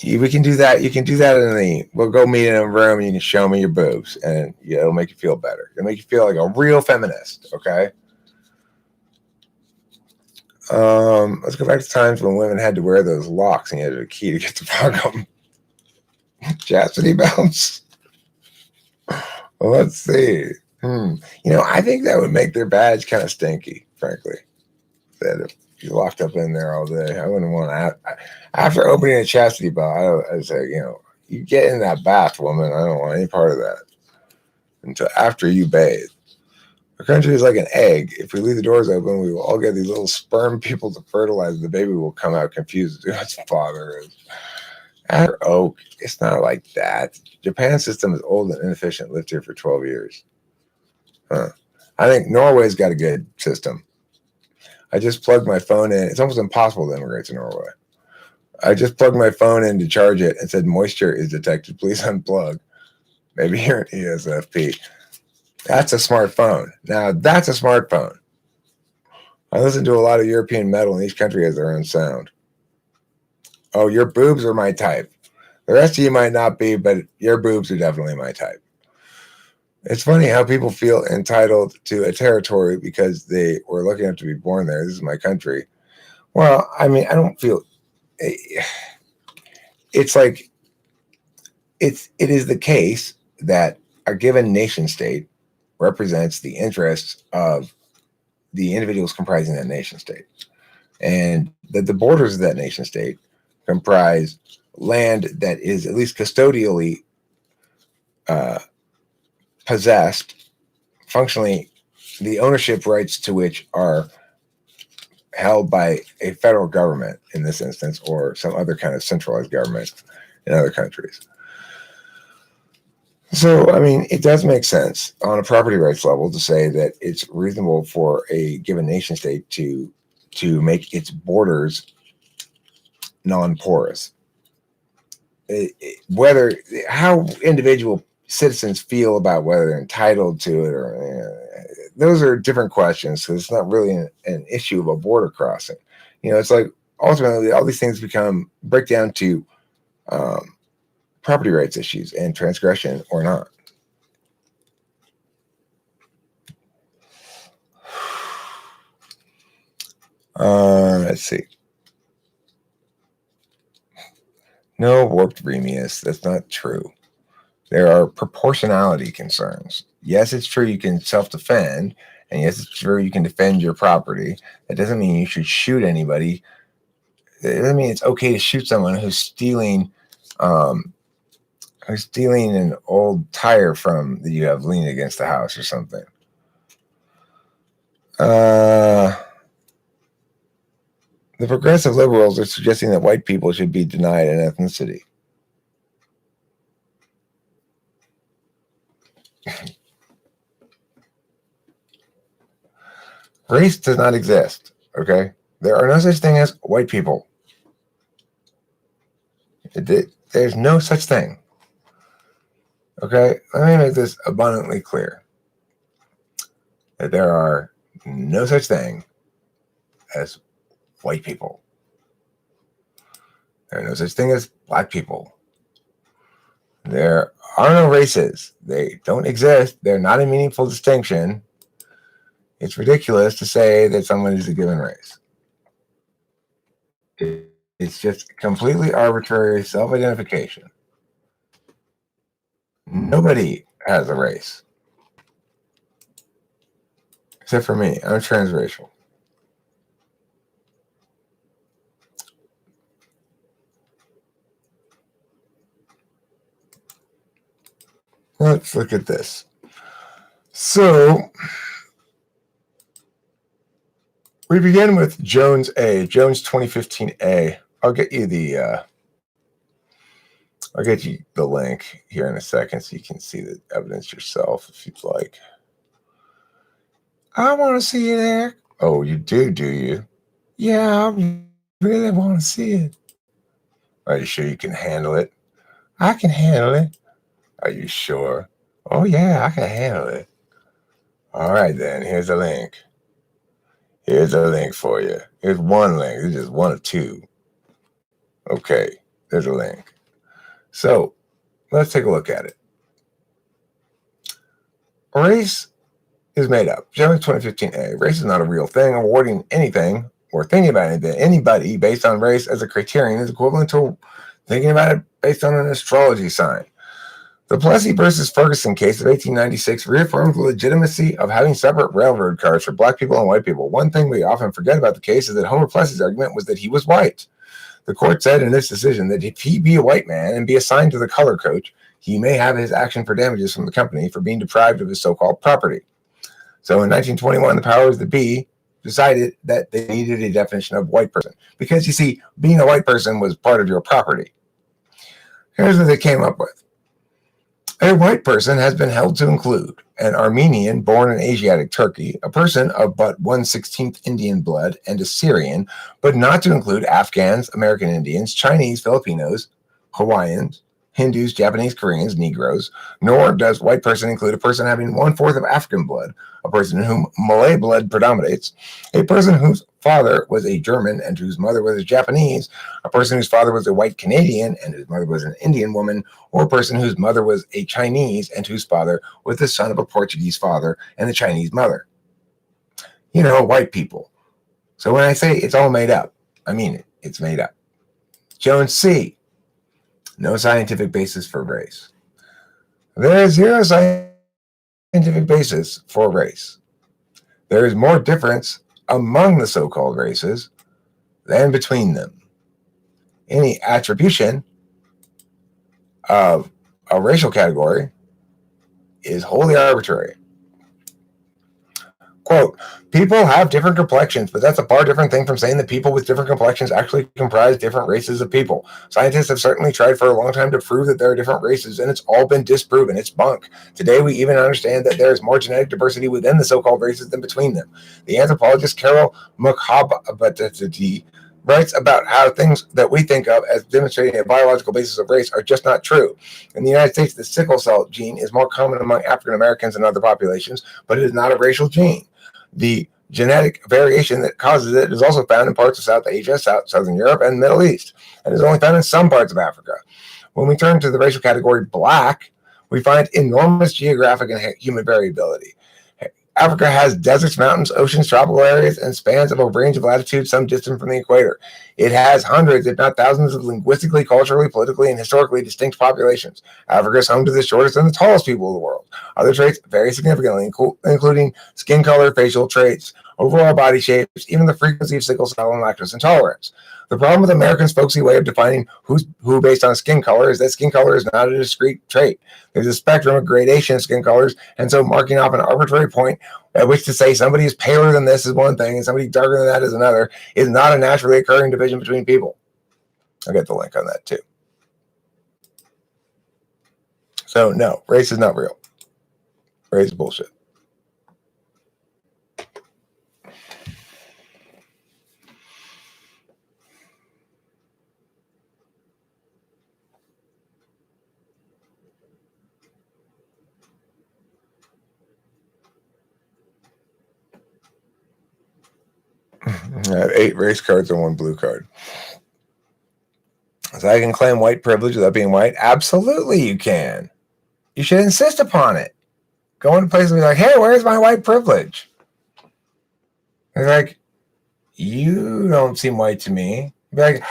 We can do that. You can do that we'll go meet in a room and you can show me your boobs and it'll make you feel better. It'll make you feel like a real feminist. Okay? Let's go back to times when women had to wear those locks and you had a key to get to them. Chastity belts. Well, let's see. I think that would make their badge kind of stinky, frankly. That if you locked up in there all day, I wouldn't want to. After opening a chastity belt, I'd say, you get in that bath, woman. I don't want any part of that until after you bathe. Our country is like an egg. If we leave the doors open, we will all get these little sperm people to fertilize. The baby will come out confused as to who its father is. After oak, it's not like that. Japan's system is old and inefficient. Lived here for 12 years. I think Norway's got a good system. I just plugged my phone in. It's almost impossible to immigrate to Norway. I just plugged my phone in to charge it and said moisture is detected. Please unplug. Maybe you're an ESFP. That's a smartphone. Now that's a smartphone. I listen to a lot of European metal, and each country has their own sound. Oh, your boobs are my type. The rest of you might not be, but your boobs are definitely my type. It's funny how people feel entitled to a territory because they were lucky enough to be born there. This is my country. Well, I mean, I don't feel. It's like it is the case that a given nation state represents the interests of the individuals comprising that nation state, and that the borders of that nation state comprise land that is at least custodially possessed, functionally, the ownership rights to which are held by a federal government in this instance, or some other kind of centralized government in other countries. So, I mean, it does make sense on a property rights level to say that it's reasonable for a given nation state to make its borders non-porous. Whether how individual citizens feel about whether they're entitled to it or those are different questions, because it's not really an issue of a border crossing. It's like ultimately all these things break down to property rights issues and transgression or not. Let's see. No, warped Remius. That's not true. There are proportionality concerns. Yes, it's true you can self-defend, and yes, it's true you can defend your property. That doesn't mean you should shoot anybody. It doesn't mean it's okay to shoot someone who's stealing an old tire that you have leaning against the house or something. The progressive liberals are suggesting that white people should be denied an ethnicity. Race does not exist, okay? There are no such thing as white people. There's no such thing. Okay? Let me make this abundantly clear. That there are no such thing as white people. There are no such thing as black people. There are no races. They don't exist. They're not a meaningful distinction. It's ridiculous to say that someone is a given race. It's just completely arbitrary self-identification. Nobody has a race. Except for me. I'm transracial. Let's look at this. So, we begin with Jones A. Jones 2015A. I'll get you the link here in a second so you can see the evidence yourself if you'd like. I want to see it, Eric. Oh, you do you? Yeah, I really want to see it. Are you sure you can handle it? I can handle it. Are you sure? Oh, yeah, I can handle it. All right, then. Here's a link. Here's a link for you. Here's one link. It's just one of two. Okay, there's a link. So, let's take a look at it. Race is made up. Jones 2015A. Race is not a real thing. Awarding anything or thinking about anybody based on race as a criterion is equivalent to thinking about it based on an astrology sign. The Plessy versus Ferguson case of 1896 reaffirmed the legitimacy of having separate railroad cars for black people and white people. One thing we often forget about the case is that Homer Plessy's argument was that he was white. The court said in this decision that if he be a white man and be assigned to the color coach, he may have his action for damages from the company for being deprived of his so-called property. So in 1921, the powers that be decided that they needed a definition of white person. Because, you see, being a white person was part of your property. Here's what they came up with. A white person has been held to include an Armenian born in Asiatic Turkey, a person of but 1/16 Indian blood, and a Syrian, but not to include Afghans, American Indians, Chinese, Filipinos, Hawaiians, Hindus, Japanese, Koreans, Negroes, nor does white person include a person having 1/4 of African blood, a person in whom Malay blood predominates, a person whose father was a German and whose mother was a Japanese, a person whose father was a white Canadian and whose mother was an Indian woman, or a person whose mother was a Chinese and whose father was the son of a Portuguese father and a Chinese mother. You know, white people. So when I say it's all made up, I mean it. It's made up. Jones C. No scientific basis for race. There is zero scientific basis for race. There is more difference among the so-called races than between them. Any attribution of a racial category is wholly arbitrary. Quote, people have different complexions, but that's a far different thing from saying that people with different complexions actually comprise different races of people. Scientists have certainly tried for a long time to prove that there are different races, and it's all been disproven. It's bunk. Today, we even understand that there is more genetic diversity within the so-called races than between them. The anthropologist Carol Mukhabbatati writes about how things that we think of as demonstrating a biological basis of race are just not true. In the United States, the sickle cell gene is more common among African Americans and other populations, but it is not a racial gene. The genetic variation that causes it is also found in parts of South Asia, Southern Europe, and Middle East, and is only found in some parts of Africa. When we turn to the racial category black, we find enormous geographic and human variability. Africa has deserts, mountains, oceans, tropical areas, and spans of a range of latitudes some distance from the equator. It has hundreds, if not thousands, of linguistically, culturally, politically, and historically distinct populations. Africa is home to the shortest and the tallest people of the world. Other traits vary significantly, including skin color, facial traits, overall body shapes, even the frequency of sickle cell and lactose intolerance. The problem with Americans' folksy way of defining who based on skin color is that skin color is not a discrete trait. There's a spectrum of gradation of skin colors, and so marking off an arbitrary point at which to say somebody is paler than this is one thing and somebody darker than that is another is not a naturally occurring division between people. I'll get the link on that too. So no, race is not real. Race is bullshit. I have 8 race cards and 1 blue card. So I can claim white privilege without being white? Absolutely you can. You should insist upon it. Go into places and be like, hey, where's my white privilege? They're like, you don't seem white to me. Be like,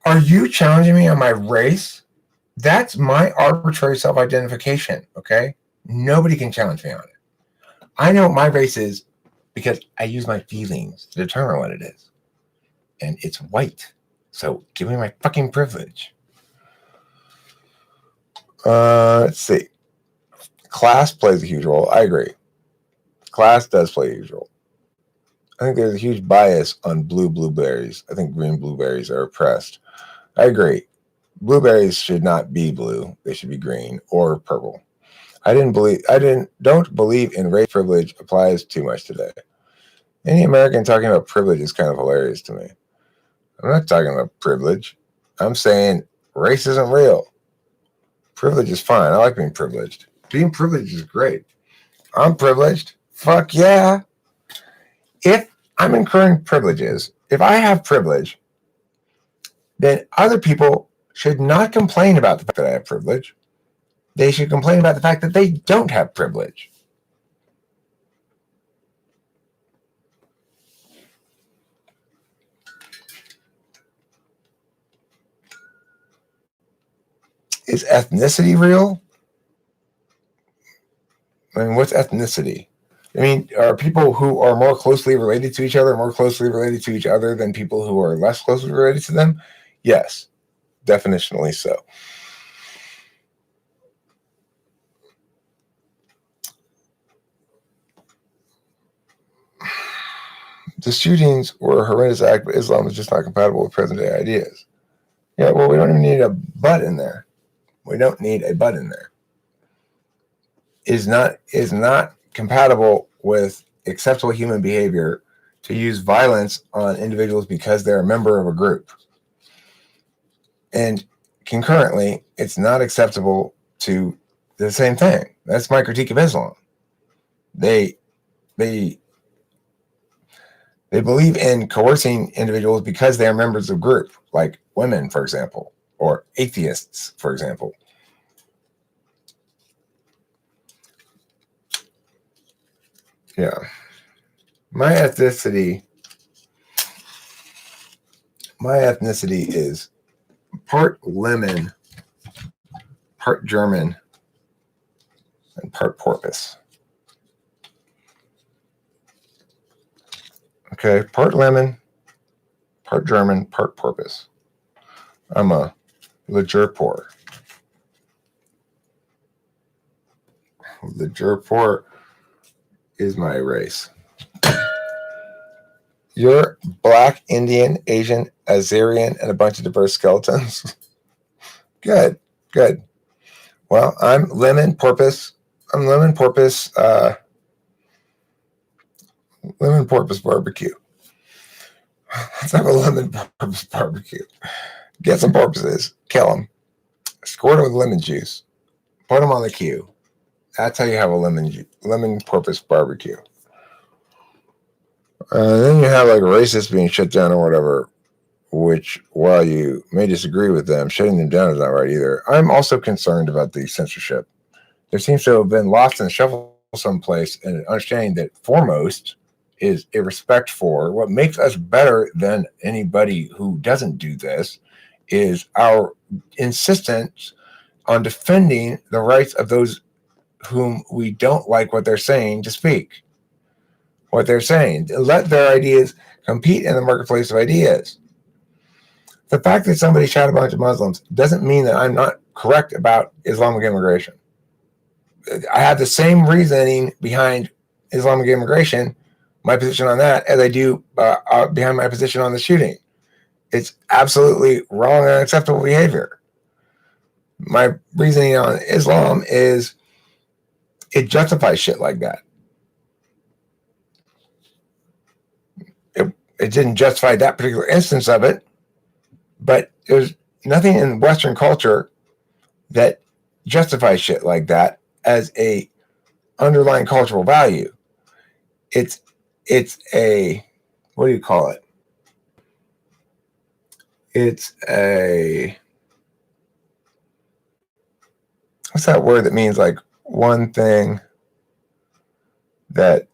are you challenging me on my race? That's my arbitrary self-identification, okay? Nobody can challenge me on it. I know what my race is because I use my feelings to determine what it is. And it's white. So give me my fucking privilege. Let's see. Class plays a huge role. I agree. Class does play a huge role. I think there's a huge bias on blue blueberries. I think green blueberries are oppressed. I agree. Blueberries should not be blue. They should be green or purple. Don't believe in race privilege applies too much today. Any American talking about privilege is kind of hilarious to me. I'm not talking about privilege. I'm saying race isn't real. Privilege is fine. I like being privileged. Being privileged is great. I'm privileged. Fuck yeah. If I'm incurring privileges, if I have privilege, then other people should not complain about the fact that I have privilege. They should complain about the fact that they don't have privilege. Is ethnicity real? I mean, what's ethnicity? I mean, are people who are more closely related to each other than people who are less closely related to them? Yes, definitionally so. The shootings were a horrendous act, but Islam is just not compatible with present-day ideas. Yeah, well, we don't even need a but in there. We don't need a but in there. is not compatible with acceptable human behavior to use violence on individuals because they're a member of a group. And concurrently, it's not acceptable to the same thing. That's my critique of Islam. They believe in coercing individuals because they are members of group, like women, for example, or atheists, for example. Yeah. My ethnicity is part lemon, part German, and part porpoise. Okay, part lemon, part German, part porpoise. I'm a Lejurpor. Lejurpor is my race. You're Black, Indian, Asian, Azerian, and a bunch of diverse skeletons. Good. Well, I'm lemon porpoise. Lemon porpoise barbecue. Let's have a lemon porpoise barbecue. Get some porpoises, kill them, squirt them with lemon juice, put them on the queue. That's how you have a lemon porpoise barbecue. Then you have like racists being shut down or whatever, which, while you may disagree with them, shutting them down is not right either. I'm also concerned about the censorship. There seems to have been lost in the shuffle someplace and understanding that foremost is a respect for what makes us better than anybody who doesn't do this is our insistence on defending the rights of those whom we don't like what they're saying to speak. What they're saying, let their ideas compete in the marketplace of ideas. The fact that somebody shot a bunch of Muslims doesn't mean that I'm not correct about Islamic immigration. I have the same reasoning behind Islamic immigration, my position on that, as I do behind my position on the shooting. It's absolutely wrong and unacceptable behavior. My reasoning on Islam is it justifies shit like that. It didn't justify that particular instance of it, but there's nothing in Western culture that justifies shit like that as a underlying cultural value. It's a, what do you call it? It's a, what's that word that means like one thing that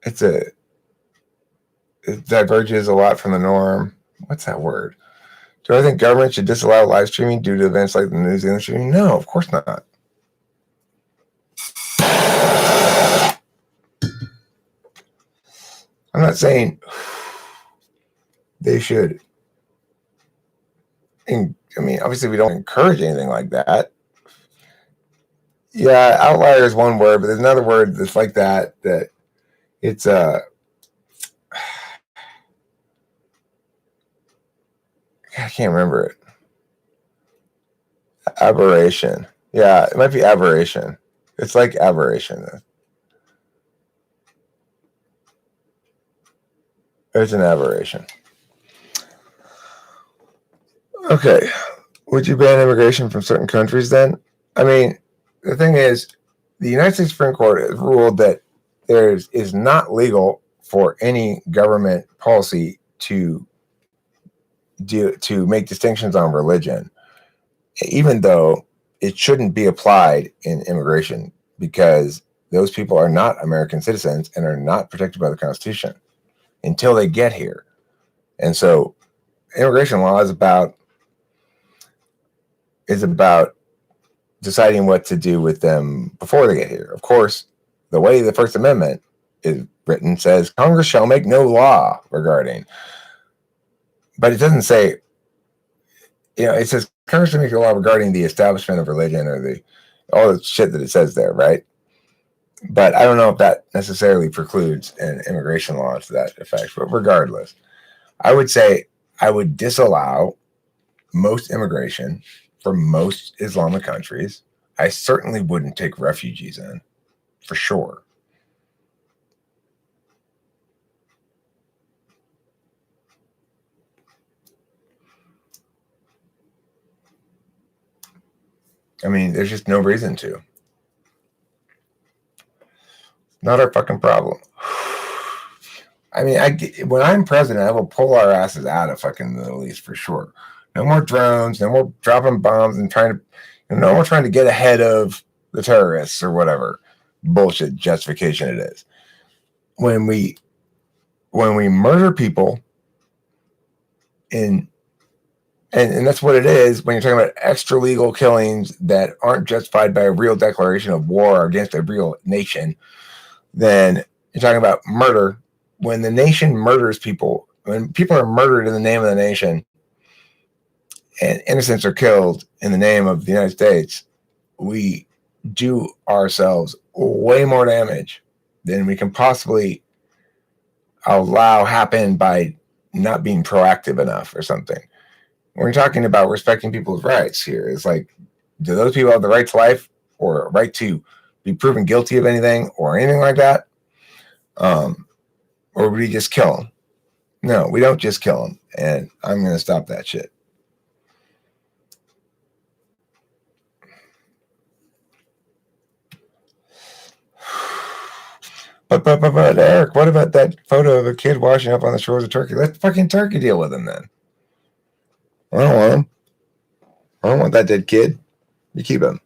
it diverges a lot from the norm? What's that word? Do I think government should disallow live streaming due to events like the New Zealand shooting? No, of course not. I'm not saying they should. I mean, obviously, we don't encourage anything like that. Yeah, outlier is one word, but there's another word that's like that. That it's I can't remember it. Aberration. Yeah, it might be aberration. It's like aberration. It's an aberration. Okay. Would you ban immigration from certain countries then? I mean, the thing is, the United States Supreme Court has ruled that there is not legal for any government policy to make distinctions on religion, even though it shouldn't be applied in immigration because those people are not American citizens and are not protected by the Constitution until they get here. And so immigration law is about deciding what to do with them before they get here. Of course, the way the First Amendment is written says Congress shall make no law regarding, but it doesn't say, it says Congress shall make a law regarding the establishment of religion or all the shit that it says there, right? But I don't know if that necessarily precludes an immigration law to that effect. But regardless, I would say I would disallow most immigration from most Islamic countries. I certainly wouldn't take refugees in. for sure. I mean, there's just no reason to. Not our fucking problem. I mean, when I'm president, I will pull our asses out of fucking the Middle East for sure. No more drones, no more dropping bombs and no more trying to get ahead of the terrorists or whatever bullshit justification it is. When we murder people and that's what it is when you're talking about extra legal killings that aren't justified by a real declaration of war against a real nation, then you're talking about murder. When the nation murders people, when people are murdered in the name of the nation and innocents are killed in the name of the United States, we do ourselves way more damage than we can possibly allow happen by not being proactive enough or something. When we're talking about respecting people's rights here, it's like, do those people have the right to life or a right to be proven guilty of anything or anything like that? Or would we just kill them? No, we don't just kill them. And I'm going to stop that shit. But Eric, what about that photo of a kid washing up on the shores of Turkey? Let fucking Turkey deal with him then. I don't want him. I don't want that dead kid. You keep him.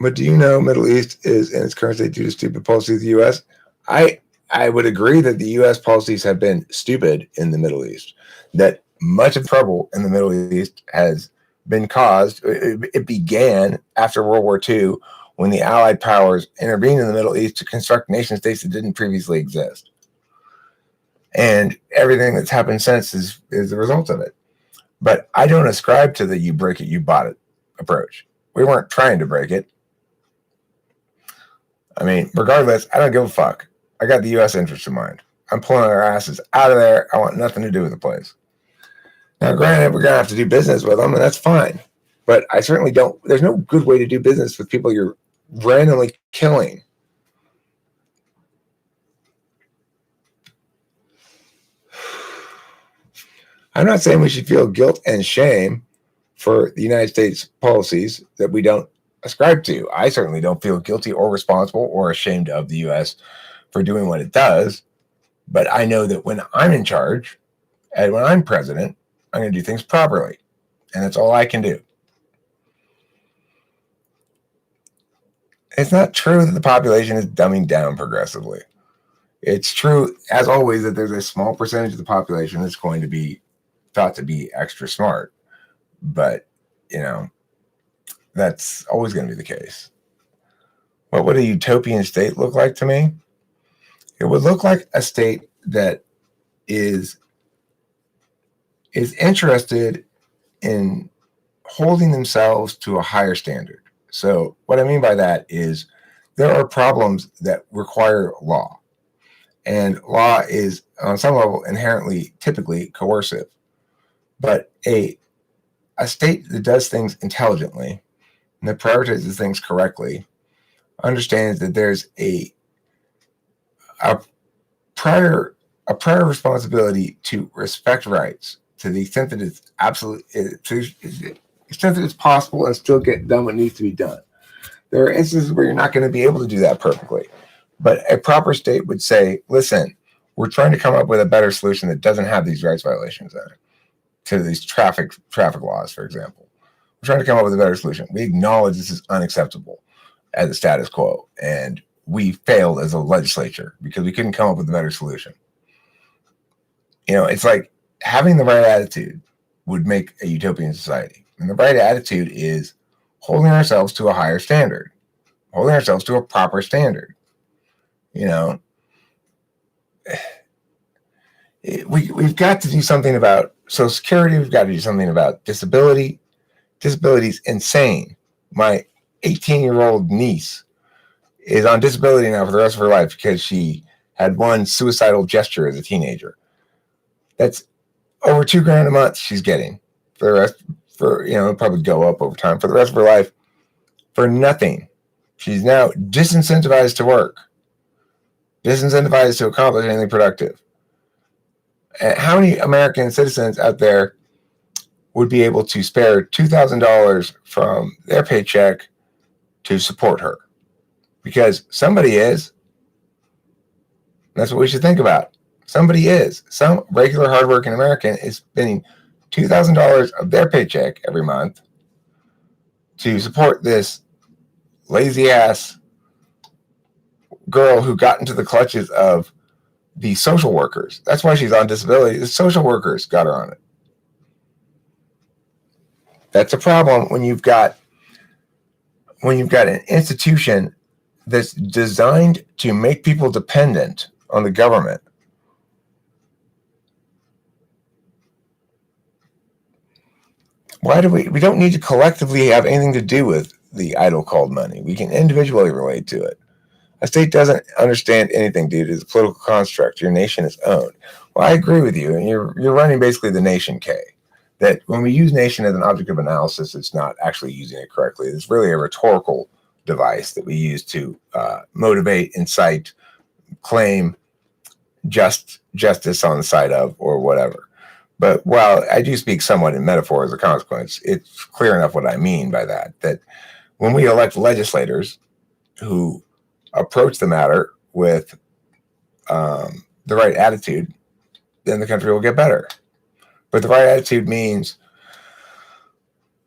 But do you know Middle East is in its current state due to stupid policies of the U.S.? I would agree that the U.S. policies have been stupid in the Middle East. That much of the trouble in the Middle East has been caused. It began after World War II when the Allied powers intervened in the Middle East to construct nation states that didn't previously exist. And everything that's happened since is the result of it. But I don't ascribe to the you break it, you bought it approach. We weren't trying to break it. I mean, regardless, I don't give a fuck. I got the U.S. interest in mind. I'm pulling our asses out of there. I want nothing to do with the place. Now, granted, we're going to have to do business with them, and that's fine. But I certainly don't. There's no good way to do business with people you're randomly killing. I'm not saying we should feel guilt and shame for the United States policies that we don't ascribe to. I certainly don't feel guilty or responsible or ashamed of the U.S. for doing what it does. But I know that when I'm in charge and when I'm president, I'm going to do things properly. And that's all I can do. It's not true that the population is dumbing down progressively. It's true, as always, that there's a small percentage of the population that's going to be thought to be extra smart. But, that's always going to be the case. What would a utopian state look like to me? It would look like a state that is interested in holding themselves to a higher standard. So what I mean by that is there are problems that require law. And law is, on some level, inherently, typically coercive. But a state that does things intelligently and that prioritizes things correctly understands that there's a prior responsibility to respect rights to the extent that it's extent that it's possible and still get done what needs to be done. There are instances where you're not going to be able to do that perfectly, but a proper state would say, listen, we're trying to come up with a better solution that doesn't have these rights violations in it, to these traffic laws, for example. We're trying to come up with a better solution. We acknowledge this is unacceptable as a status quo, and we failed as a legislature because we couldn't come up with a better solution. It's like having the right attitude would make a utopian society. And the right attitude is holding ourselves to a higher standard, holding ourselves to a proper standard. We've got to do something about Social Security. We've got to do something about disability. Disability's insane. My 18-year-old niece is on disability now for the rest of her life because she had one suicidal gesture as a teenager. That's over $2,000 a month she's getting for the rest. It'll probably go up over time for the rest of her life. for nothing. She's now disincentivized to work, disincentivized to accomplish anything productive. And how many American citizens out there would be able to spare $2,000 from their paycheck to support her? Because somebody is. That's what we should think about. Somebody is. Some regular hardworking American is spending $2,000 of their paycheck every month to support this lazy ass girl who got into the clutches of the social workers. That's why she's on disability. The social workers got her on it. That's a problem when you've got an institution that's designed to make people dependent on the government. Why do we don't need to collectively have anything to do with the idol called money. We can individually relate to it. A state doesn't understand anything due to the political construct your nation is owned. Well, I agree with you, and you're running basically the nation K. That when we use nation as an object of analysis, it's not actually using it correctly. It's really a rhetorical device that we use to motivate, incite, claim justice on the side of, or whatever. But while I do speak somewhat in metaphor as a consequence, it's clear enough what I mean by that, that when we elect legislators who approach the matter with the right attitude, then the country will get better. But the right attitude means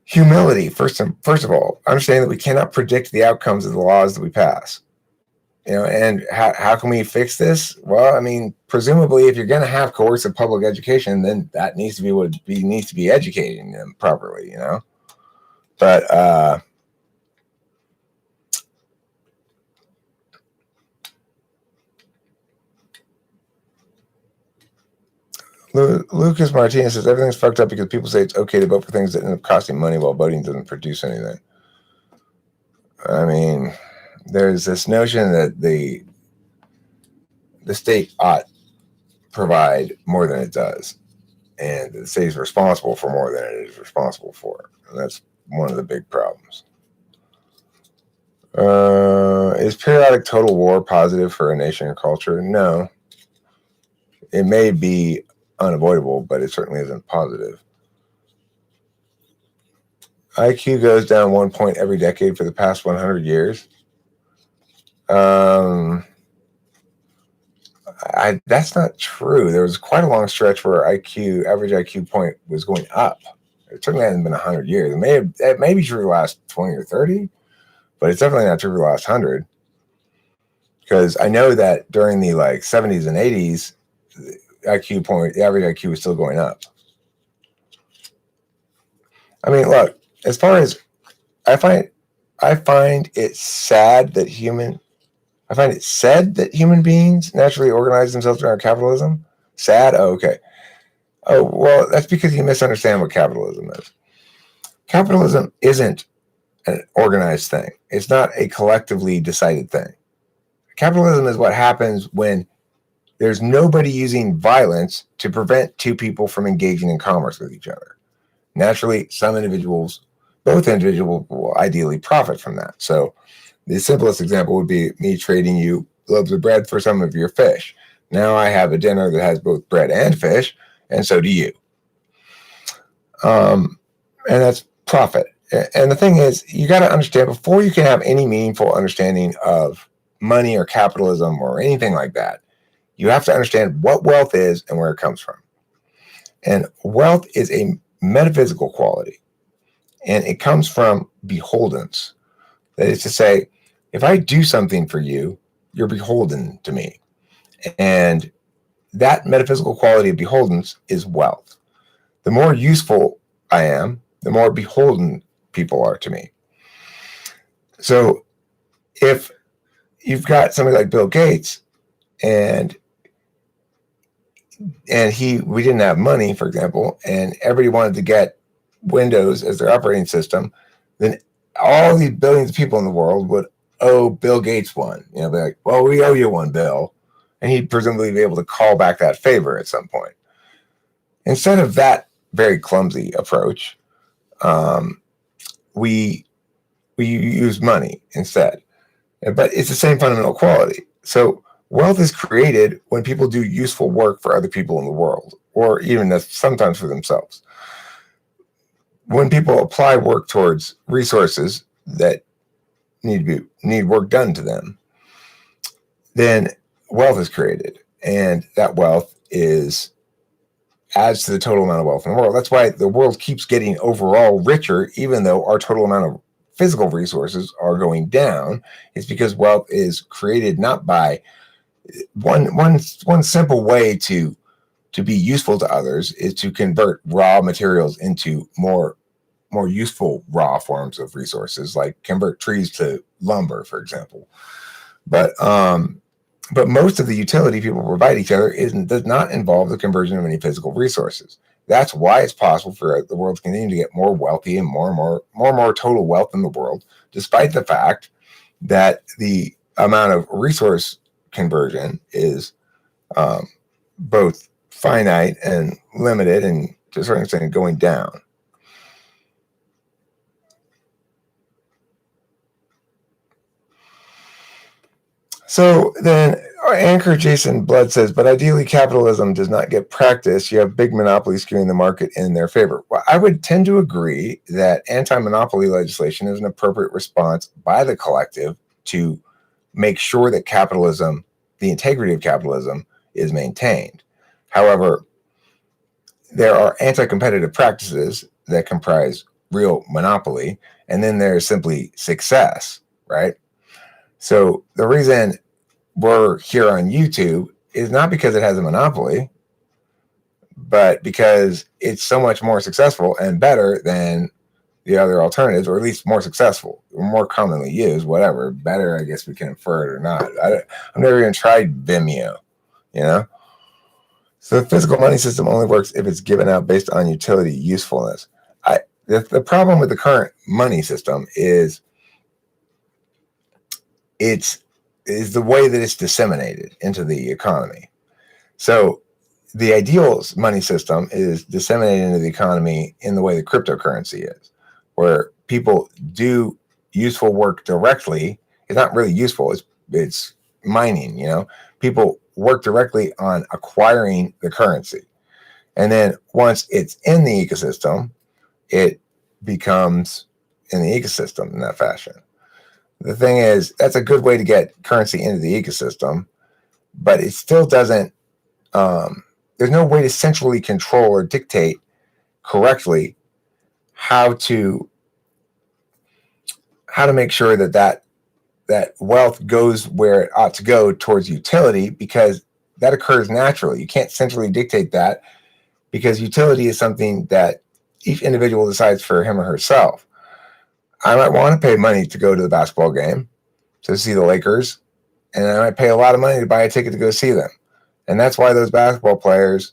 humility, first of all, understanding that we cannot predict the outcomes of the laws that we pass. You know, and how can we fix this? Well, I mean, presumably, if you're going to have coercive public education, then that needs to be what needs to be educating them properly. You know, but Lucas Martinez says everything's fucked up because people say it's okay to vote for things that end up costing money while voting doesn't produce anything. I mean, there's this notion that the state ought provide more than it does, and the state is responsible for more than it is responsible for, and that's one of the big problems. Is periodic total war positive for a nation or culture? No. It may be unavoidable, but it certainly isn't positive. IQ goes down 1 point every decade for the past 100 years. That's not true. There was quite a long stretch where average IQ point was going up. It certainly hasn't been 100 years. It may be true the last 20 or 30, but it's definitely not true for the last 100. Because I know that during the 70s and 80s, the average IQ was still going up. I mean, look, as far as I find it sad that human beings naturally organize themselves around capitalism. Sad? Oh, okay. Oh, well, that's because you misunderstand what capitalism is. Capitalism isn't an organized thing. It's not a collectively decided thing. Capitalism is what happens when there's nobody using violence to prevent two people from engaging in commerce with each other. Naturally, both individuals will ideally profit from that. So the simplest example would be me trading you loaves of bread for some of your fish. Now I have a dinner that has both bread and fish, and so do you. And that's profit. And the thing is, you got to understand, before you can have any meaningful understanding of money or capitalism or anything like that, you have to understand what wealth is and where it comes from. And wealth is a metaphysical quality, and it comes from beholdens. That is to say, if I do something for you, you're beholden to me. And that metaphysical quality of beholdens is wealth. The more useful I am, the more beholden people are to me. So if you've got somebody like Bill Gates and we didn't have money, for example, and everybody wanted to get Windows as their operating system, then all these billions of people in the world would owe Bill Gates one. You know, be like, well, we owe you one, Bill. And he'd presumably be able to call back that favor at some point. Instead of that very clumsy approach, we we use money instead. But it's the same fundamental quality. So wealth is created when people do useful work for other people in the world, or even sometimes for themselves. When people apply work towards resources that need work done to them, then wealth is created, and that wealth adds to the total amount of wealth in the world. That's why the world keeps getting overall richer, even though our total amount of physical resources are going down. It's because wealth is created not by one simple way to be useful to others is to convert raw materials into more useful raw forms of resources, like convert trees to lumber, for example. But most of the utility people provide each other does not involve the conversion of any physical resources. That's why it's possible for the world to continue to get more wealthy and more total wealth in the world, despite the fact that the amount of resource conversion is both finite and limited, and to a certain extent going down. So then Anchor Jason Blood says, but ideally capitalism does not get practiced. You have big monopolies skewing the market in their favor. Well, I would tend to agree that anti-monopoly legislation is an appropriate response by the collective to make sure that capitalism, the integrity of capitalism, is maintained. However, there are anti-competitive practices that comprise real monopoly, and then there's simply success, right? So the reason we're here on YouTube is not because it has a monopoly, but because it's so much more successful and better than the other alternatives, or at least more successful, or more commonly used, whatever. Better, I guess we can infer it or not. I've never even tried Vimeo, So the physical money system only works if it's given out based on utility usefulness. The problem with the current money system is the way that it's disseminated into the economy. So the ideal money system is disseminated into the economy in the way the cryptocurrency is, where people do useful work directly. It's not really useful. It's mining, People work directly on acquiring the currency. And then once it's in the ecosystem, it becomes in the ecosystem in that fashion. The thing is, that's a good way to get currency into the ecosystem, but it still doesn't, there's no way to centrally control or dictate correctly how to make sure that wealth goes where it ought to go towards utility, because that occurs naturally. You can't centrally dictate that, because utility is something that each individual decides for him or herself. I might want to pay money to go to the basketball game to see the Lakers, and I might pay a lot of money to buy a ticket to go see them. And that's why those basketball players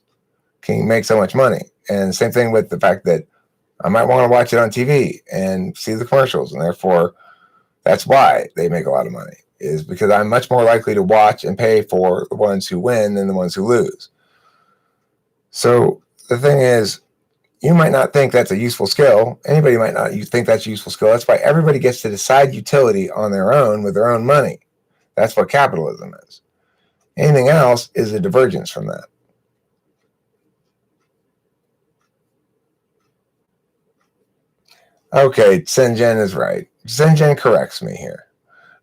can make so much money. And same thing with the fact that I might want to watch it on TV and see the commercials, and therefore that's why they make a lot of money, is because I'm much more likely to watch and pay for the ones who win than the ones who lose. So the thing is, you might not think that's a useful skill. Anybody might not think that's a useful skill. That's why everybody gets to decide utility on their own with their own money. That's what capitalism is. Anything else is a divergence from that. Okay, Senjen is right. Senjen corrects me here.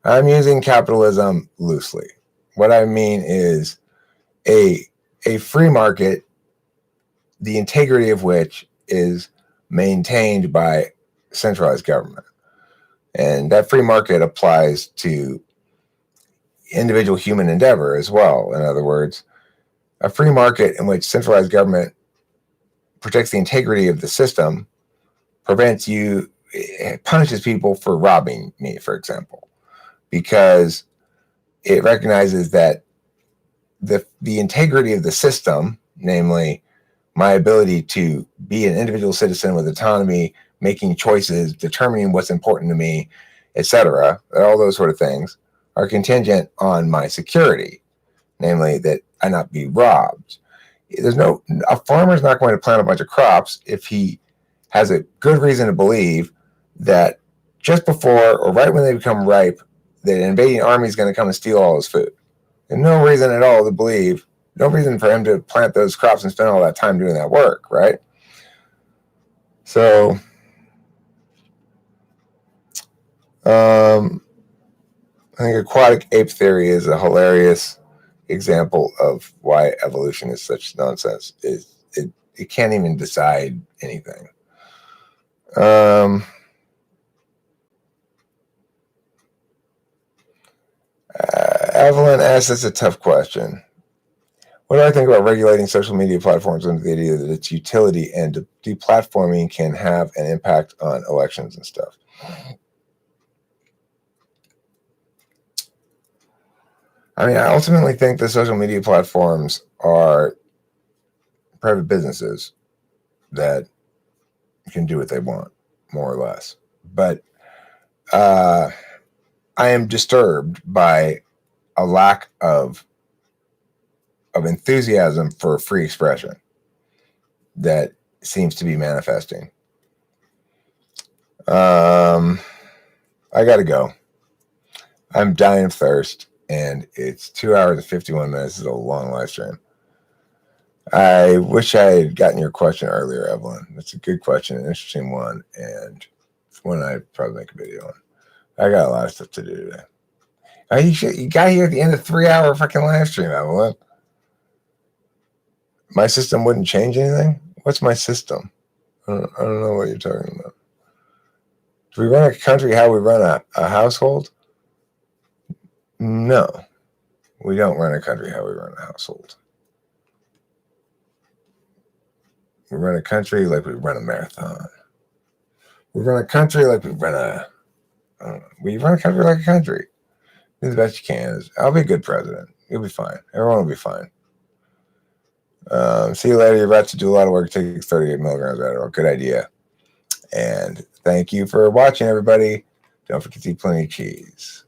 I'm using capitalism loosely. What I mean is a free market, the integrity of which is maintained by centralized government. And that free market applies to individual human endeavor as well. In other words, a free market in which centralized government protects the integrity of the system punishes people for robbing me, for example, because it recognizes that the integrity of the system, namely my ability to be an individual citizen with autonomy, making choices, determining what's important to me, etc., all those sort of things, are contingent on my security, namely that I not be robbed. A farmer's not going to plant a bunch of crops if he has a good reason to believe that just before or right when they become ripe, that an invading army is going to come and steal all his food. And no reason at all to believe, no reason for him to plant those crops and spend all that time doing that work, right? So, I think aquatic ape theory is a hilarious example of why evolution is such nonsense. It can't even decide anything. Evelyn asks us a tough question. What do I think about regulating social media platforms under the idea that its utility and deplatforming can have an impact on elections and stuff? I mean, I ultimately think the social media platforms are private businesses that can do what they want, more or less. But I am disturbed by a lack of enthusiasm for free expression that seems to be manifesting. I got to go. I'm dying of thirst, and it's 2 hours and 51 minutes. It's a long live stream. I wish I had gotten your question earlier, Evelyn. That's a good question, an interesting one, and one I'd probably make a video on. I got a lot of stuff to do today. You got here at the end of 3 hour fucking live stream, Evelyn. My system wouldn't change anything? What's my system? I don't know what you're talking about. Do we run a country how we run a household? No. We don't run a country how we run a household. We run a country like we run a marathon. We run a country like we run we run a country like a country. Do the best you can. I'll be a good president. You'll be fine. Everyone will be fine. See you later. You're about to do a lot of work. Take 38 milligrams of Adderall. Good idea. And thank you for watching, everybody. Don't forget to eat plenty of cheese.